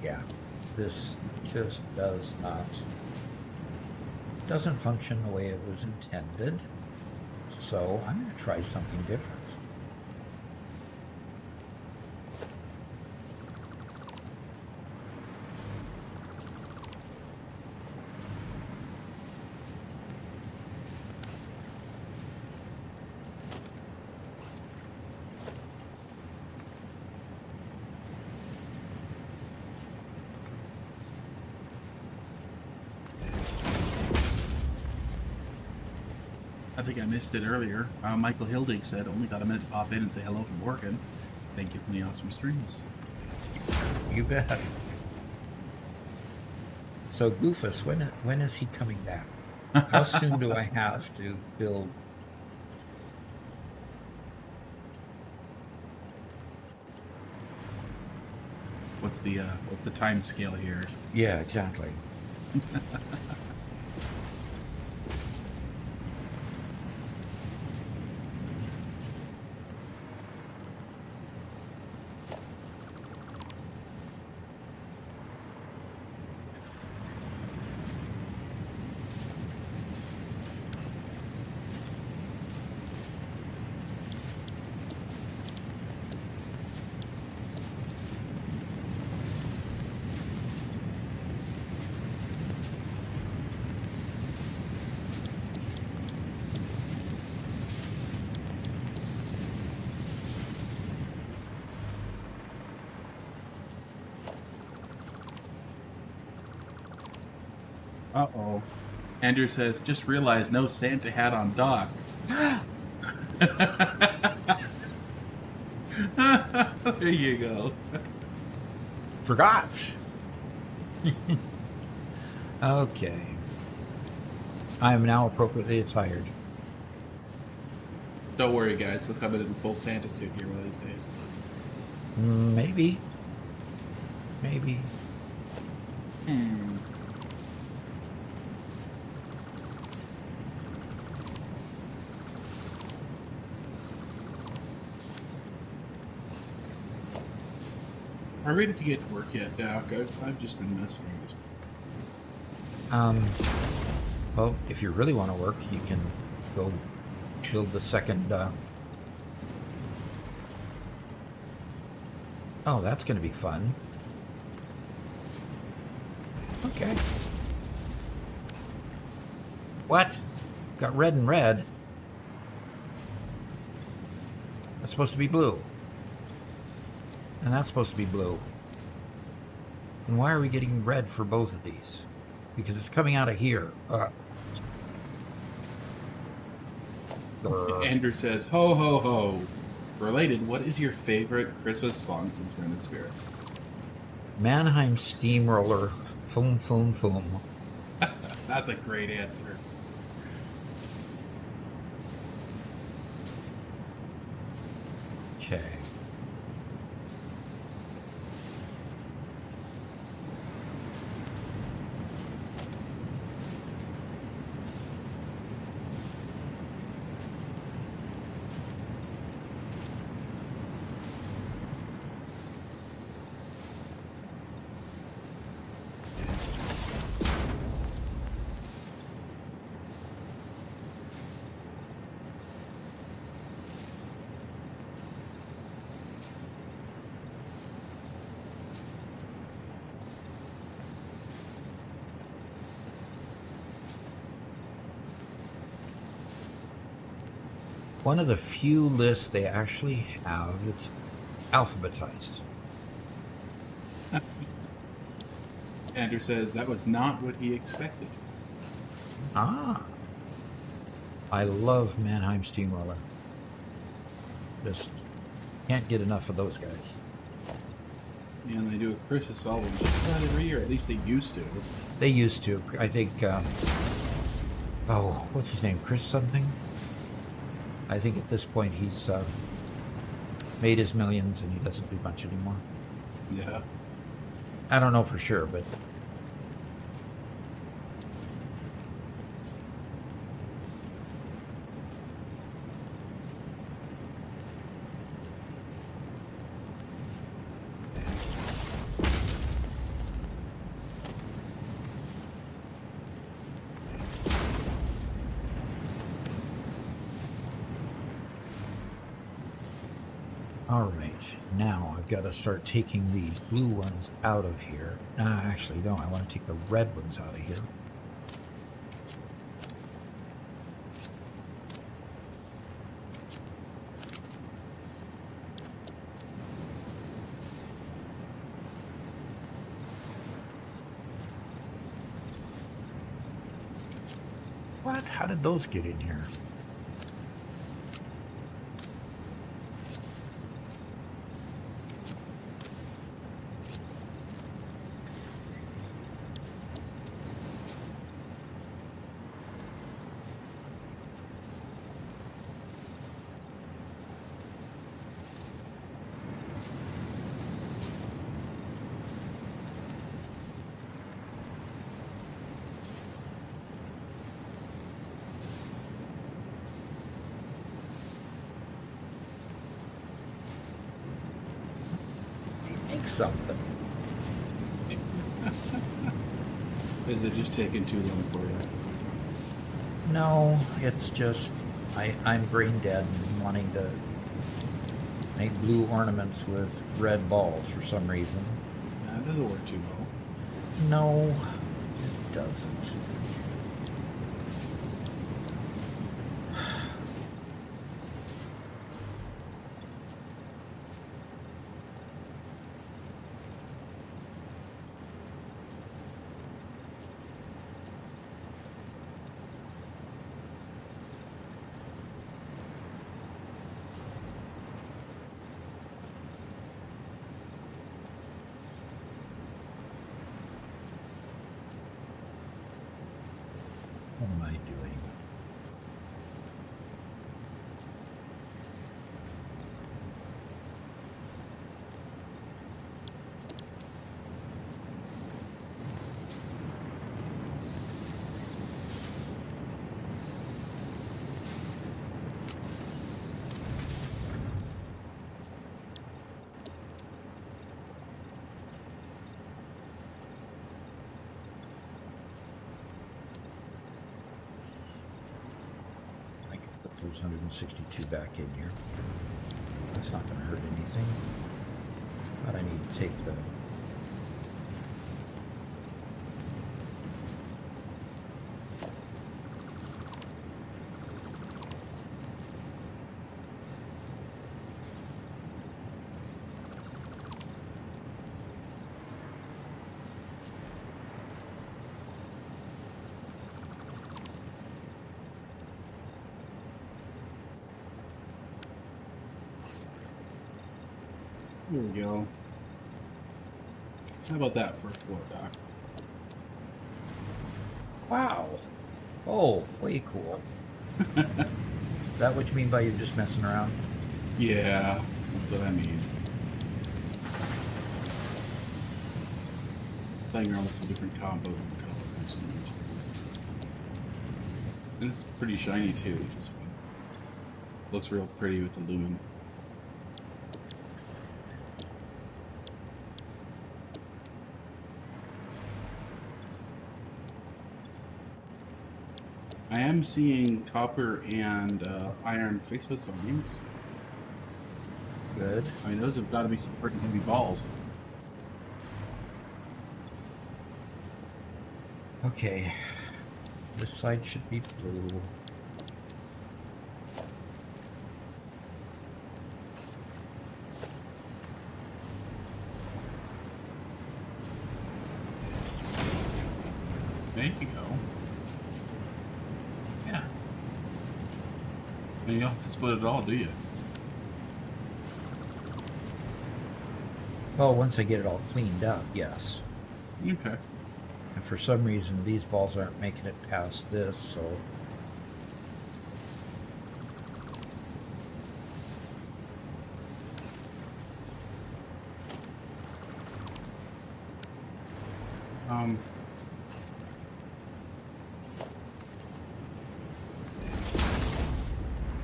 Yeah, this just doesn't function the way it was intended. So I'm going to try something different. I think I missed it earlier. Michael Hildig said, only got a minute to pop in and say hello from working. Thank you for the awesome streams. You bet. So Goofus, when is he coming back? How soon do I have to build? What's the time scale here? Yeah, exactly. Uh-oh. Andrew says, just realized no Santa hat on dock. There you go. Forgot. Okay. I am now appropriately attired. Don't worry, guys. He'll come in full Santa suit here one of these days. Maybe. Maybe. Are we ready to get to work yet, Doc? I've just been messing with Well, if you really want to work, you can go build the second. Oh, that's going to be fun. Okay. What? Got red and red. That's supposed to be blue. And that's supposed to be blue. And why are we getting red for both of these? Because it's coming out of here. Andrew says, ho, ho, ho. Related, what is your favorite Christmas song since we're in the spirit? Mannheim Steamroller. Foom, foom, foom. That's a great answer. Okay. One of the few lists they actually have that's alphabetized. Andrew says that was not what he expected. Ah. I love Mannheim Steamroller. Just can't get enough of those guys. Yeah, and they do a Christmas album just about every year. At least they used to. They used to. I think, oh, what's his name? Chris something? I think at this point he's made his millions and he doesn't do much anymore. Yeah. I don't know for sure, but... Alright, now I've got to start taking these blue ones out of here. Actually, no, I want to take the red ones out of here. What? How did those get in here? Something. Is it just taking too long for you? No, it's just I'm brain dead and wanting to make blue ornaments with red balls for some reason. That doesn't work too well. No, it doesn't. What am I doing? I can put those 162 back in here. That's not going to hurt anything. But I need to take the... Here we go. How about that for a floor dock? Wow. Oh, way cool. Is that what you mean by you're just messing around? Yeah, that's what I mean. Playing around with some different combos and colors. And it's pretty shiny too, which is fun. Looks real pretty with the lumen. I am seeing copper and iron Fixmas ornaments. Good. I mean, those have got to be some pretty heavy balls. Okay. This side should be blue. There you go. Yeah. And you don't have to split it all, do you? Well, once I get it all cleaned up, yes. Okay. And for some reason, these balls aren't making it past this, so...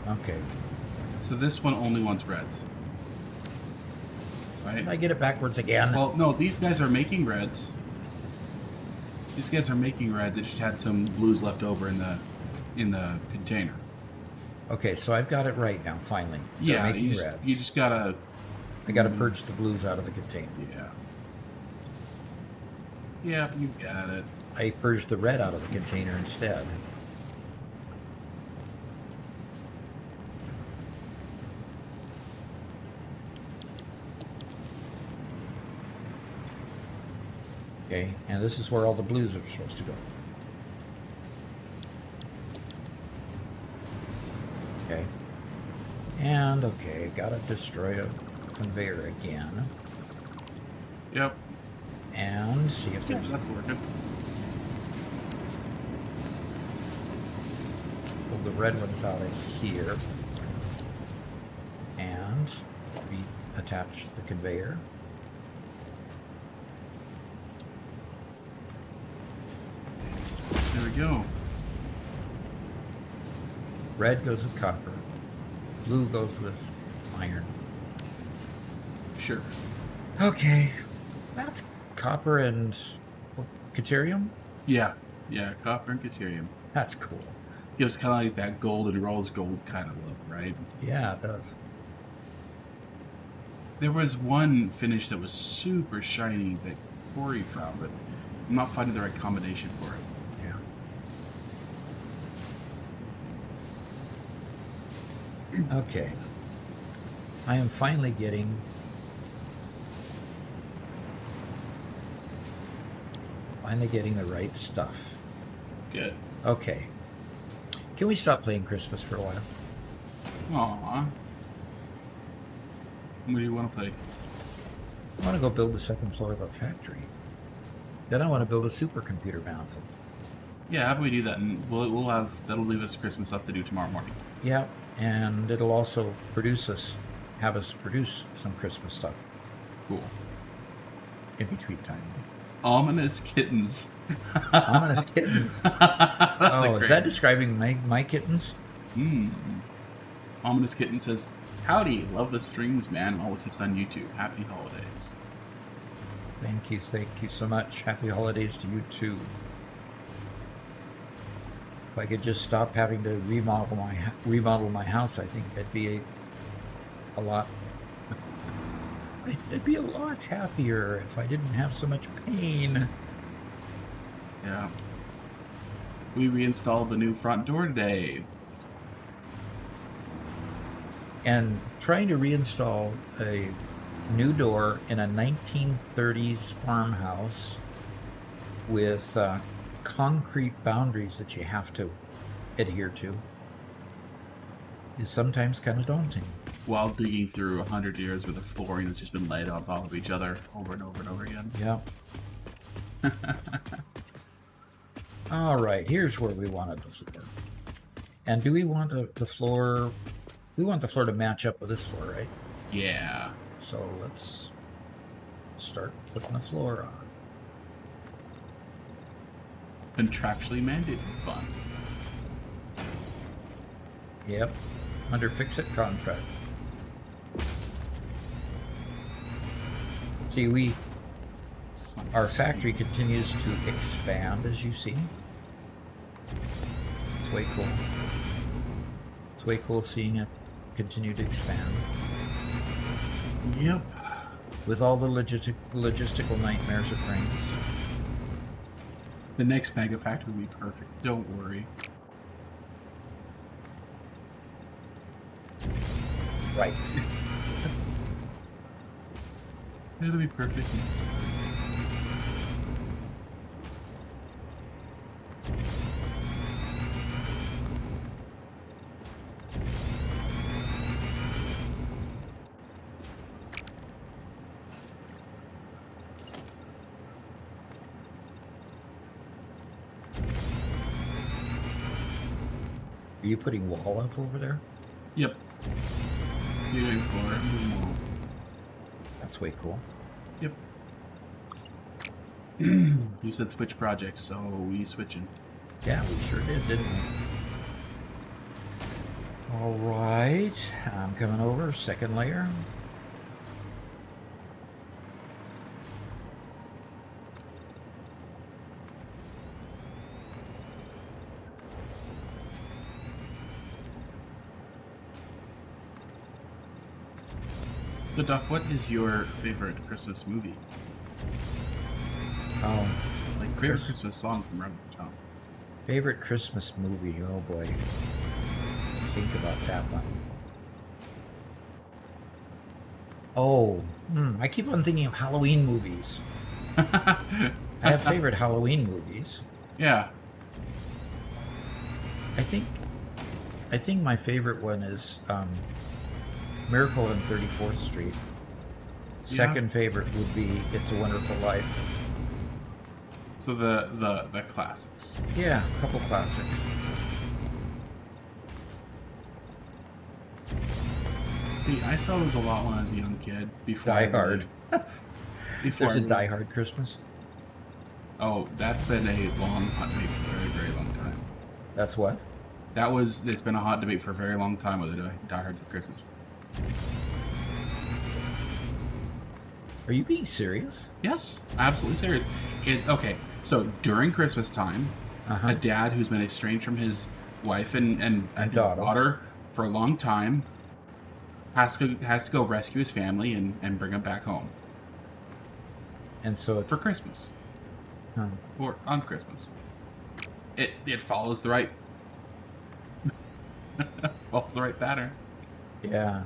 Okay. So this one only wants reds. Right? Did I get it backwards again? Well, no, these guys are making reds. These guys are making reds. It just had some blues left over in the container. Okay, so I've got it right now, finally. They're Yeah, making you reds. just gotta... I gotta purge the blues out of the container. Yeah. Yeah, you got it. I purged the red out of the container instead. Okay, and this is where all the blues are supposed to go. Okay. And, okay, gotta destroy a conveyor again. Yep. And see if Yeah, there's... that's working. Pull the red ones out of here. And reattach the conveyor. There we go. Red goes with copper. Blue goes with iron. Sure. Okay. That's copper and deuterium? Yeah. Yeah, copper and deuterium. That's cool. Gives kind of like that gold and rose gold kind of look, right? Yeah, it does. There was one finish that was super shiny that Corey found, but I'm not finding the right combination for it. Yeah. Okay. I am finally getting the right stuff. Good. Okay. Can we stop playing Christmas for a while? Aww. What do you want to play? I want to go build the second floor of our factory. Then I want to build a supercomputer manifold. Yeah, how about we do that, and we'll have that'll leave us Christmas stuff to do tomorrow morning. Yeah, and it'll also have us produce some Christmas stuff Cool. in between time. Ominous kittens. Ominous kittens. That's Is that describing my kittens? Ominous Kitten says, "Howdy, love the streams, man. All the tips on YouTube. Happy holidays." Thank you so much. Happy holidays to you too. If I could just stop having to remodel my house, I think it'd be a lot. I'd be a lot happier if I didn't have so much pain. Yeah. We reinstalled the new front door today. And trying to reinstall a new door in a 1930s farmhouse with concrete boundaries that you have to adhere to is sometimes kind of daunting. While digging through 100 years worth of flooring that's just been laid on top of each other over and over and over again. Yeah. All right, here's where we wanted the floor. And do we want the floor? We want the floor to match up with this floor, right? Yeah. So let's start putting the floor on. Contractually mandated fun. Yes. Yep, under fix-it contract. See, our factory continues to expand, as you see. It's way cool. It's way cool seeing it continue to expand. Yep. With all the logistical nightmares it brings. The next mega factory will be perfect. Don't worry. Right. It'll be perfect. Are you putting wall up over there? Yep. You're doing floor. That's way cool. Yep. You said switch project, so we switching. Yeah, we sure did, didn't we? All right, I'm coming over, second layer. So, Doc, what is your favorite Christmas movie? Oh, Like, favorite Christmas song from around the top? favorite Christmas movie. Oh boy, think about that one. Oh, I keep on thinking of Halloween movies. I have favorite Halloween movies. Yeah. I think my favorite one is Miracle on 34th Street. Second favorite would be It's a Wonderful Life. So the classics. Yeah, a couple classics. See, I saw those a lot when I was a young kid. Before Die Hard. Before There's I a moved. Die Hard Christmas. Oh, that's been a long hot debate for a very, very long time. That's what? It's been a hot debate for a very long time whether Die Hard's a Christmas. Are you being serious? Yes, absolutely serious. Okay, so during Christmas time, a dad who's been estranged from his wife and daughter for a long time has to go rescue his family and bring them back home. And so it's For Christmas. Or on Christmas. It follows the right pattern. Yeah.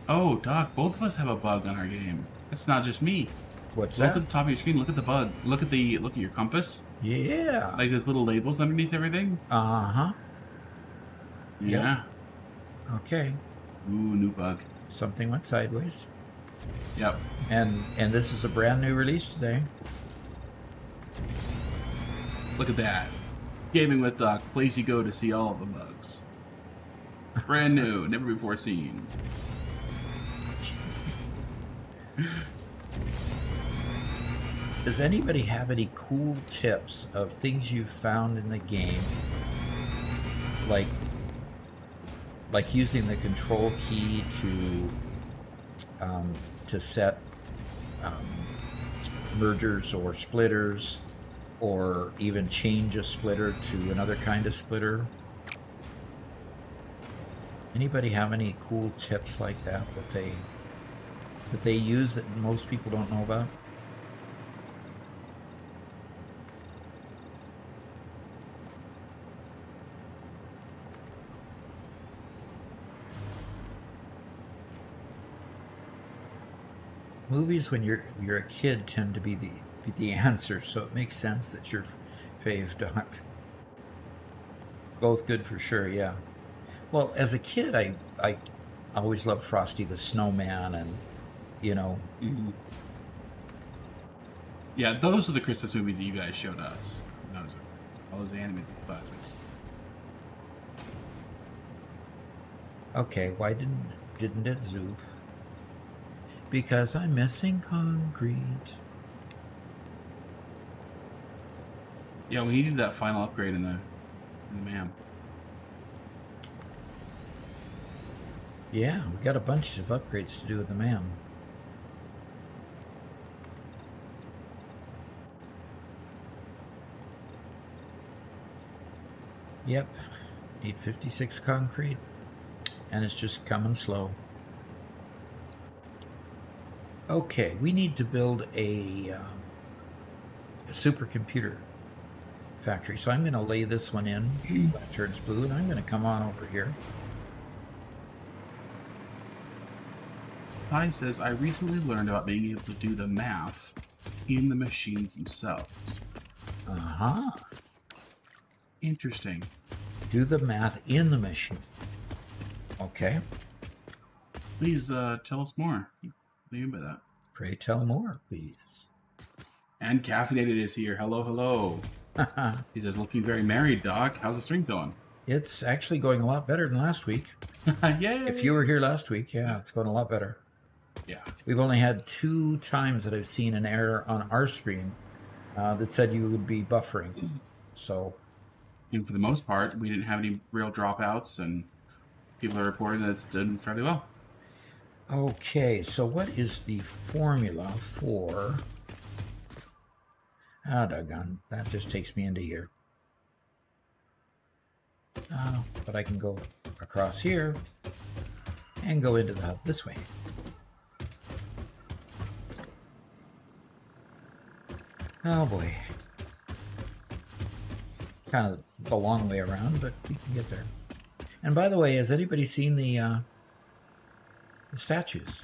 Oh, Doc, both of us have a bug on our game. It's not just me. What's Look that? at the top of your screen. Look at the bug. Look at your compass. Yeah. Like there's little labels underneath everything. Uh-huh. Yeah. Okay. Ooh, new bug. Something went sideways. Yep. And this is a brand new release today. Look at that. Gaming with Doc, place you go to see all of the bugs. Brand new, never before seen. Does anybody have any cool tips of things you've found in the game? Like using the control key to set mergers or splitters, or even change a splitter to another kind of splitter. Anybody have any cool tips like that that they use that most people don't know about? Movies when you're a kid tend to be the answer, so it makes sense that you're fave, Doc. Both good for sure, yeah. Well, as a kid, I always loved Frosty the Snowman, and Mm-hmm. Yeah, those are the Christmas movies that you guys showed us. All those animated classics. Okay, why didn't it zoop? Because I'm missing concrete. Yeah, we needed that final upgrade in the MAM. Yeah, we got a bunch of upgrades to do with the MAM. Yep, need 56 concrete, and it's just coming slow. Okay, we need to build a supercomputer factory. So I'm going to lay this one in when it turns blue, and I'm going to come on over here. Ty says, I recently learned about being able to do the math in the machines themselves. Uh-huh. Interesting. Do the math in the machine. Okay. Please tell us more. What do you mean by that? Pray tell more, please. And Caffeinated is here. Hello, hello. He says, looking very married, Doc. How's the string going? It's actually going a lot better than last week. Yay! If you were here last week, yeah, it's going a lot better. Yeah. We've only had 2 times that I've seen an error on our stream that said you would be buffering. So, and for the most part, we didn't have any real dropouts, and people are reporting that it's done fairly well. okay, so what is the formula for... doggone, that just takes me into here. But I can go across here and go into the hub this way. Oh boy. Kind of a long way around, but we can get there. And by the way, has anybody seen the statues?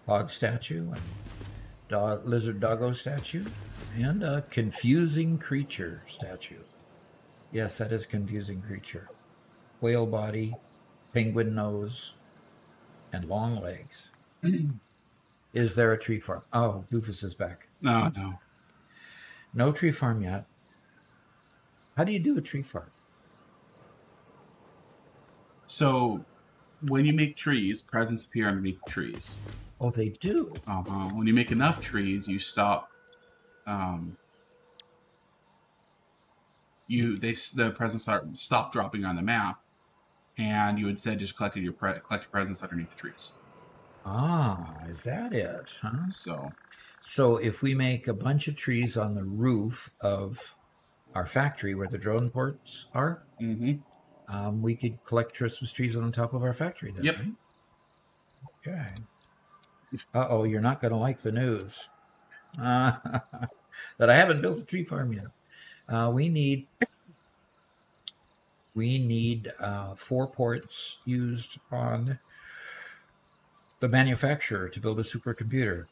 Hog statue, and lizard doggo statue, and a confusing creature statue. Yes, that is confusing creature. Whale body, penguin nose, and long legs. Is there a tree farm? Oh, Goofus is back. No. No tree farm yet. How do you do a tree farm? So, when you make trees, presents appear underneath the trees. Oh, they do? When you make enough trees, you stop. The presents stop dropping on the map, and you instead just collect your presents underneath the trees. Ah, is that it? Huh? So if we make a bunch of trees on the roof of our factory where the drone ports are, we could collect Christmas trees on top of our factory then, yep. Right? Okay. Uh-oh, you're not going to like the news. That I haven't built a tree farm yet. We need 4 ports used on the manufacturer to build a supercomputer.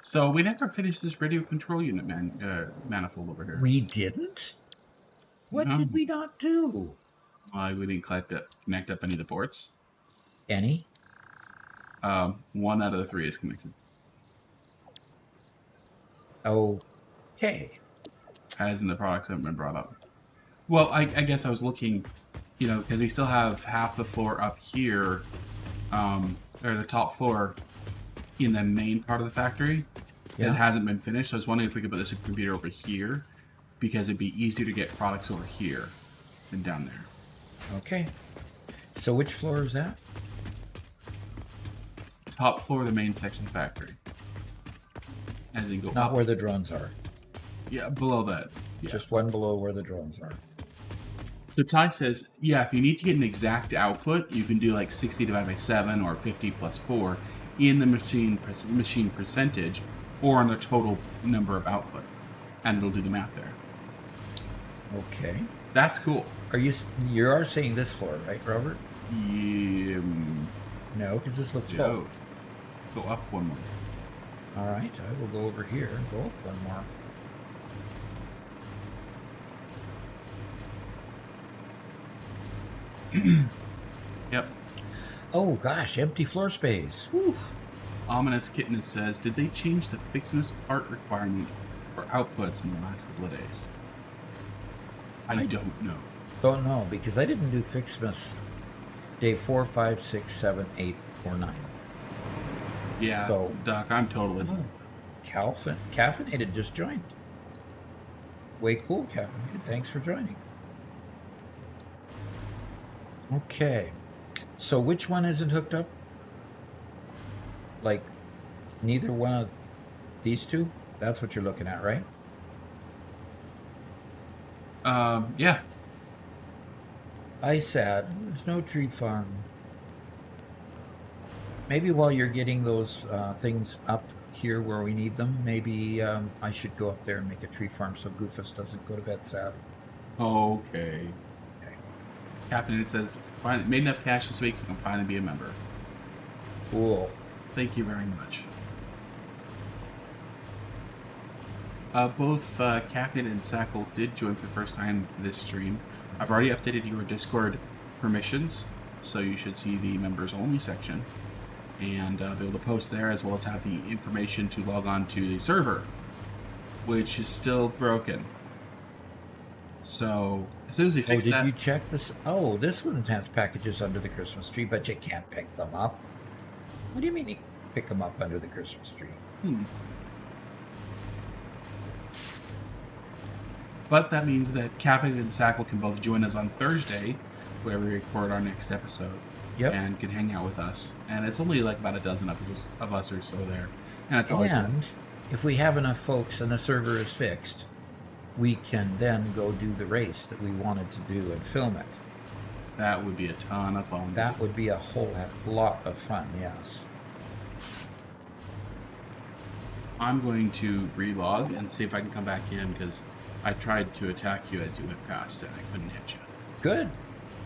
So we never finished this radio control unit manifold over here. We didn't? What did we not do? We didn't connect up any of the ports. Any? 1 out of the 3 is connected. Okay. As in the products haven't been brought up. Well, I guess I was looking, because we still have half the floor up here, or the top floor in the main part of the factory Yeah. that hasn't been finished. So I was wondering if we could put this computer over here, because it'd be easier to get products over here than down there. Okay. So which floor is that? Top floor of the main section of the factory. As you go Not up. where the drones are. Yeah, below that. Yeah. Just one below where the drones are. So Ty says, yeah, if you need to get an exact output, you can do like 60 divided by 7 or 50 plus 4 in the machine percentage or on the total number of output. And it'll do the math there. Okay. That's cool. You are saying this floor, right, Robert? Yeah. No, because this looks full. Go up one more. All right, I will go over here and go up one more. Yep. Oh gosh, empty floor space. Whew. Ominous Kitten says, did they change the Fixmas part requirement for outputs in the last couple of days? I don't know. Don't know, because I didn't do Fixmas day 4, 5, 6, 7, 8, or 9. Yeah, So- Doc, I'm totally... Oh, Caffeinated just joined. Way cool, Caffeinated. Thanks for joining. Okay. So which one isn't hooked up? Like, neither one of these two? That's what you're looking at, right? Yeah. I said, there's no tree farm. Maybe while you're getting those things up here where we need them, maybe I should go up there and make a tree farm so Goofus doesn't go to bed sad. Okay. Captain says, made enough cash this week so I can finally be a member. Cool. Thank you very much. Both Captain and Sackle did join for the first time this stream. I've already updated your Discord permissions, so you should see the members only section and be able to post there, as well as have the information to log on to the server, which is still broken. So as soon as we fix Did that, you check this? Oh, this one has packages under the Christmas tree, but you can't pick them up. What do you mean you pick them up under the Christmas tree? But that means that Caffeine and Sackle can both join us on Thursday, where we record our next episode. Yep. And can hang out with us. And it's only like about a dozen of us or so there. And it's always And if we have enough folks and the server is fixed, we can then go do the race that we wanted to do and film it. that would be a ton of fun. That would be a whole lot of fun, yes. I'm going to relog and see if I can come back in, because I tried to attack you as you went past and I couldn't hit you. Good.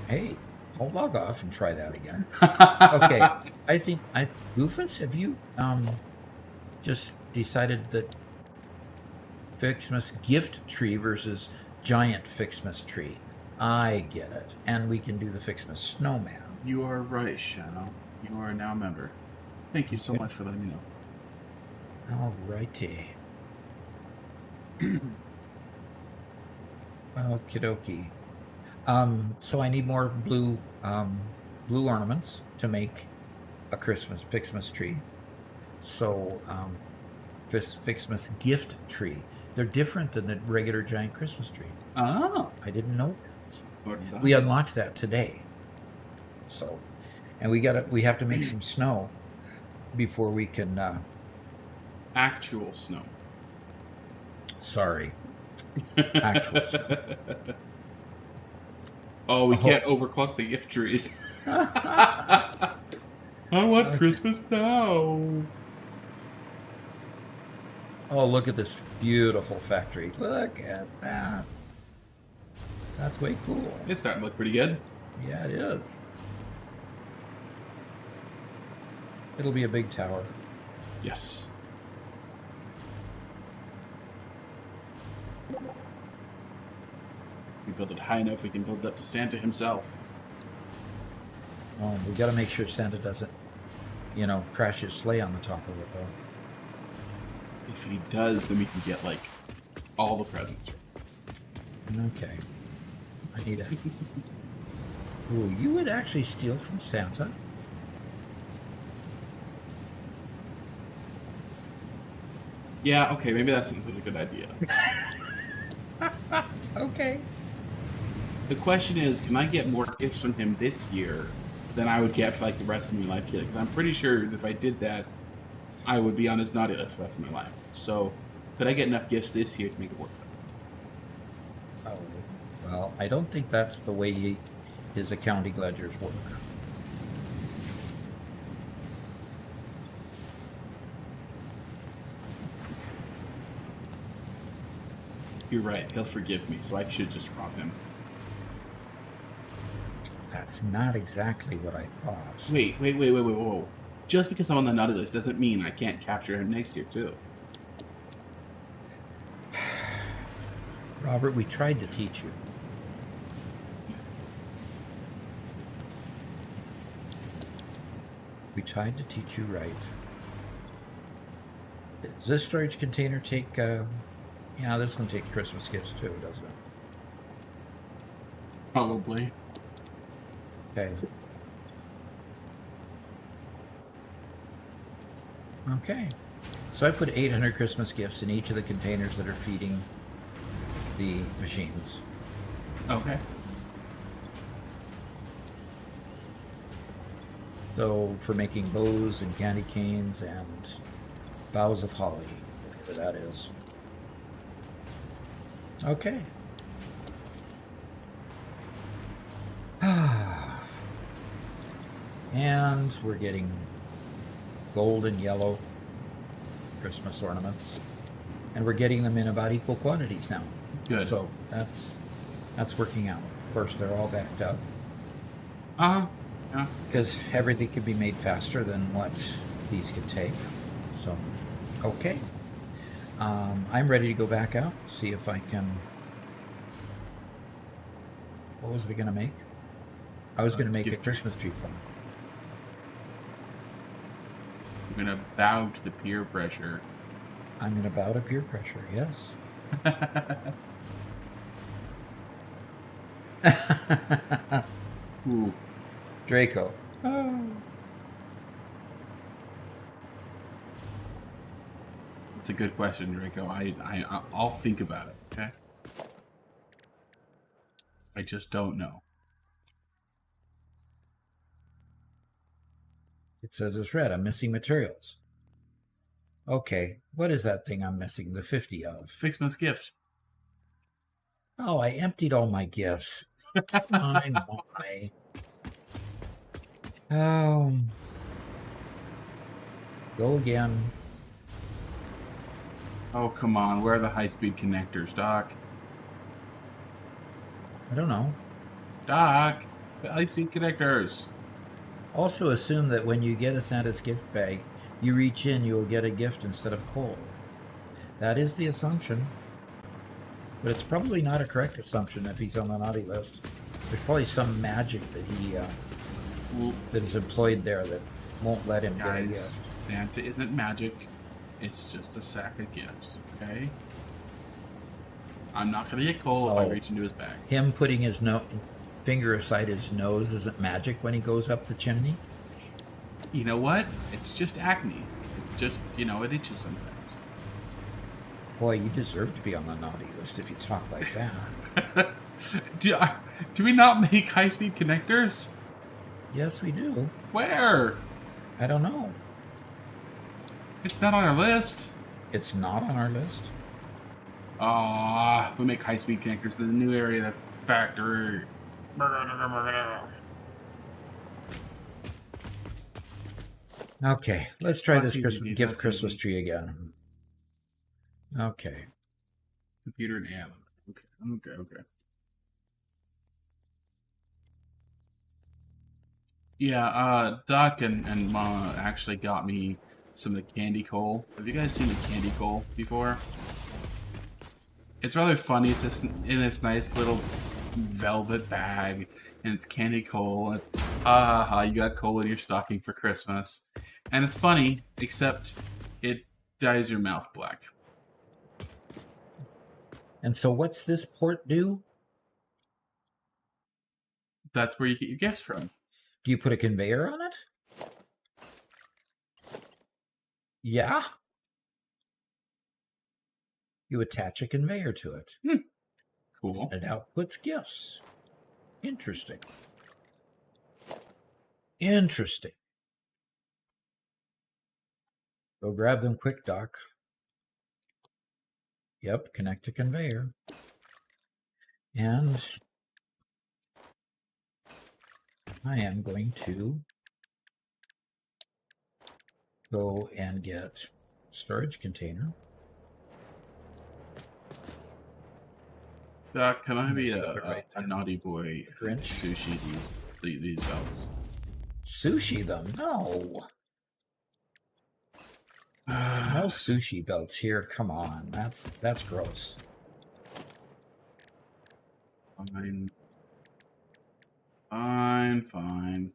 Hey, I'll log off and try that again. Okay, I think Goofus, have you just decided that Fixmas gift tree versus giant Fixmas tree? I get it, and we can do the Fixmas snowman. You are right, Shadow. You are now a member. Thank you so Okay. much for letting me know. Alrighty. Okie dokie. So I need more blue ornaments to make a Fixmas tree. So Fixmas gift tree. They're different than the regular giant Christmas tree. Oh. I didn't know that. What is that? We unlocked that today. So, and we have to make some snow before we can. Actual snow. Sorry, actual snow. Oh, we can't overclock the gift trees. I want Christmas now. Oh, look at this beautiful factory. Look at that. That's way cool. It's starting to look pretty good. Yeah, it is. It'll be a big tower. Yes. We build it high enough, we can build it up to Santa himself. Oh, we got to make sure Santa doesn't, crash his sleigh on the top of it, though. If he does, then we can get like all the presents. Okay. I need a... Ooh, you would actually steal from Santa? Yeah, okay, maybe that's a good idea. Okay. The question is, can I get more gifts from him this year than I would get for like the rest of my life? Because I'm pretty sure if I did that, I would be on his naughty list for the rest of my life. So, could I get enough gifts this year to make it work? Oh, well, I don't think that's the way his accounting ledgers work. You're right. He'll forgive me, so I should just rob him. That's not exactly what I thought. Wait, whoa. Just because I'm on the naughty list doesn't mean I can't capture him next year, too. Robert, we tried to teach you. We tried to teach you right. Does this storage container take... yeah, this one takes Christmas gifts too, doesn't it? Probably. Okay. Okay. So I put 800 Christmas gifts in each of the containers that are feeding the machines. Okay. So for making bows and candy canes and boughs of holly, whatever that is. Okay. And we're getting gold and yellow Christmas ornaments. And we're getting them in about equal quantities now. Good. So that's working out. Of course, they're all backed up. Uh-huh. Yeah. Because everything can be made faster than what these can take. So, okay. I'm ready to go back out, see if I can... What was I going to make? I was going to make a Christmas tree farm. I'm going to bow to the peer pressure. I'm going to bow to peer pressure, yes. Ooh. Draco. Oh. It's a good question, Draco. I'll think about it, okay? I just don't know. It says it's red. I'm missing materials. Okay, what is that thing I'm missing the 50 of? Fixmas gift. Oh, I emptied all my gifts. My. Go again. Oh, come on. Where are the high-speed connectors, Doc? I don't know. Doc! The high-speed connectors! Also assume that when you get a Santa's gift bag, you reach in, you'll get a gift instead of coal. That is the assumption. But it's probably not a correct assumption if he's on the naughty list. There's probably some magic that he that is employed there that won't let him get a gift. Santa isn't magic. It's just a sack of gifts, okay? I'm not going to get coal if I reach into his bag. Him putting his finger aside his nose isn't magic when he goes up the chimney? You know what? It's just acne. It just, it itches sometimes. Boy, you deserve to be on the naughty list if you talk like that. Do we not make high-speed connectors? Yes, we do. Where? I don't know. It's not on our list. It's not on our list? We make high-speed connectors in the new area of the factory. Okay, let's try this Christmas tree again. Okay. Computer and Alan. Okay. Yeah, Doc and Mama actually got me some of the candy coal. Have you guys seen the candy coal before? It's rather funny. It's just in this nice little velvet bag, and it's candy coal. And it's you got coal in your stocking for Christmas, and it's funny. Except it dyes your mouth black. And so what's this port do? That's where you get your gifts from. Do you put a conveyor on it? Yeah. You attach a conveyor to it. Cool. And it outputs gifts. Interesting. Interesting. Go grab them quick, Doc. Yep, connect to conveyor. And I am going to go and get storage container. Doc, can I be Right a naughty boy and Grinch. sushi these belts? Sushi them? No. No sushi belts here. Come on. That's gross. Fine. Fine.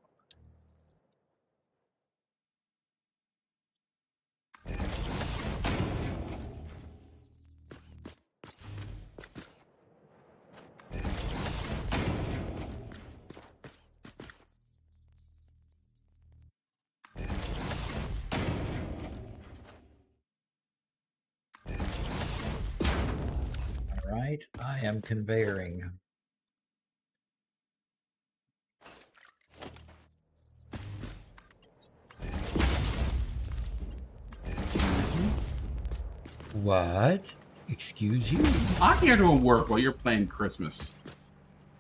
All right. I am conveying. What? Excuse you? I'm here to work while you're playing Christmas.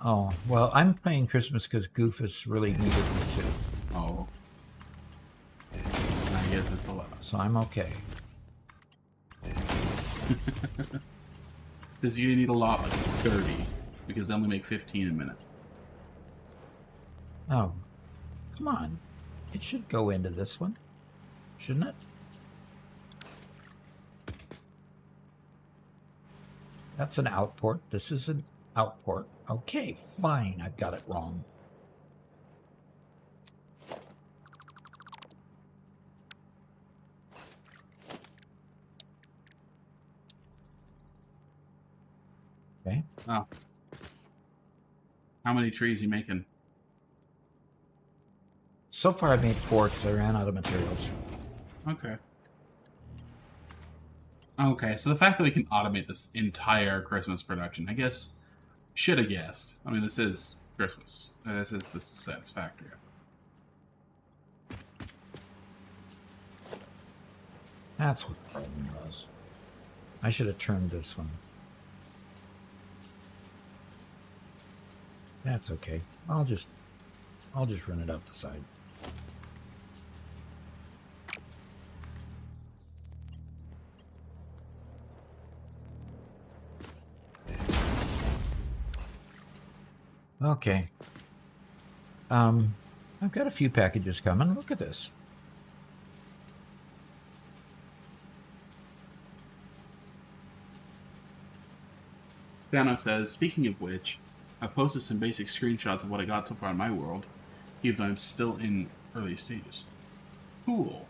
Oh, well, I'm playing Christmas because Goofus really needed me to. Oh. I guess that's a lot. So I'm okay. Because you need a lot like 30. Because they only make 15 a minute. Oh, come on. It should go into this one, shouldn't it? That's an outport. This is an outport. Okay, fine. I've got it wrong. Okay. Oh. How many trees are you making? So far I've made 4 because I ran out of materials. Okay. Okay, so the fact that we can automate this entire Christmas production, I guess, should have guessed. I mean, this is Christmas. This is Satisfactory. That's what the problem was. I should have turned this one. That's okay. I'll just run it out the side. Okay. I've got a few packages coming. Look at this. Dano says, speaking of which, I posted some basic screenshots of what I got so far in my world, even though I'm still in early stages. Cool.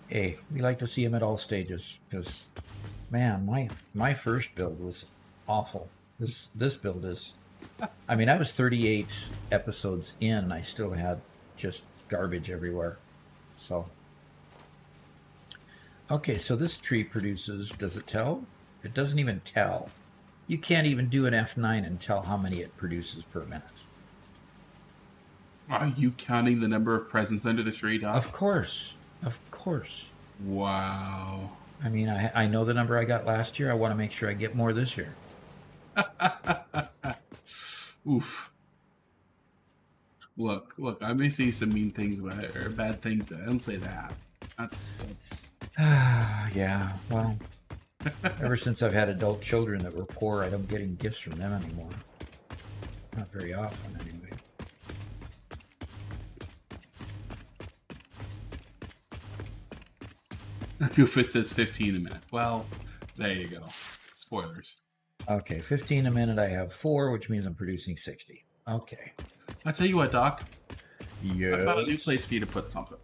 Hey, we like to see them at all stages because, man, my first build was awful. This build is, I mean, I was 38 episodes in. I still had just garbage everywhere. So, okay, so this tree produces, does it tell? It doesn't even tell. You can't even do an F9 and tell how many it produces per minute. Are you counting the number of presents under the tree, Doc? Of course. Of course. Wow. I mean, I know the number I got last year. I want to make sure I get more this year. Oof. Look, I may say some mean things about it, or bad things, but I don't say that. That's... Yeah, well, ever since I've had adult children that were poor, I don't get any gifts from them anymore. Not very often, anyway. Goofus says 15 a minute. Well, there you go. Spoilers. Okay, 15 a minute. I have 4, which means I'm producing 60. Okay. I'll tell you what, Doc. Yes. I found a new place for you to put something.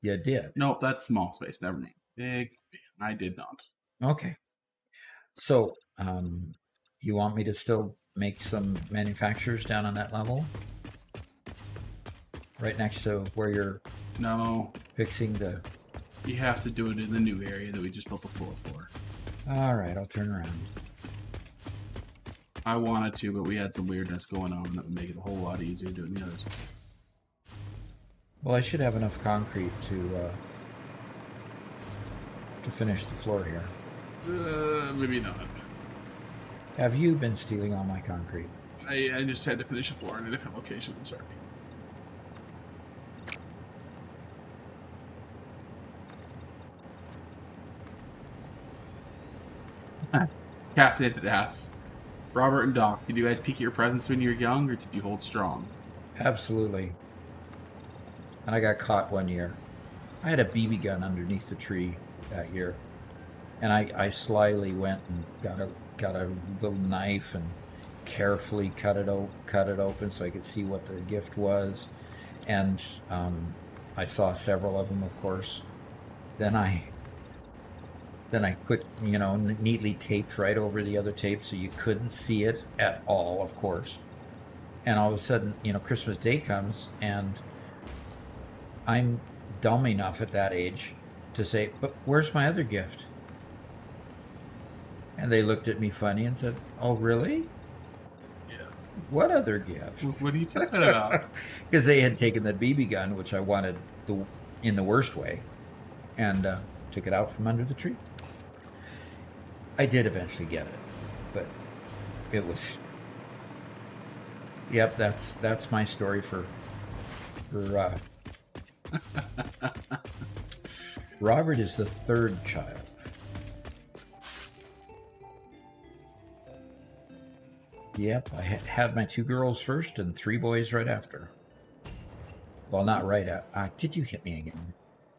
You did. Nope, that's small space. Never mind. Big. I did not. Okay. So, you want me to still make some manufacturers down on that level? Right next to where you're No. fixing the... You have to do it in the new area that we just built the floor for. All right, I'll turn around. I wanted to, but we had some weirdness going on that would make it a whole lot easier doing the others. Well, I should have enough concrete to finish the floor here. Maybe not. Have you been stealing all my concrete? I just had to finish a floor in a different location. I'm sorry. Caffeinated asks, Robert and Doc, did you guys peak your presence when you were young, or did you hold strong? Absolutely. And I got caught one year. I had a BB gun underneath the tree that year, and I slyly went and got a little knife and carefully cut it open so I could see what the gift was, and I saw several of them, of course. Then I neatly taped right over the other tape so you couldn't see it at all, of course. And all of a sudden, Christmas Day comes, and I'm dumb enough at that age to say, but where's my other gift? And they looked at me funny and said, oh, really? Yeah. What other gift? What are you talking about? Because they had taken the BB gun, which I wanted in the worst way, and took it out from under the tree. I did eventually get it, but it was... Yep, that's my story for Robert is the third child. Yep, I had my 2 girls first and 3 boys right after. Well, not right after. Did you hit me again?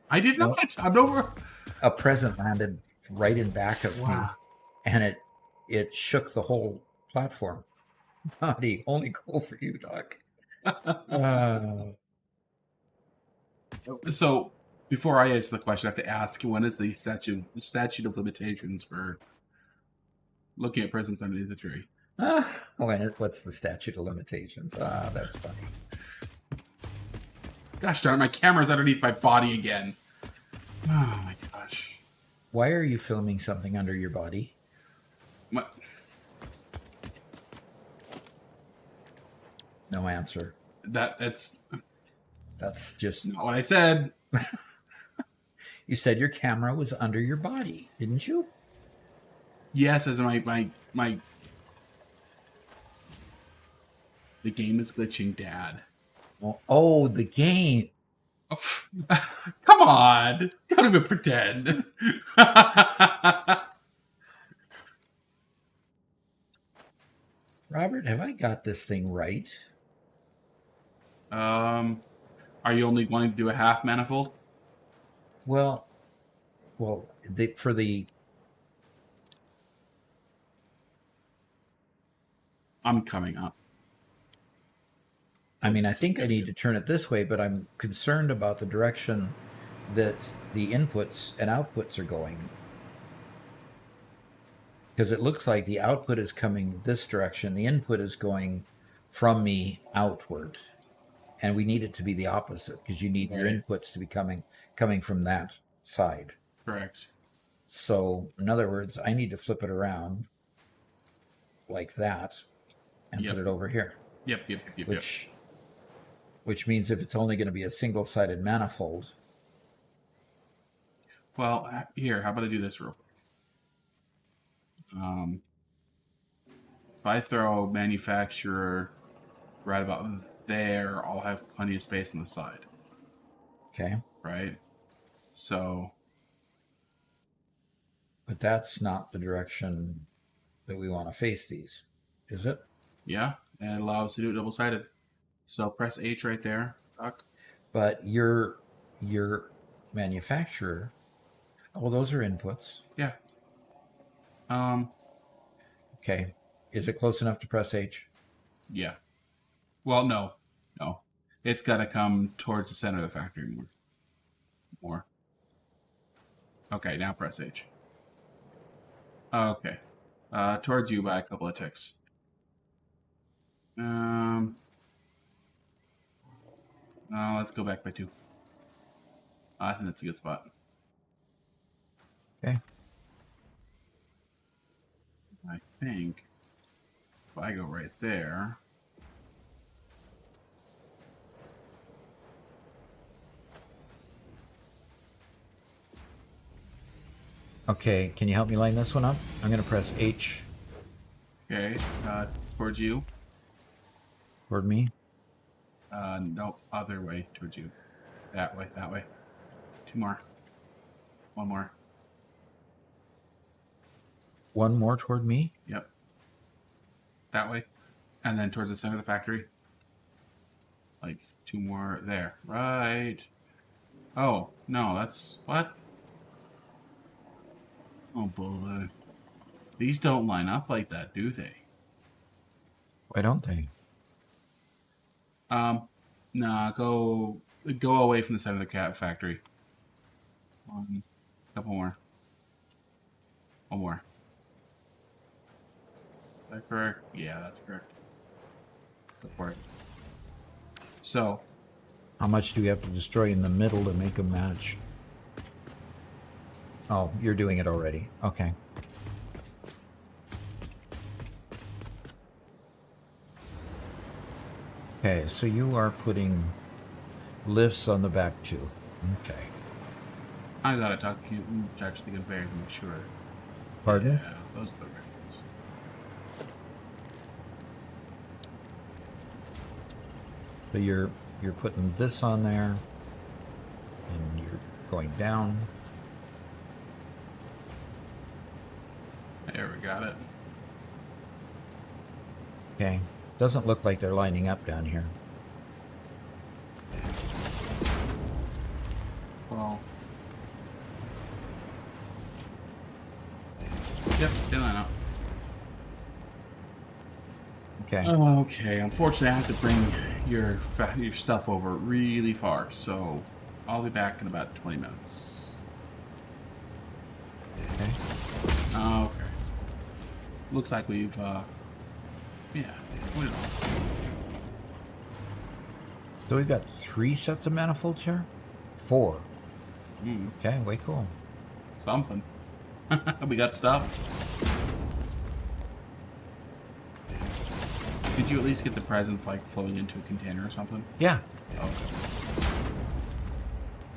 I did not. I'm over. A present landed right in back of me, and it shook the whole platform. Naughty, only cool for you, Doc. So, before I answer the question, I have to ask, when is the statute of limitations for looking at presents underneath the tree? What's the statute of limitations? That's funny. Gosh darn, my camera's underneath my body again. Oh my gosh. Why are you filming something under your body? What? No answer. That's just not what I said. You said your camera was under your body, didn't you? Yes, as my the game is glitching, Dad. Oh, the game. Come on. Don't even pretend. Robert, have I got this thing right? Are you only wanting to do a half manifold? Well, I'm coming up. I mean, I think I need to turn it this way, but I'm concerned about the direction that the inputs and outputs are going. Because it looks like the output is coming this direction, the input is going from me outward. And we need it to be the opposite, because you need your inputs to be coming from that side. Correct. So, in other words, I need to flip it around like that and put it over here. Yep. Which means if it's only going to be a single-sided manifold. Well, here, how about I do this real quick? If I throw manufacturer right about there, I'll have plenty of space on the side. Okay. Right? So. But that's not the direction that we want to face these, is it? Yeah, and it allows us to do it double-sided. So press H right there, Doc. But your manufacturer, well, those are inputs. Yeah. Okay. Is it close enough to press H? Yeah. Well, no. It's got to come towards the center of the factory more. More. Okay, now press H. Okay. Towards you by a couple of ticks. Let's go back by 2. I think that's a good spot. Okay. I think if I go right there. Okay, can you help me line this one up? I'm going to press H. Okay, towards you. Toward me. No, other way towards you. That way, that way. 2 more. 1 more. One more toward me. Yep. That way. And then towards the center of the factory. Like 2 more there. Right. Oh, no, that's... What? Oh, boy. These don't line up like that, do they? Why don't they? Nah, go away from the center of the cat factory. 1, couple more. 1 more. Is that correct? Yeah, that's correct. Go for it. So, How much do we have to destroy in the middle to make them match? Oh, you're doing it already. Okay. Okay, so you are putting lifts on the back too. Okay. I gotta talk to you, touch the conveyor to make sure. Pardon? Yeah, those are the right ones. So you're putting this on there, and you're going down. There, we got it. Okay. Doesn't look like they're lining up down here. Well. Yep, they line up. Okay. Okay, unfortunately, I have to bring your stuff over really far, so I'll be back in about 20 minutes. Okay. Okay. Looks like we've, yeah, put it on. So we've got 3 sets of manifolds here? 4. Mm, Okay, way cool. something. We got stuff. Did you at least get the presents, like, flowing into a container or something? Yeah. Okay.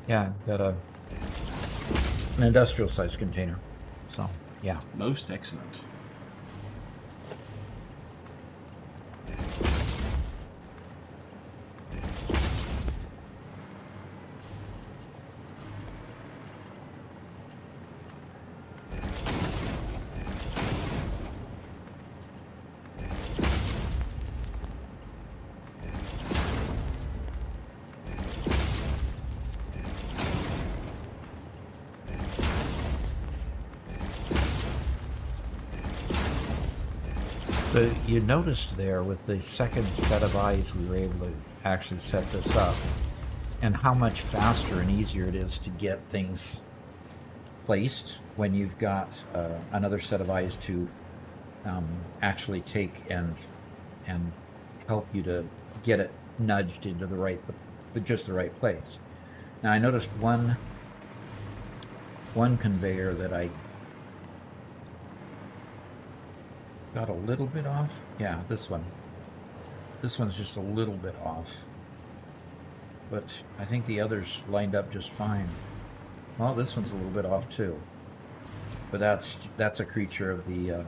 Yeah, got an industrial size container. So, yeah. Most excellent. So you noticed there with the second set of eyes we were able to actually set this up, and how much faster and easier it is to get things placed when you've got another set of eyes to actually take and help you to get it nudged into just the right place. Now I noticed one conveyor that I got a little bit off. Yeah, this one. This one's just a little bit off. But I think the others lined up just fine. Well, this one's a little bit off too. But that's a creature of the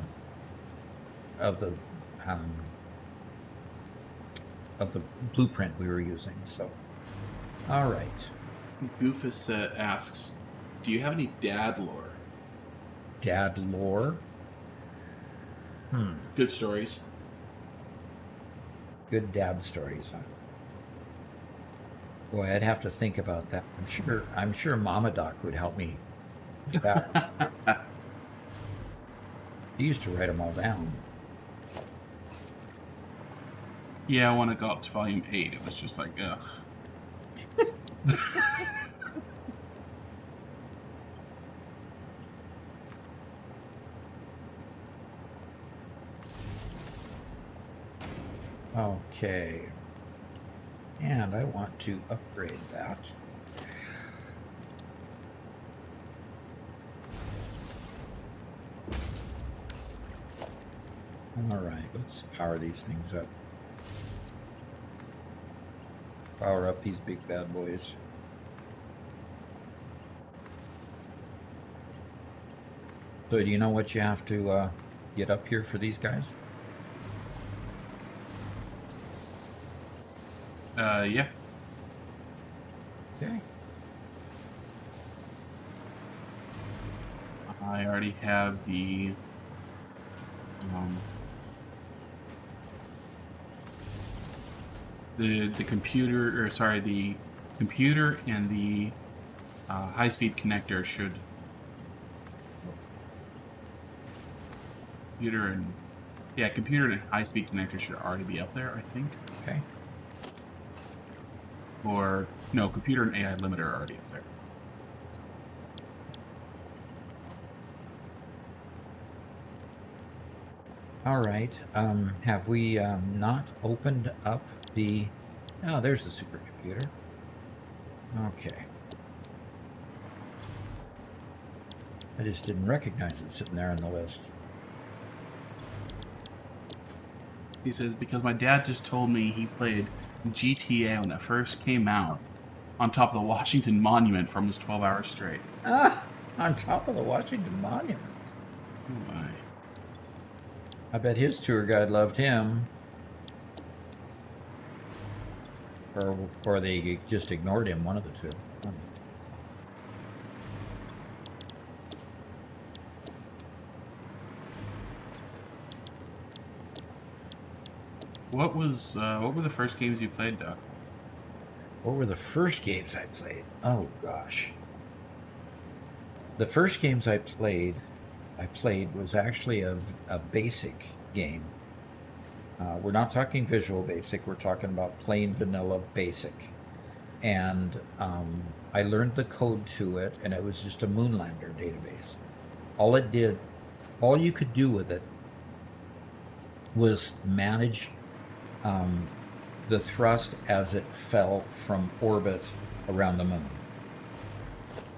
blueprint we were using. So, all right. Goofus asks, do you have any dad lore? Dad lore. Good stories. Good dad stories, huh? Boy, I'd have to think about that. I'm sure Mama Doc would help me with that. He used to write them all down. Yeah, when it got up to volume 8, it was just like, ugh. Okay. And I want to upgrade that. All right, let's power these things up. Power up these big bad boys. So do you know what you have to get up here for these guys? Yeah. Okay. I already have the computer, or sorry, the computer and the high-speed connector should. Computer and high-speed connector should already be up there, I think. Okay. Or no, computer and AI limiter are already up there. All right. Have we not opened up the... Oh, there's the supercomputer. Okay. I just didn't recognize it sitting there on the list. He says, because my dad just told me he played GTA when it first came out on top of the Washington Monument for almost 12 hours straight. Ah, on top of the Washington Monument. Oh my. I bet his tour guide loved him. Or they just ignored him, one of the two. What were the first games you played, Doc? What were the first games I played? Oh gosh. The first games I played was actually a basic game. We're not talking visual basic, we're talking about plain vanilla basic. And I learned the code to it, and it was just a Moonlander database. All you could do with it was manage the thrust as it fell from orbit around the moon.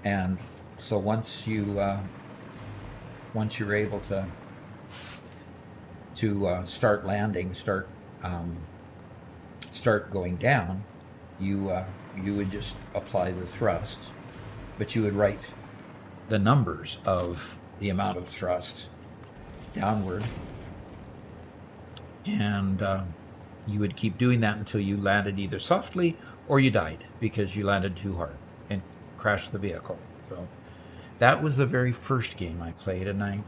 And so once you're able to start landing, start going down, you would just apply the thrust, but you would write the numbers of the amount of thrust downward, and you would keep doing that until you landed either softly or you died because you landed too hard and crashed the vehicle. So that was the very first game I played, and I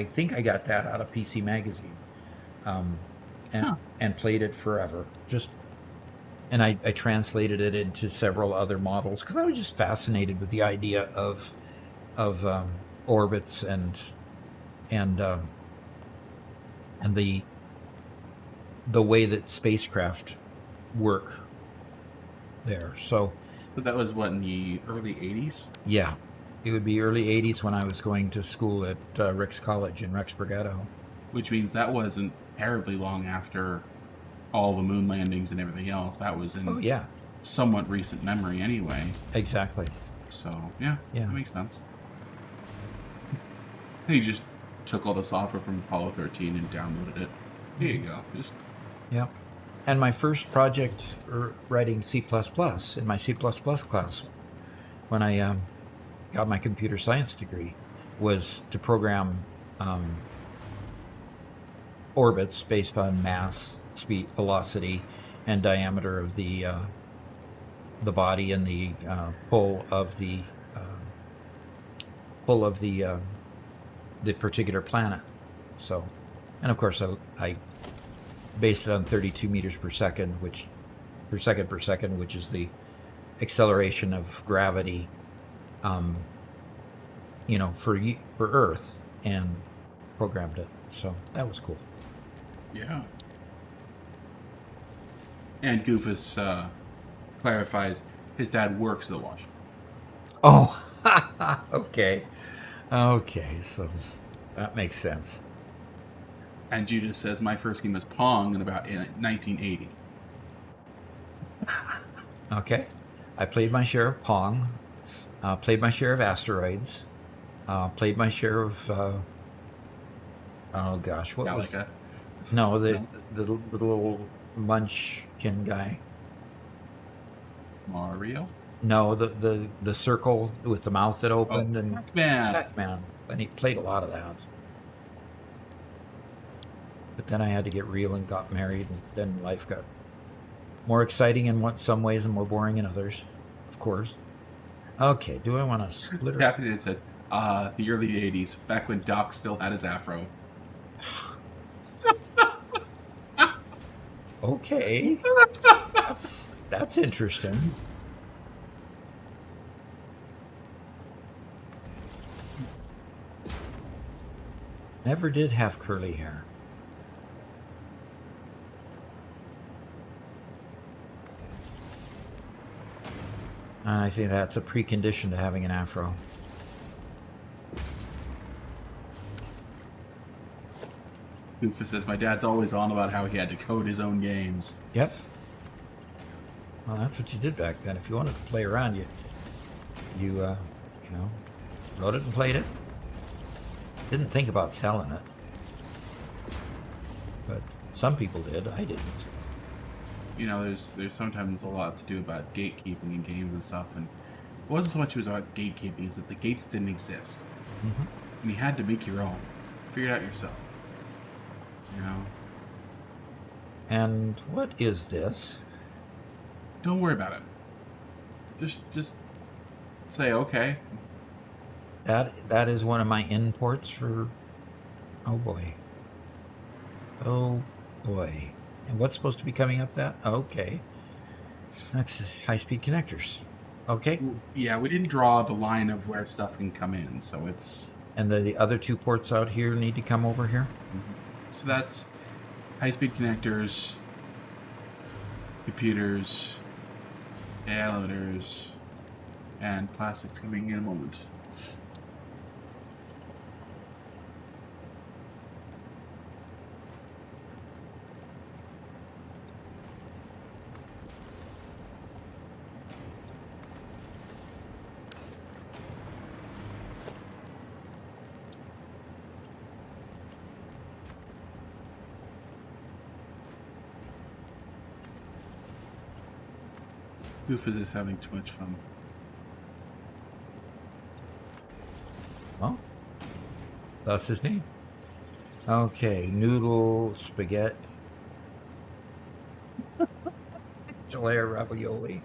think I got that out of PC Magazine, and played it forever. And I translated it into several other models because I was just fascinated with the idea of orbits and the way that spacecraft work there. So, But that was what, in the early 80s? yeah, it would be early 80s when I was going to school at Rick's College in Rexburg, Idaho. Which means that wasn't terribly long after all the moon landings and everything else. That was in somewhat recent memory anyway. Exactly. So, yeah, Yeah. that makes sense. He just took all the software from Apollo 13 and downloaded it. Here you go. Yeah. And my first project writing C++ in my C++ class when I got my computer science degree was to program orbits based on mass, speed, velocity, and diameter of the body and the pull of the particular planet. So, and of course I based it on 32 meters per second, which is the acceleration of gravity, for Earth, and programmed it. So that was cool. Yeah. And Goofus clarifies his dad works at the Washington. Oh, okay. Okay, so that makes sense. And Judas says, my first game was Pong in about 1980. Okay. I played my share of Pong. Played my share of Asteroids. Played my share of... oh, gosh. What was... Galaga. No, No. the little munchkin guy. Mario. No, the circle with the mouth that opened. And Pac-Man. Pac-Man. And he played a lot of that. But then I had to get real and got married, and then life got more exciting in some ways and more boring in others, of course. Okay, do I want to split her? Daphne said, the early 80s, back when Doc still had his afro. Okay. That's interesting. Never did have curly hair. I think that's a precondition to having an afro. Goofus says, my dad's always on about how he had to code his own games. Yep. Well, that's what you did back then. If you wanted to play around, you know, wrote it and played it. Didn't think about selling it. But some people did. I didn't. You know, there's sometimes a lot to do about gatekeeping in games and stuff, and it wasn't so much it was about gatekeeping, is that the gates didn't exist. Mm-hmm. And you had to make your own. Figure it out yourself. You know? And what is this? Don't worry about it. Just say, okay. That is one of my imports for... Oh, boy. Oh, boy. And what's supposed to be coming up that? Okay. That's high-speed connectors. Okay. Yeah, we didn't draw the line of where stuff can come in, so it's... And the other two ports out here need to come over here? So that's high-speed connectors, computers, AI loaders, and plastics coming in a moment. Goofus is having too much fun. Well, that's his name. Okay, noodle, spaghetti. Gelea ravioli.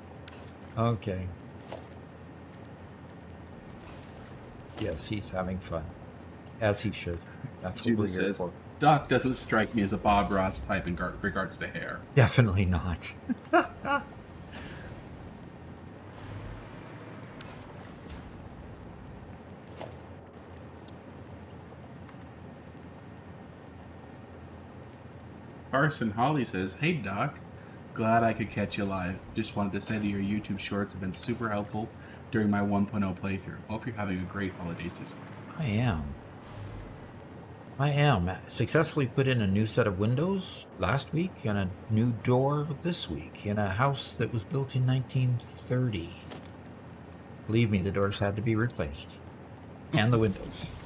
Okay. Yes, he's having fun. As he should. That's what Juba we're here says, for. Doc doesn't strike me as a Bob Ross type in regards to hair. Definitely not. Carson Holly says, hey Doc, glad I could catch you live. Just wanted to say that your YouTube shorts have been super helpful during my 1.0 playthrough. Hope you're having a great holiday season. I am. Successfully put in a new set of windows last week and a new door this week in a house that was built in 1930. Believe me, the doors had to be replaced. And the windows.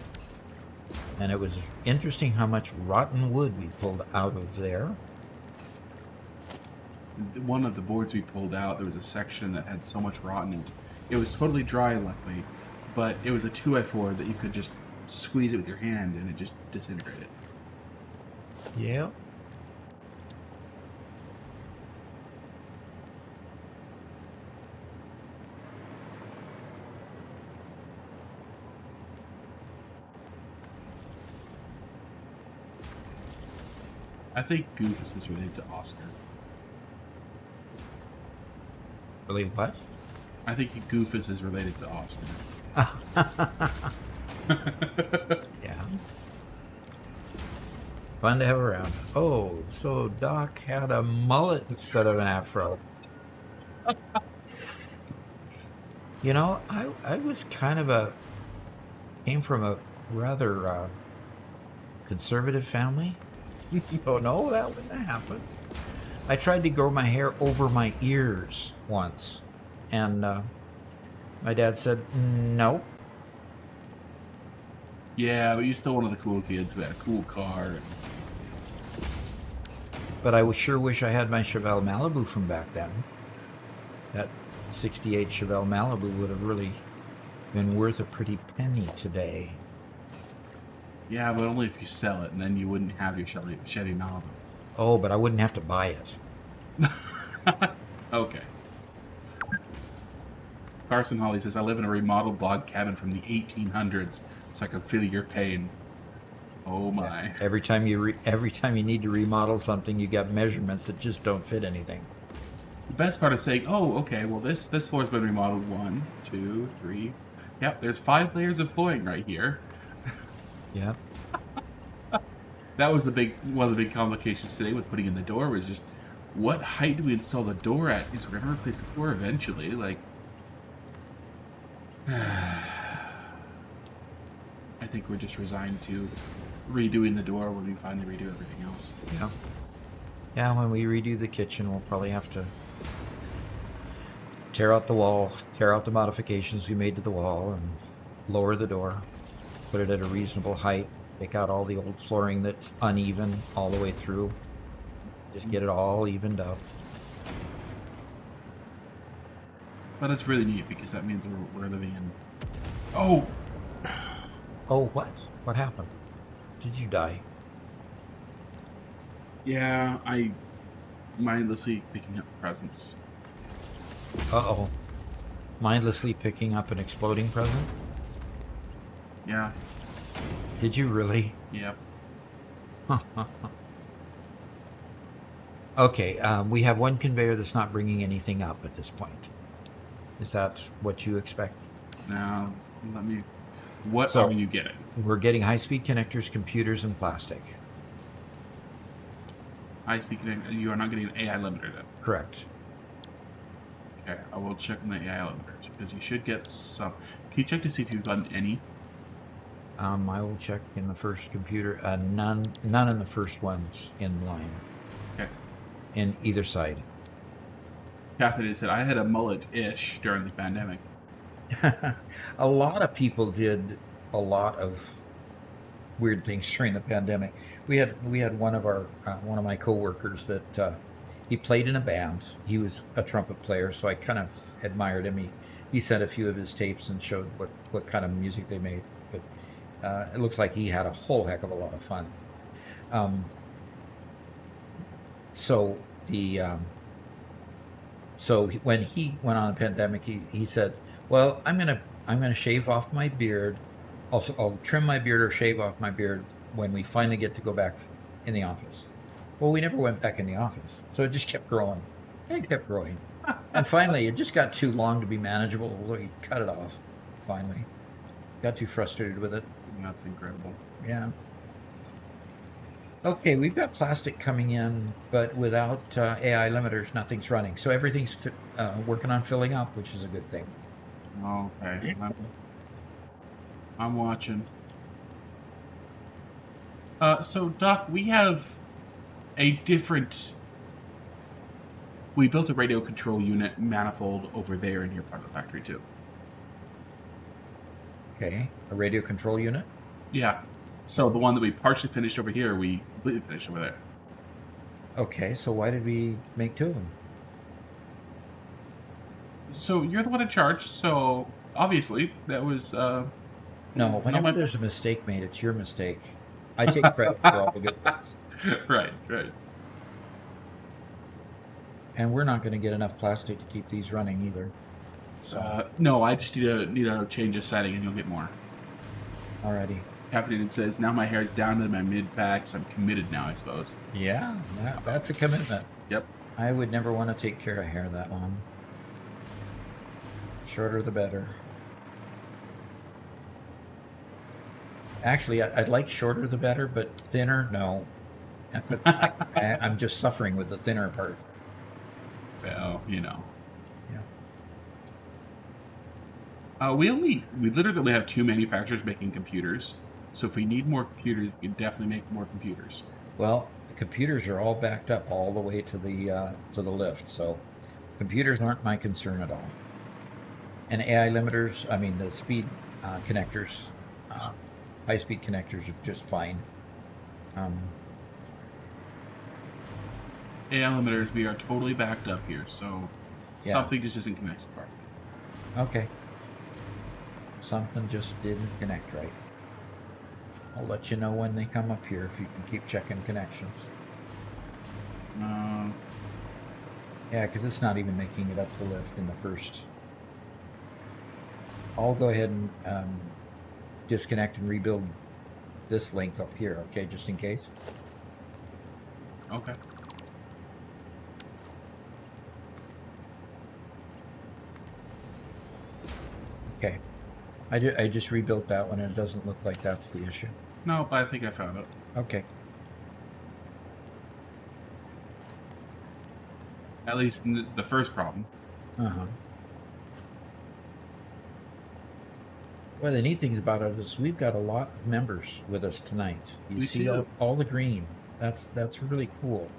And it was interesting how much rotten wood we pulled out of there. One of the boards we pulled out, there was a section that had so much rot in it. It was totally dry, luckily, but it was a 2x4 that you could just squeeze it with your hand and it just disintegrated. Yeah. I think Goofus is related to Oscar. Believe what? I think Goofus is related to Oscar. Yeah. Fun to have around. Oh, so Doc had a mullet instead of an afro. You know, I was kind of came from a rather conservative family. So no, that wouldn't have happened. I tried to grow my hair over my ears once, and my dad said, no. Yeah, but you're still one of the cool kids who had a cool car. But I sure wish I had my Chevelle Malibu from back then. That 68 Chevelle Malibu would have really been worth a pretty penny today. Yeah, but only if you sell it, and then you wouldn't have your Chevy Malibu. Oh, but I wouldn't have to buy it. Okay. Carson Holly says, I live in a remodeled log cabin from the 1800s, so I can feel your pain. Oh my. Every time you need to remodel something, you got measurements that just don't fit anything. The best part is saying, oh, okay, well, this floor's been remodeled 1, 2, 3. Yep, there's 5 layers of flooring right here. Yeah. That was one of the big complications today with putting in the door was just what height do we install the door at? Because we're gonna replace the floor eventually. Like, I think we're just resigned to redoing the door when we finally redo everything else. Yeah. Yeah, when we redo the kitchen, we'll probably have to tear out the wall, tear out the modifications we made to the wall, and lower the door, put it at a reasonable height, take out all the old flooring that's uneven all the way through, just get it all evened up. But it's really neat because that means we're living in... Oh! Oh, what? What happened? Did you die? Yeah, I mindlessly picking up presents. Uh-oh. Mindlessly picking up an exploding present? Yeah. Did you really? Yep. Okay, we have one conveyor that's not bringing anything up at this point. Is that what you expect? Now, let me... What So- are you getting? We're getting high-speed connectors, computers, and plastic. High-speed connector. You are not getting an AI limiter then. Correct. Okay, I will check on the AI limiters because you should get some. Can you check to see if you've gotten any? I will check in the first computer. None in the first ones in line. Okay. In either side. Caffeinated said, I had a mullet-ish during the pandemic. A lot of people did a lot of weird things during the pandemic. We had one of my coworkers that he played in a band. He was a trumpet player, so I kind of admired him. He sent a few of his tapes and showed what kind of music they made. But it looks like he had a whole heck of a lot of fun. So when he went on a pandemic, he said, "Well, I'm gonna shave off my beard. I'll trim my beard or shave off my beard when we finally get to go back in the office." Well, we never went back in the office, so it just kept growing. It kept growing, and finally, it just got too long to be manageable. So he cut it off. Finally, got too frustrated with it. That's incredible. Yeah. Okay, we've got plastic coming in, but without AI limiters, nothing's running. So everything's working on filling up, which is a good thing. Okay. I'm watching. So, Doc, we have a different... We built a radio control unit manifold over there in your part of the factory, too. Okay, a radio control unit? Yeah. So the one that we partially finished over here, we completely finished over there. Okay, so why did we make two of them? So you're the one in charge, so obviously that was... No, whenever there's a mistake made, it's your mistake. I take credit for all the good things. Right. And we're not going to get enough plastic to keep these running either. So, no, I just need to change a setting and you'll get more. alrighty. Caffeinated says, now my hair's down to my mid-back, so I'm committed now, I suppose. Yeah, that's a commitment. Yep. I would never want to take care of hair that long. Shorter the better. Actually, I'd like shorter the better, but thinner, no. But I'm just suffering with the thinner part. Well, you know. Yeah. We literally only have 2 manufacturers making computers. So if we need more computers, we can definitely make more computers. Well, the computers are all backed up all the way to the lift, so computers aren't my concern at all. And AI limiters, I mean the speed connectors, high-speed connectors are just fine. AI limiters, we are totally backed up here, so Yeah. something just isn't connected properly. Okay. Something just didn't connect right. I'll let you know when they come up here if you can keep checking connections. Yeah, because it's not even making it up the lift in the first. I'll go ahead and disconnect and rebuild this link up here, okay, just in case. Okay. Okay. I just rebuilt that one, and it doesn't look like that's the issue. No, but I think I found it. Okay. At least the first problem. Uh-huh. One of the neat things about it is we've got a lot of members with us tonight. You We see do. all the green. That's really cool.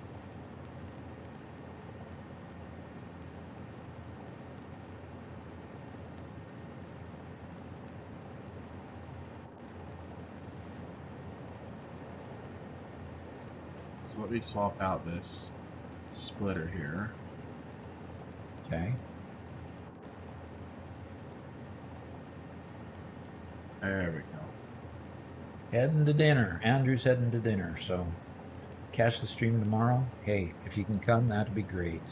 So let me swap out this splitter here. Okay. There we go. Heading to dinner. Andrew's heading to dinner, so catch the stream tomorrow. Hey, if you can come, that'd be great.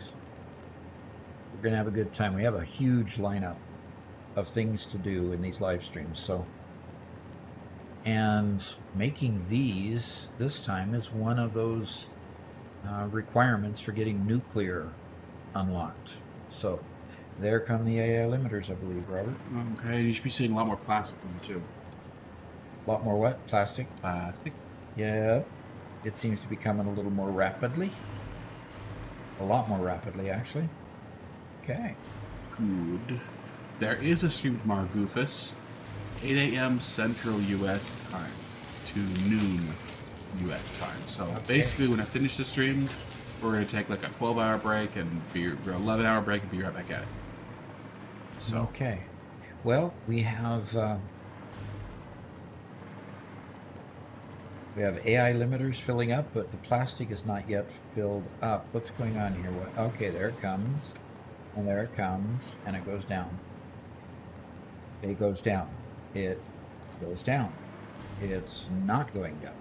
We're gonna have a good time. We have a huge lineup of things to do in these live streams, so. And making these this time is one of those requirements for getting nuclear unlocked. So there come the AI limiters, I believe, Robert. Okay, you should be seeing a lot more plastic in them too. A lot more what? Plastic? Plastic. Yeah. It seems to be coming a little more rapidly. A lot more rapidly, actually. Okay. Good. There is a stream tomorrow, Goofus. 8 a.m. Central U.S. time to noon U.S. time. So basically, when I finish the stream, we're going to take like a 12-hour break and be or 11-hour break and be right back at it. So Okay. Well, we have AI limiters filling up, but the plastic is not yet filled up. What's going on here? Okay, there it comes, and there it comes, and it goes down. It goes down. It goes down. It's not going down.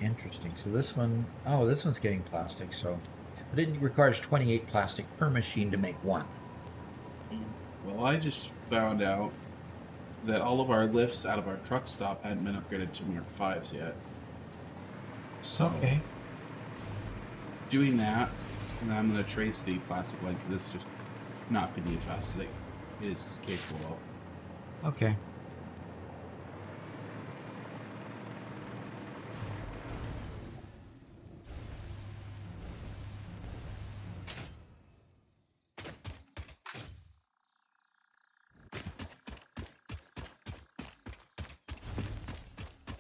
Interesting. So this one, oh, this one's getting plastic. So, but it requires 28 plastic per machine to make one. well, I just found out that all of our lifts out of our truck stop hadn't been upgraded to Mark 5s yet. So doing that, and then I'm going to trace the plastic line for this just not fitting as fast as it is capable of. Okay.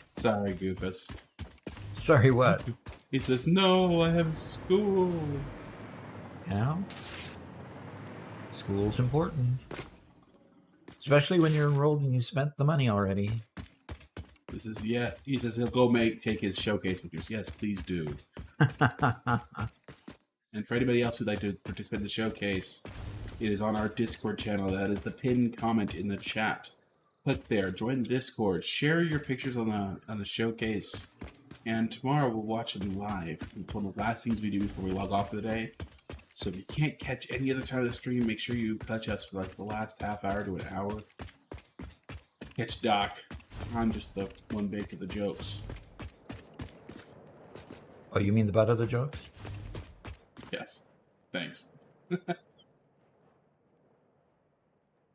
Sorry, Goofus. Sorry, what? He says, no, I have school. Yeah. School's important. Especially when you're enrolled and you spent the money already. This is, yeah. He says he'll go take his showcase pictures. Yes, please do. And for anybody else who'd like to participate in the showcase, it is on our Discord channel. That is the pinned comment in the chat. Click there, join the Discord, share your pictures on the showcase, and tomorrow we'll watch them live. It's one of the last things we do before we log off for the day. So if you can't catch any other time of the stream, make sure you catch us for like the last half hour to an hour. Catch Doc on just the one bake of the jokes. Oh, you mean the butt of the jokes? Yes. Thanks.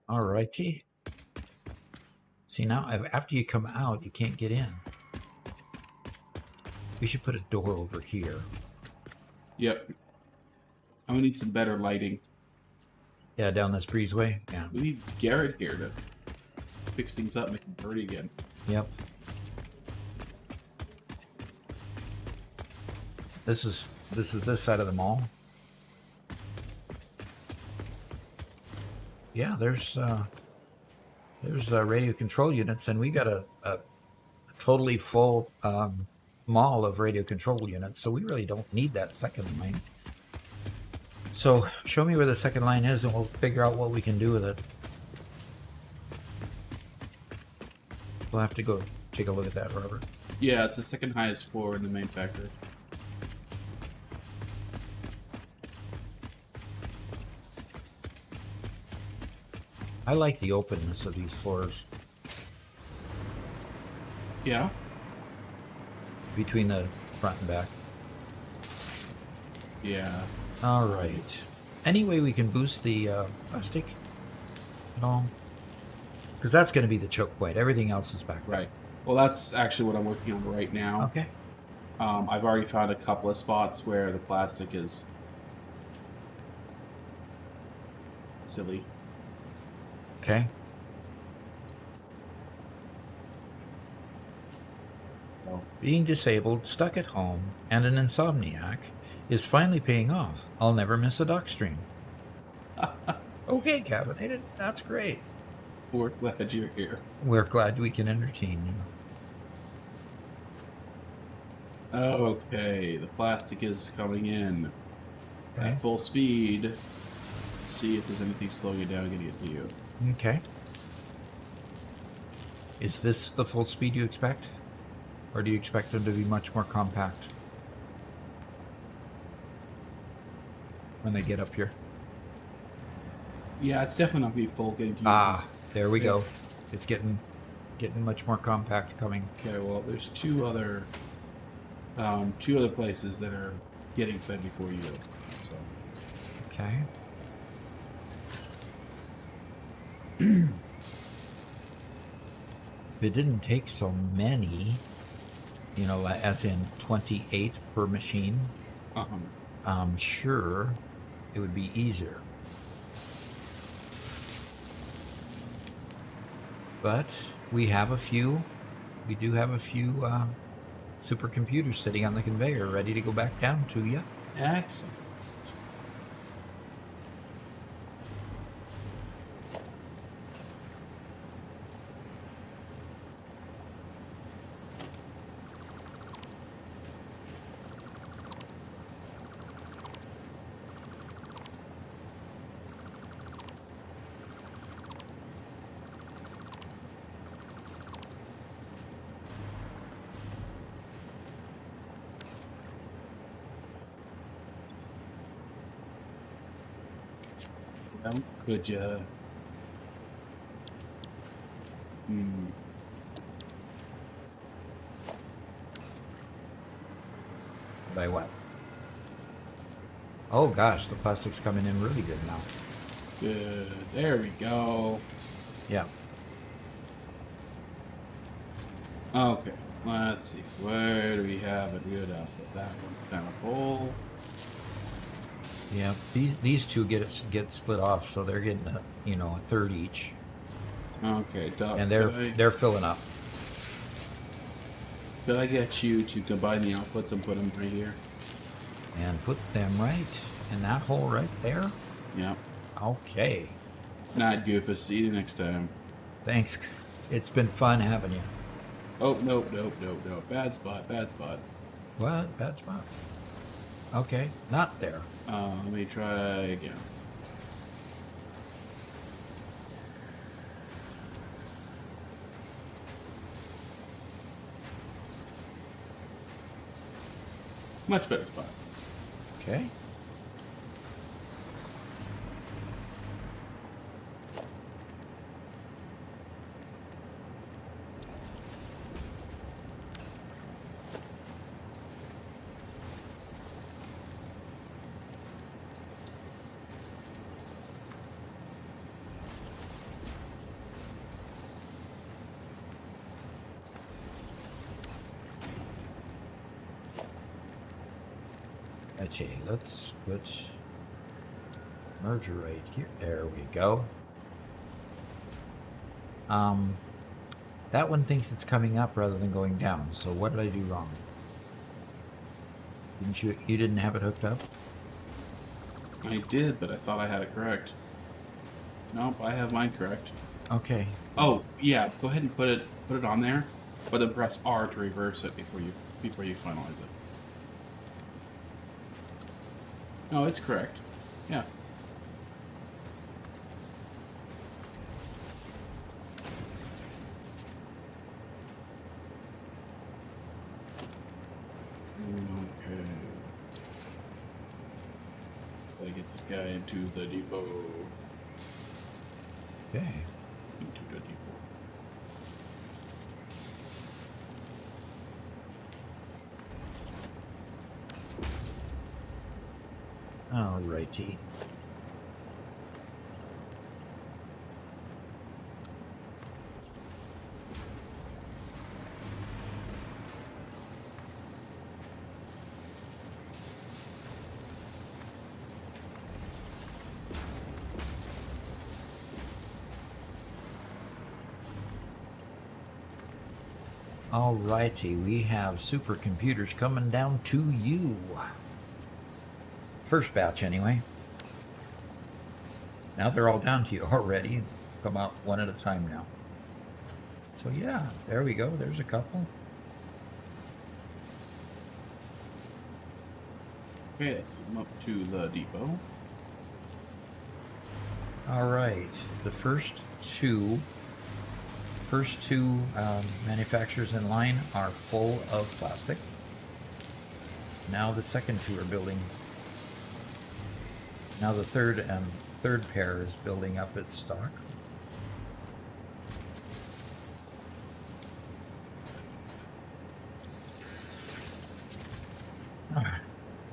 Alrighty. See, now after you come out, you can't get in. We should put a door over here. Yep. I'm gonna need some better lighting. Yeah, down this breezeway. Yeah. We need Garrett here to fix things up, make them pretty again. Yep. This is this side of the mall. Yeah, there's radio control units, and we got a totally full mall of radio control units, so we really don't need that second line. So show me where the second line is, and we'll figure out what we can do with it. We'll have to go take a look at that, Robert. Yeah, it's the second highest floor in the main factory. I like the openness of these floors Yeah. between the front and back. Yeah. All right. Any way we can boost the plastic at all? Because that's going to be the choke point. Everything else is back. Right. Well, that's actually what I'm working on right now. Okay. I've already found a couple of spots where the plastic is silly. Okay. So, Being disabled, stuck at home, and an insomniac is finally paying off. I'll never miss a doc stream. Okay, caffeinated. That's great. we're glad you're here. We're glad we can entertain you. Okay, the plastic is coming in Okay. at full speed. Let's see if there's anything slowing you down getting it to you. Okay. Is this the full speed you expect? Or do you expect them to be much more compact when they get up here? Yeah, it's definitely not going to be full getting to you. Ah, there we Yeah. go. It's getting much more compact coming. Okay, well, there's two other places that are getting fed before you. So, Okay. If it didn't take so many, you know, as in 28 per machine, I'm sure it would be easier. But we have a few, we do have a few supercomputers sitting on the conveyor ready to go back down to you. excellent. Well, could you? By what? Oh gosh, the plastic's coming in really good now. Good. There we go. Yeah. Okay. Let's see. Where do we have it? Good output. That one's kind of full. Yeah, these two get split off, so they're getting a third each, Okay, Doc. and they're filling up. Could I get you to combine the outputs and put them right here? And put them right in that hole right there. Yeah. Okay, Not Goofus. See you next time. thanks. It's been fun having you. Oh, nope. Bad spot. What? Bad spot. Okay, not there. Let me try again. Much better spot. Okay. Okay, let's put merger right here. There we go. That one thinks it's coming up rather than going down. So what did I do wrong? Didn't you? You didn't have it hooked up? I did, but I thought I had it correct. Nope, I have mine correct. Okay. Oh, yeah, go ahead and put it on there, but then press R to reverse it before you finalize it. No, it's correct. Yeah. Okay. Gotta get this guy into the depot. Okay. Into the depot. Alrighty. Alrighty, we have supercomputers coming down to you. First batch, anyway. Now they're all down to you already. Come out one at a time now. So yeah, there we go. There's a couple. Okay, let's come up to the depot. All right, the first two manufacturers in line are full of plastic. Now the second two are building. Now the third pair is building up its stock.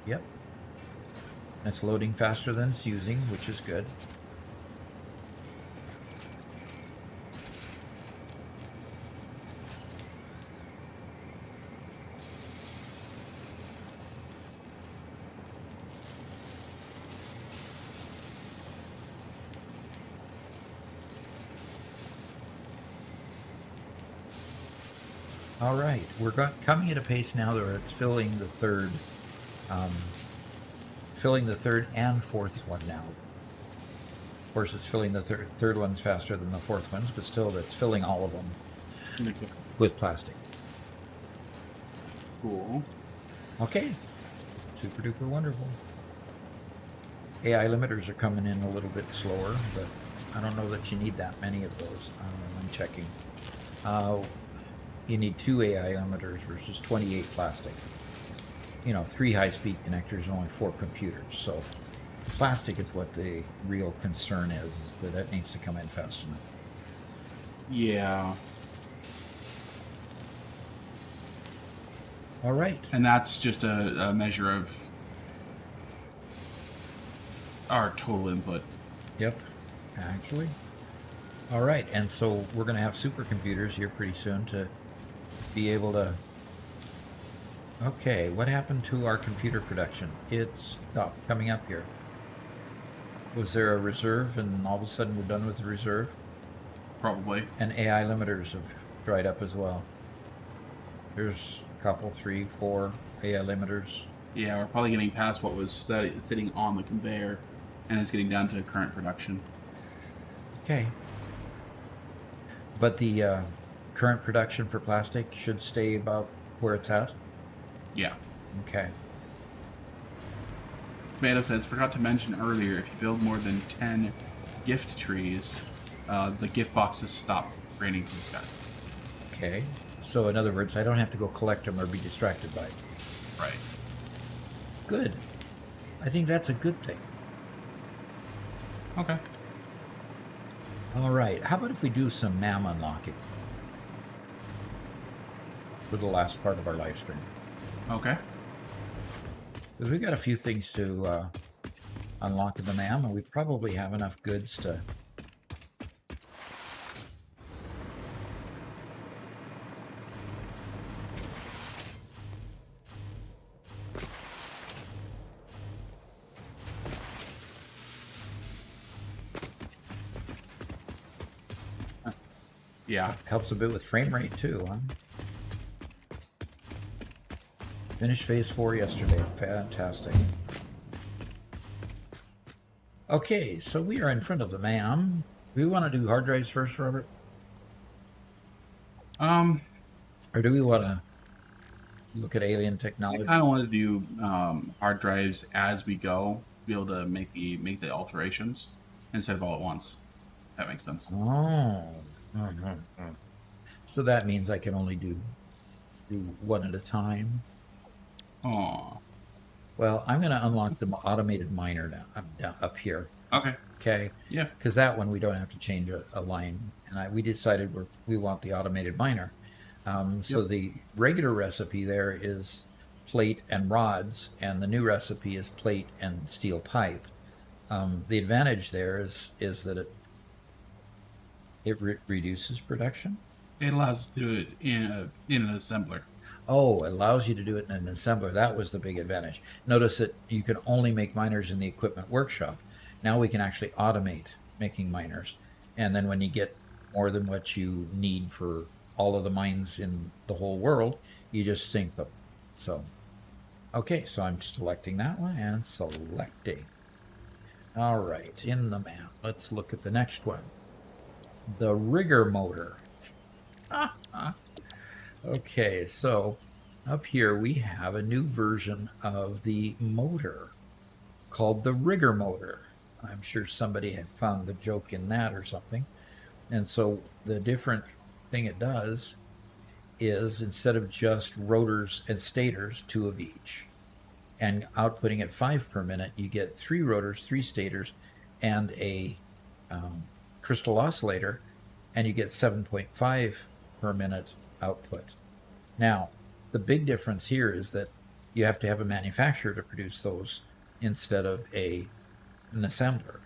Yep. It's loading faster than it's using, which is good. All right, we're coming at a pace now where it's filling the third and fourth one now. Of course, it's filling the third ones faster than the fourth ones, but still, it's filling all of them with plastic. Cool. Okay, super duper wonderful. AI limiters are coming in a little bit slower, but I don't know that you need that many of those. I'm checking. You need 2 AI limiters versus 28 plastic. 3 high-speed connectors and only 4 computers. So plastic is what the real concern is that it needs to come in fast enough. Yeah. All right. And that's just a measure of our total input. Yep, actually. All right, and so we're going to have supercomputers here pretty soon to be able to... Okay, what happened to our computer production? It's coming up here. Was there a reserve and all of a sudden we're done with the reserve? Probably. And AI limiters have dried up as well. There's a couple, 3, 4 AI limiters. Yeah, we're probably getting past what was sitting on the conveyor and it's getting down to current production. Okay. But the current production for plastic should stay about where it's at? Yeah. Okay. Tomato says, forgot to mention earlier, if you build more than 10 gift trees, the gift boxes stop raining from the sky. Okay. So in other words, I don't have to go collect them or be distracted by it. Right. Good. I think that's a good thing. Okay. All right. How about if we do some MAM unlocking for the last part of our live stream? Okay. Because we've got a few things to unlock in the MAM, and we probably have enough goods to... Yeah. Helps a bit with frame rate too, huh? Finished phase 4 yesterday. Fantastic. Okay, so we are in front of the MAM. Do we want to do hard drives first, Robert? Or do we want to look at alien I technology? kind of want to do hard drives as we go, be able to make the alterations instead of all at once. That makes sense. Oh. So that means I can only do one at a time. Oh. Well, I'm going to unlock the automated miner down up here. Okay. Okay. Yeah. Because that one we don't have to change a line, and we decided we want the automated miner. So Yep. the regular recipe there is plate and rods, and the new recipe is plate and steel pipe. The advantage there is that it reduces production. It allows us to do it in an assembler. Oh, it allows you to do it in an assembler. That was the big advantage. Notice that you can only make miners in the equipment workshop. Now we can actually automate making miners. And then when you get more than what you need for all of the mines in the whole world, you just sync them. So, okay, so I'm selecting that one and selecting. All right, in the map. Let's look at the next one. The rigger motor. Okay, so up here we have a new version of the motor called the rigger motor. I'm sure somebody had found the joke in that or something. And so the different thing it does is instead of just rotors and stators, 2 of each, and outputting at 5 per minute, you get 3 rotors, 3 stators, and a crystal oscillator, and you get 7.5 per minute output. Now, the big difference here is that you have to have a manufacturer to produce those instead of an assembler.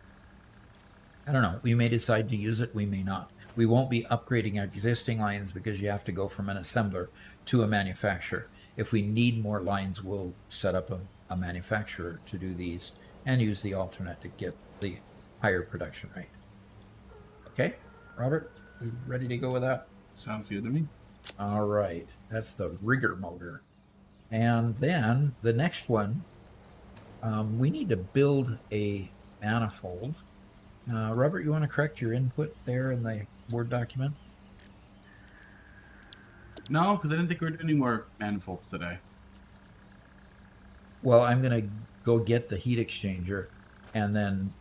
I don't know. We may decide to use it. We may not. We won't be upgrading our existing lines because you have to go from an assembler to a manufacturer. If we need more lines, we'll set up a manufacturer to do these and use the alternate to get the higher production rate. Okay, Robert, you ready to go with that? Sounds good to me. All right, that's the rigger motor. And then the next one, we need to build a manifold. Robert, you want to correct your input there in the Word document? No, because I didn't think we were doing any more manifolds today. Well, I'm going to go get the heat exchanger and then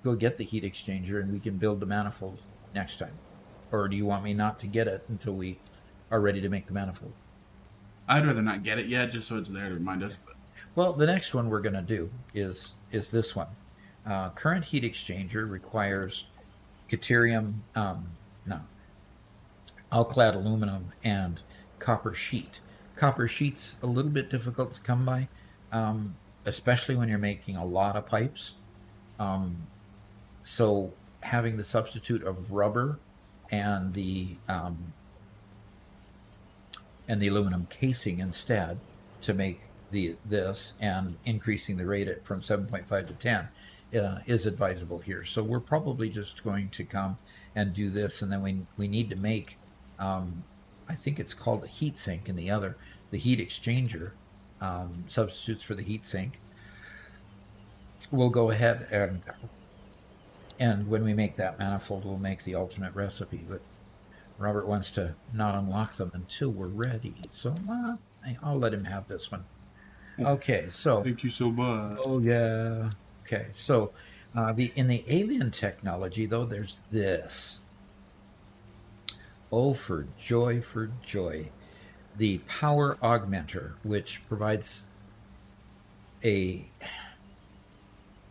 go get the heat exchanger and we can build the manifold next time. Or do you want me not to get it until we are ready to make the manifold? I'd rather not get it yet, just so it's there to remind us. But Well, the next one we're going to do is this one. Current heat exchanger requires deuterium, alclad aluminum and copper sheet. Copper sheet's a little bit difficult to come by, especially when you're making a lot of pipes. So having the substitute of rubber and the aluminum casing instead to make this and increasing the rate from 7.5 to 10 is advisable here. So we're probably just going to come and do this, and then we need to make I think it's called a heat sink in the other, the heat exchanger substitutes for the heat sink. We'll go ahead and when we make that manifold, we'll make the alternate recipe. But Robert wants to not unlock them until we're ready, so I'll let him have this one. Okay, so thank you so much. oh yeah. Okay, so in the alien technology though, there's this. Oh, for joy, the power augmenter, which provides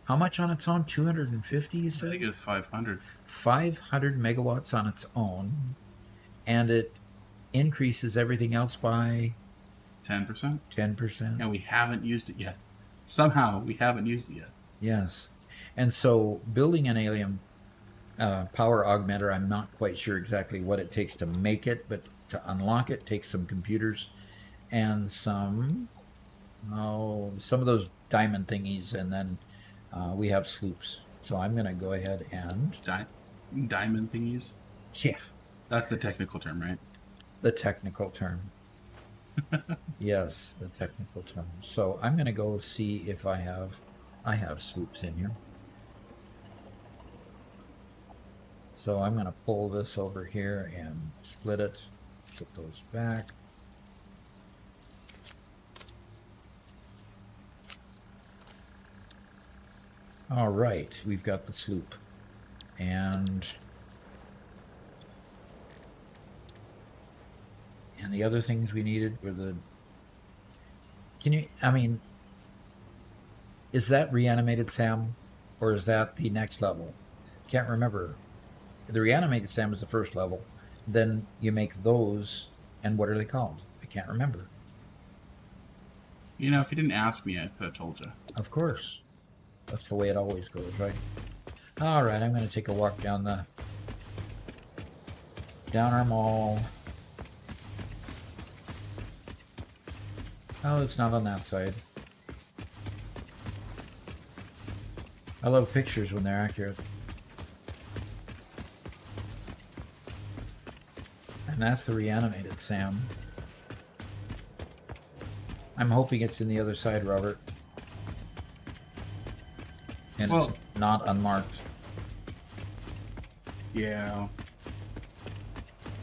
how much on its own? 250, you I said? think it's 500. 500 megawatts on its own, and it increases everything else by 10%. 10%. And we haven't used it yet. Somehow we haven't used it yet. Yes. And so building an alien power augmenter, I'm not quite sure exactly what it takes to make it, but to unlock it takes some computers and some of those diamond thingies, and then we have sloops. So I'm going to go ahead and Diamond thingies? yeah, That's the technical term, right? the technical term. Yes, the technical term. So I'm going to go see if I have sloops in here. So I'm going to pull this over here and split it, put those back. All right, we've got the sloop. And the other things we needed were the... is that reanimated Sam? Or is that the next level? Can't remember. The reanimated Sam is the first level. Then you make those, and what are they called? I can't remember. You know, if you didn't ask me, I could have told you. Of course. That's the way it always goes, right? All right, I'm going to take a walk down our mall. Oh, it's not on that side. I love pictures when they're accurate. And that's the reanimated Sam. I'm hoping it's in the other side, Robert. And Well, it's not unmarked. yeah.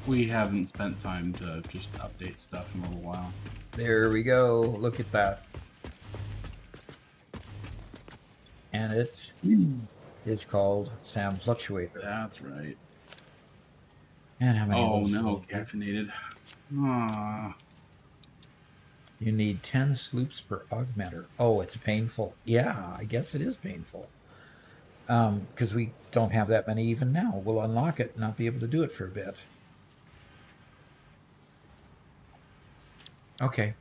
We haven't spent time to just update stuff in a little while. There we go. Look at that. And it is called Sam Fluctuator. That's right. And how many Oh of those no, do you get? caffeinated. Ah. You need 10 sloops per augmenter. Oh, it's painful. Yeah, I guess it is painful. Because we don't have that many even now. We'll unlock it and not be able to do it for a bit. Okay.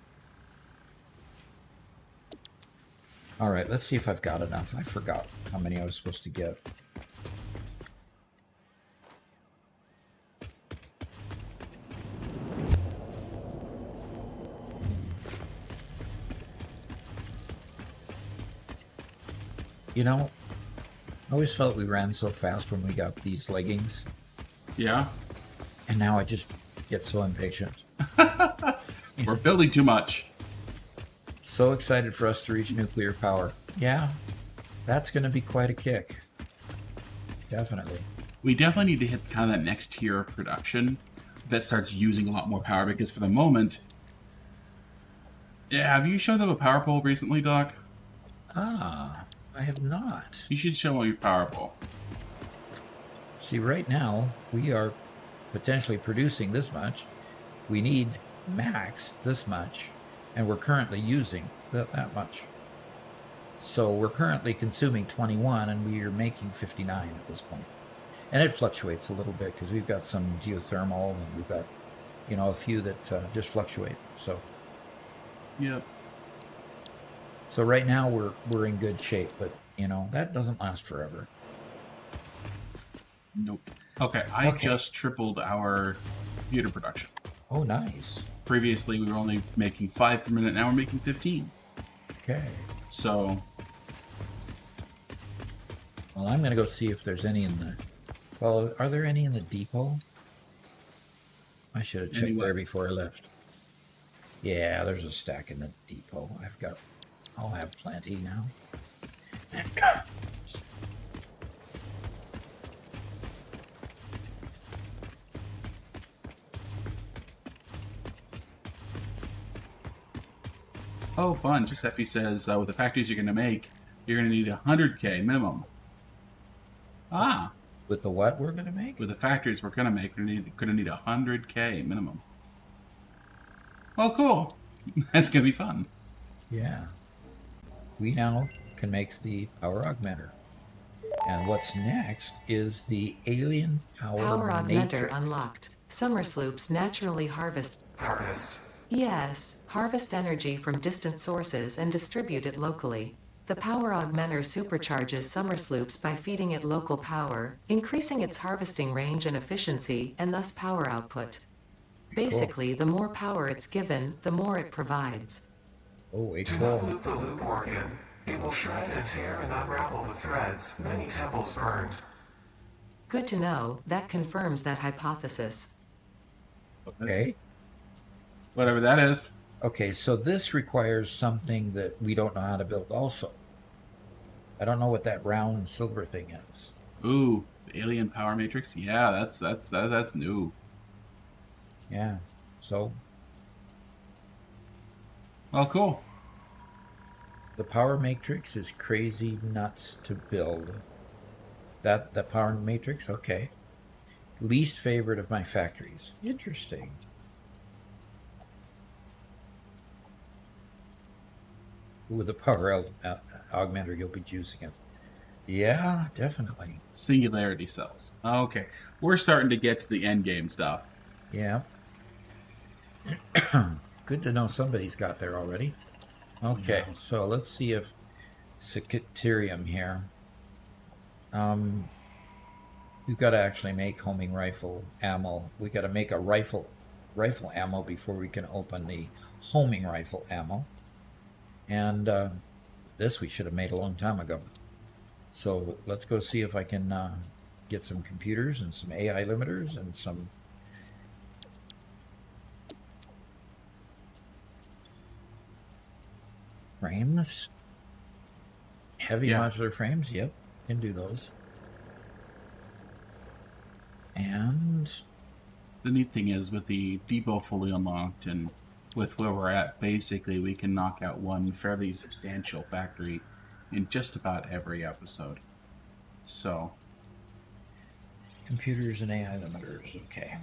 All right, let's see if I've got enough. I forgot how many I was supposed to get. You know, I always felt we ran so fast when we got these leggings, Yeah? and now I just get so impatient. We're building too much. So excited for us to reach nuclear power. Yeah, that's going to be quite a kick. Definitely. We definitely need to hit kind of that next tier of production that starts using a lot more power, because for the moment... Yeah, have you showed them a power pole recently, Doc? Ah, I have not. You should show them your power pole. See, right now, we are potentially producing this much. We need max this much, and we're currently using that much. So we're currently consuming 21, and we are making 59 at this point. And it fluctuates a little bit because we've got some geothermal, and we've got, a few that just fluctuate. So Yep. So right now we're in good shape, but that doesn't last forever. Nope. Okay, I just tripled our computer production. Oh, nice. Previously, we were only making 5 per minute. Now we're making 15. Okay. So, Well, I'm going to go see if there's any in the... Well, are there any in the depot? I should have checked Anyway. there before I left. Yeah, there's a stack in the depot. I'll have plenty now. oh, fun. Giuseppe says, with the factories you're going to make, you're going to need 100K minimum. Ah, With the what we're going to make? with the factories we're going to make, we're going to need 100K minimum. Oh, cool. That's going to be fun. Yeah. We now can make the power augmenter. And what's next is the alien Power augmenter matrix. unlocked. Summer sloops naturally harvest. Yes, harvest energy from distant sources and distribute it locally. The power augmenter supercharges summer sloops by feeding it local power, increasing its harvesting range and efficiency, and thus power output. Basically, the more power it's given, the more it provides. Oh, wait, Do not loop the loop organ. It will shred and tear and unravel the threads, many temples burned. Good to know, that confirms that hypothesis. okay. Whatever that is. Okay, so this requires something that we don't know how to build also. I don't know what that round silver thing is. Ooh, the alien power matrix. Yeah, that's new. Yeah, so Well, cool. the power matrix is crazy nuts to build. The power matrix, okay. Least favorite of my factories. Interesting. With the power augmenter, you'll be juicing it. Yeah, definitely. Singularity cells. Okay, we're starting to get to the end game stuff. Yeah. Good to know somebody's got there already. Okay, Yeah. so let's see if Satisfactory here. We've got to actually make homing rifle ammo. We got to make a rifle ammo before we can open the homing rifle ammo. And this we should have made a long time ago. So let's go see if I can get some computers and some AI limiters and some frames. Heavy modular frames, yep, can do those. And the neat thing is, with the depot fully unlocked and with where we're at, basically we can knock out one fairly substantial factory in just about every episode. So computers and AI limiters, okay.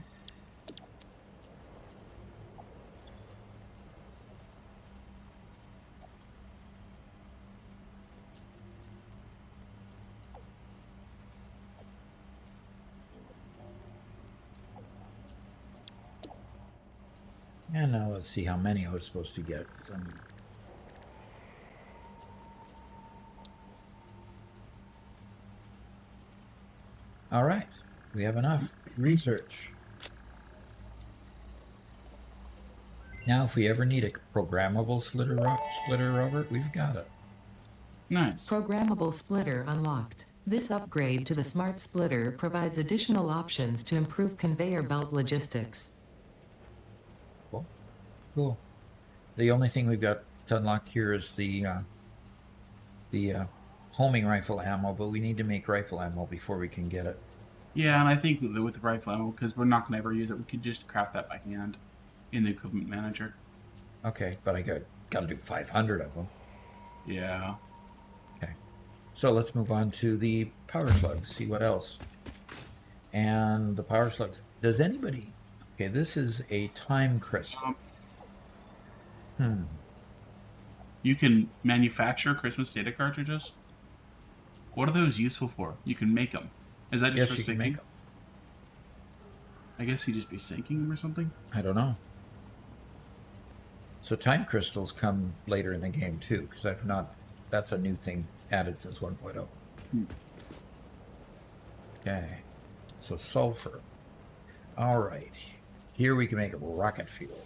And now let's see how many I was supposed to get. All right, we have enough research. Now, if we ever need a programmable splitter, Robert, we've got it. nice. Programmable splitter unlocked. This upgrade to the smart splitter provides additional options to improve conveyor belt logistics. Cool. The only thing we've got to unlock here is the homing rifle ammo, but we need to make rifle ammo before we can get it. Yeah, and I think with the rifle ammo, because we're not going to ever use it, we could just craft that by hand in the equipment manager. Okay, but I got to do 500 of them. Yeah. Okay. So let's move on to the power slugs, see what else. And the power slugs. Does anybody... Okay, this is a time crystal. You can manufacture Christmas data cartridges? What are those useful for? You can make them. Is that just for syncing? Can make them. I guess he'd just be syncing them or something? I don't know. So time crystals come later in the game too, because that's a new thing added since 1.0. Okay. So sulfur. All right. Here we can make a rocket fuel.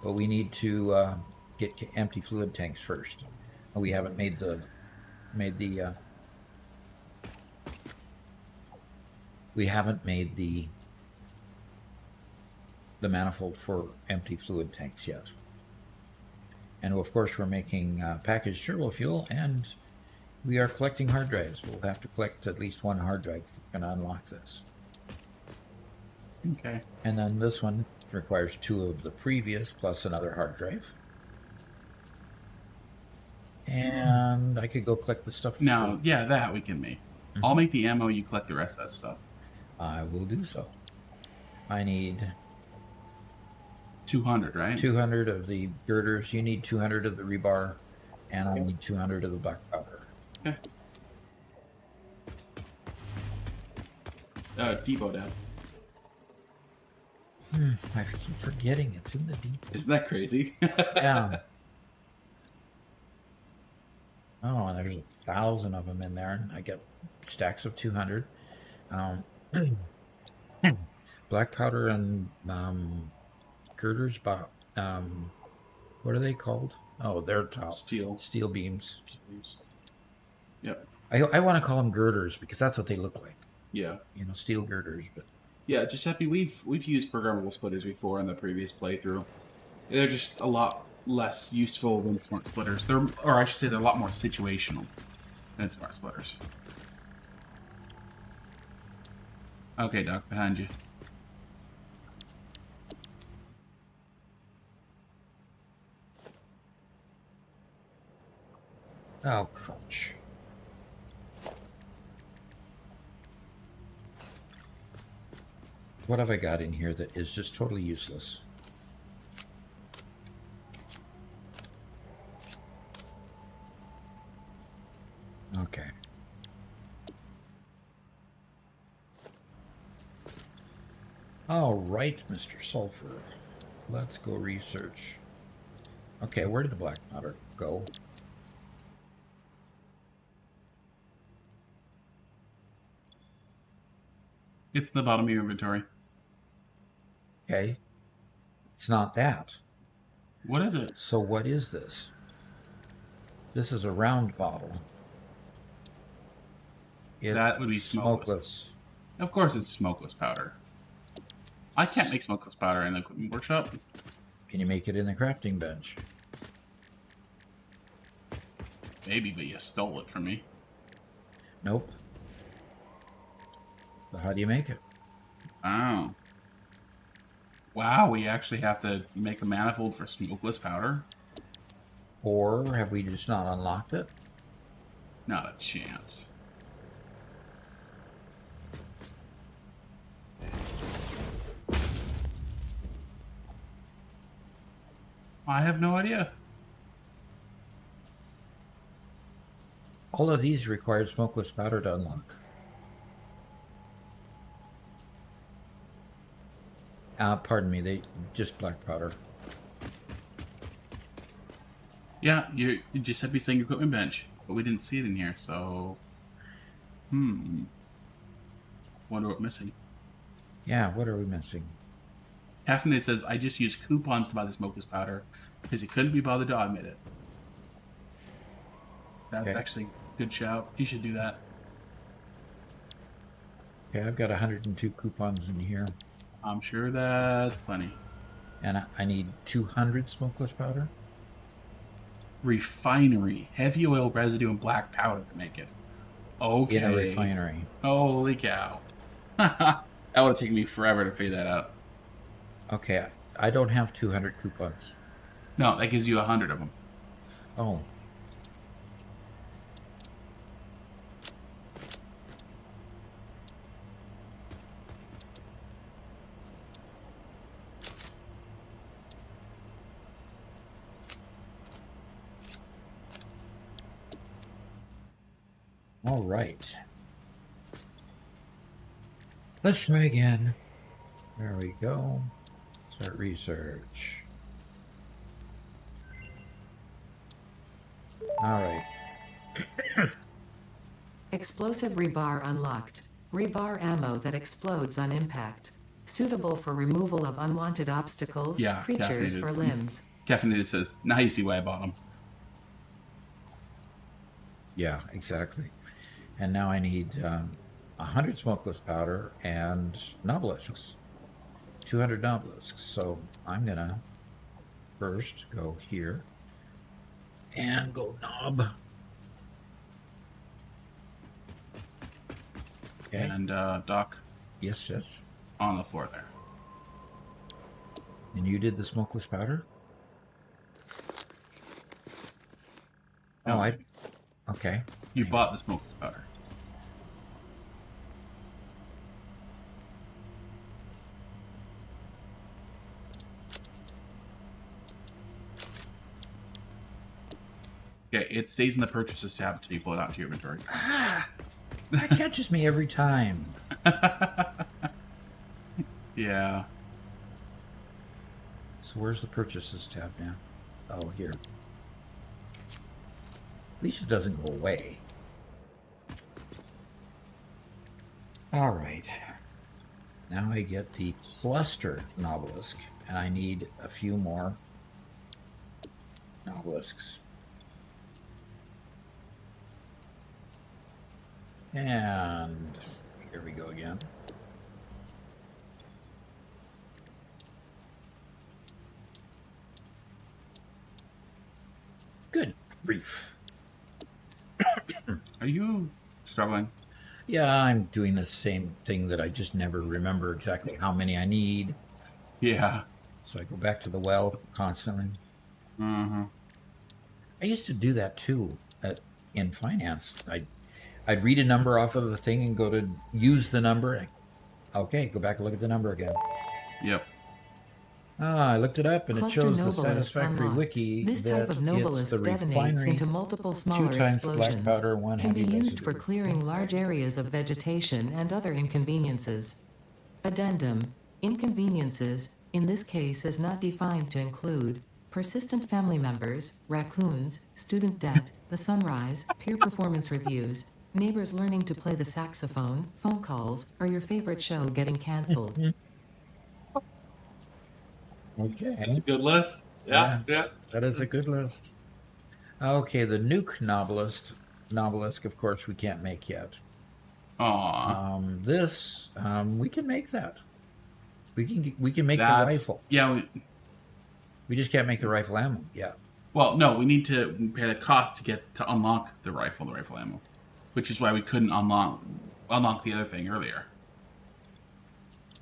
But we need to get empty fluid tanks first. We haven't made the manifold for empty fluid tanks yet. And of course we're making packaged turbo fuel, and we are collecting hard drives. We'll have to collect at least one hard drive if we're going to unlock this. Okay. And then this one requires 2 of the previous plus another hard drive. And I could go collect the stuff. Now, yeah, that we can make. I'll make the ammo, you collect the rest of that stuff. I will do so. I need 200, right? 200 of the girders. You need 200 of the rebar, and I need 200 of the black powder. Okay. Depot down. I keep forgetting it's in the depot. Isn't that crazy? Yeah. Oh, and there's 1,000 of them in there, and I get stacks of 200. Black powder and girders, what are they called? Oh, they're top. Steel beams. Yep. I want to call them girders because that's what they look like. Yeah. You know, steel girders, but... Yeah, Giuseppe, we've used programmable splitters before in the previous playthrough. They're just a lot less useful than smart splitters. Or I should say, they're a lot more situational than smart splitters. Okay, Doc, behind you. Oh, crunch. What have I got in here that is just totally useless? Okay. All right, Mr. Sulfur. Let's go research. Okay, where did the black powder go? It's the bottom of your inventory. Okay. It's not that. What is it? So what is this? This is a round bottle. That would be smokeless. Of course it's smokeless powder. I can't make smokeless powder in the equipment workshop. Can you make it in the crafting bench? Maybe, but you stole it from me. Nope. So how do you make it? Oh. Wow, we actually have to make a manifold for smokeless powder? Or have we just not unlocked it? Not a chance. I have no idea. All of these require smokeless powder to unlock. Pardon me, they just black powder. Yeah, you just said we sang equipment bench, but we didn't see it in here, so... Wonder what we're missing. Yeah, what are we missing? Caffeinated says, I just used coupons to buy the smokeless powder because he couldn't be bothered to automate it. That's actually a good shout. You should do that. Okay, I've got 102 coupons in here. I'm sure that's plenty. And I need 200 smokeless powder? Refinery. Heavy oil residue and black powder to make it. Okay. In a refinery. Holy cow. That would have taken me forever to figure that out. Okay, I don't have 200 coupons. No, that gives you 100 of them. Oh. All right. Let's try again. There we go. Start research. All right. Explosive rebar unlocked. Rebar ammo that explodes on impact. Suitable for removal of unwanted obstacles, Yeah, creatures, caffeinated. or limbs. Caffeinated says, now you see why I bought them. Yeah, exactly. And now I need 100 smokeless powder and nobelisks. 200 nobelisks. So I'm going to first go here and go knob. Okay. And Doc, Yes, yes. on the floor there. And you did the smokeless powder? No. Oh, okay. You bought the smokeless powder. Okay, it stays in the purchases tab until you pull it out into your inventory. That catches me every time. Yeah. So where's the purchases tab now? Oh, here. At least it doesn't go away. All right. Now I get the cluster nobelisk, and I need a few more nobelisks. And here we go again. Grief. Are you struggling? Yeah, I'm doing the same thing that I just never remember exactly how many I need. Yeah. So I go back to the well constantly. Mm-hmm. I used to do that too in finance. I'd read a number off of a thing and go to use the number. Okay, go back and look at the number again. Yep. I looked it up and it Cluster shows the Novelist Satisfactory unlocked. wiki This that type of it's Novelist the detonates refinery, into multiple 2 smaller times the black explosions. powder, 1 Can be heavy used for residue. clearing large areas of vegetation and other inconveniences. Addendum. Inconveniences, in this case, is not defined to include persistent family members, raccoons, student debt, the sunrise, peer performance reviews, neighbors learning to play the saxophone, phone calls, or your favorite show getting canceled. Okay. That's a good list. Yeah. That is a good list. Okay, the nuke novelisk, of course, we can't make yet. Aw. This we can make that. We can make the That's rifle. yeah. We just can't make the rifle ammo. Yeah. Well, no, we need to pay the cost to unlock the rifle ammo, which is why we couldn't unlock the other thing earlier.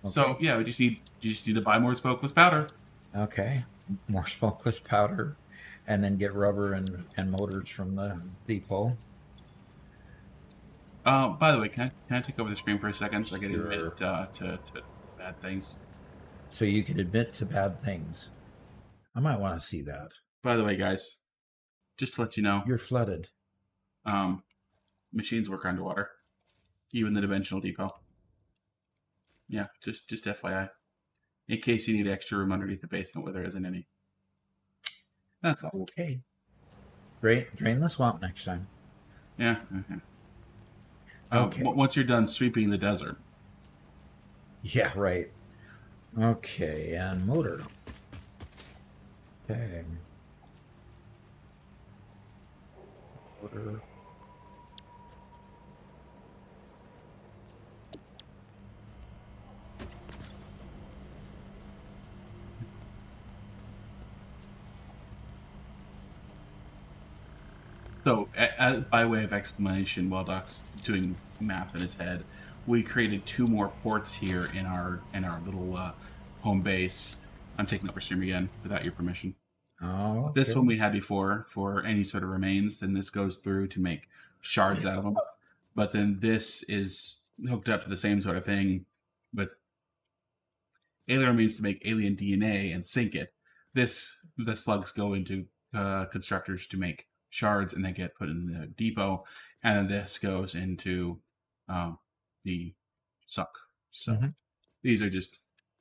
Okay. So yeah, you just need to buy more smokeless powder. Okay. More smokeless powder, and then get rubber and motors from the depot. By the way, can I take over the screen for a second so I can Sure. admit to bad things? So you can admit to bad things. I might want to see that. By the way, guys, just to let you know, You're flooded. machines work underwater, even the dimensional depot. Yeah, just FYI, in case you need extra room underneath the basement where there isn't any. That's all. Okay. Drain the swamp next time. Yeah. Okay. Once you're done sweeping the desert. Yeah, right. Okay, and motor. Okay. Motor. So, by way of explanation, while Doc's doing math in his head, we created 2 more ports here in our little home base. I'm taking over stream again without your permission. Oh, This okay. one we had before for any sort of remains. Then this goes through to make shards out of them. But then this is hooked up to the same sort of thing with alien remains to make alien DNA and sync it. The slugs go into constructors to make shards, and they get put in the depot, and then this goes into the suck. So Mhm. these are just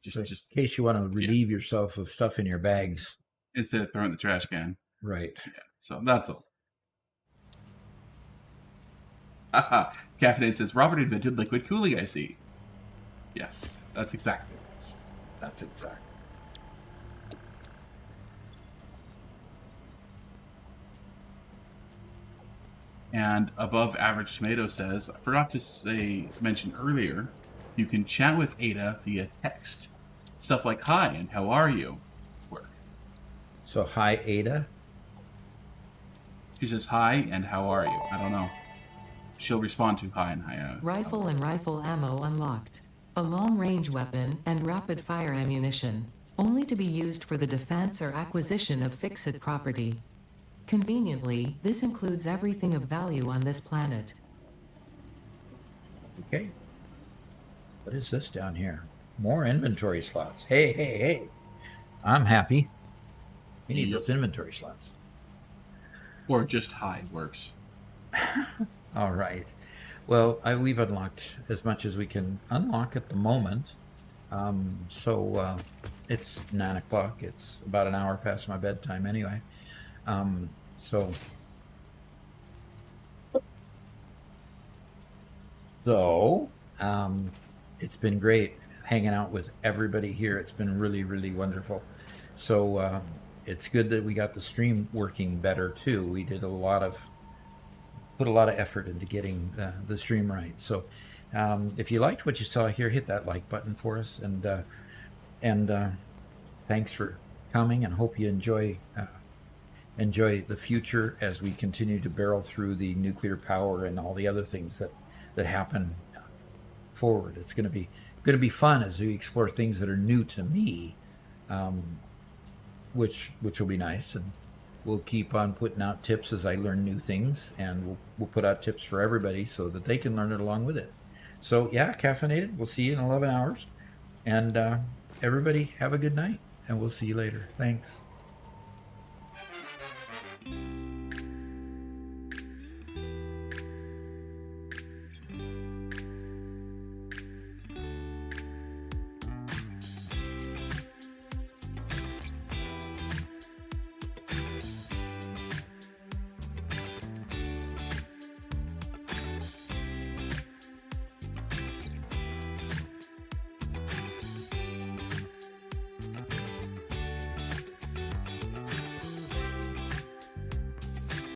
So in case you want to relieve yourself of stuff in your bags. instead of throwing in the trash can. Right. Yeah. So that's all. Haha. Caffeinated says Robert invented liquid cooling. I see. Yes, that's exactly it. That's exactly. And Above Average Tomato says, I forgot to mention earlier, you can chat with Ada via text. Stuff like hi and how are you work. So hi, Ada. She says hi and how are you. I don't know. She'll respond to hi and hi. Rifle and rifle ammo unlocked. A long-range weapon and rapid-fire ammunition, only to be used for the defense or acquisition of fixed property. Conveniently, this includes everything of value on this planet. Okay. What is this down here? More inventory slots. Hey. I'm happy. We need those inventory slots. Or just hi works. All right. Well, we've unlocked as much as we can unlock at the moment. So it's 9 o'clock. It's about an hour past my bedtime anyway. So it's been great hanging out with everybody here. It's been really, really wonderful. So it's good that we got the stream working better too. We did put a lot of effort into getting the stream right. So if you liked what you saw here, hit that like button for us, and thanks for coming, and hope you enjoy enjoy the future as we continue to barrel through the nuclear power and all the other things that happen forward. It's going to be fun as we explore things that are new to me, which will be nice. And we'll keep on putting out tips as I learn new things, and we'll put out tips for everybody so that they can learn it along with it. So yeah, Caffeinated, we'll see you in 11 hours. And everybody have a good night, and we'll see you later. Thanks.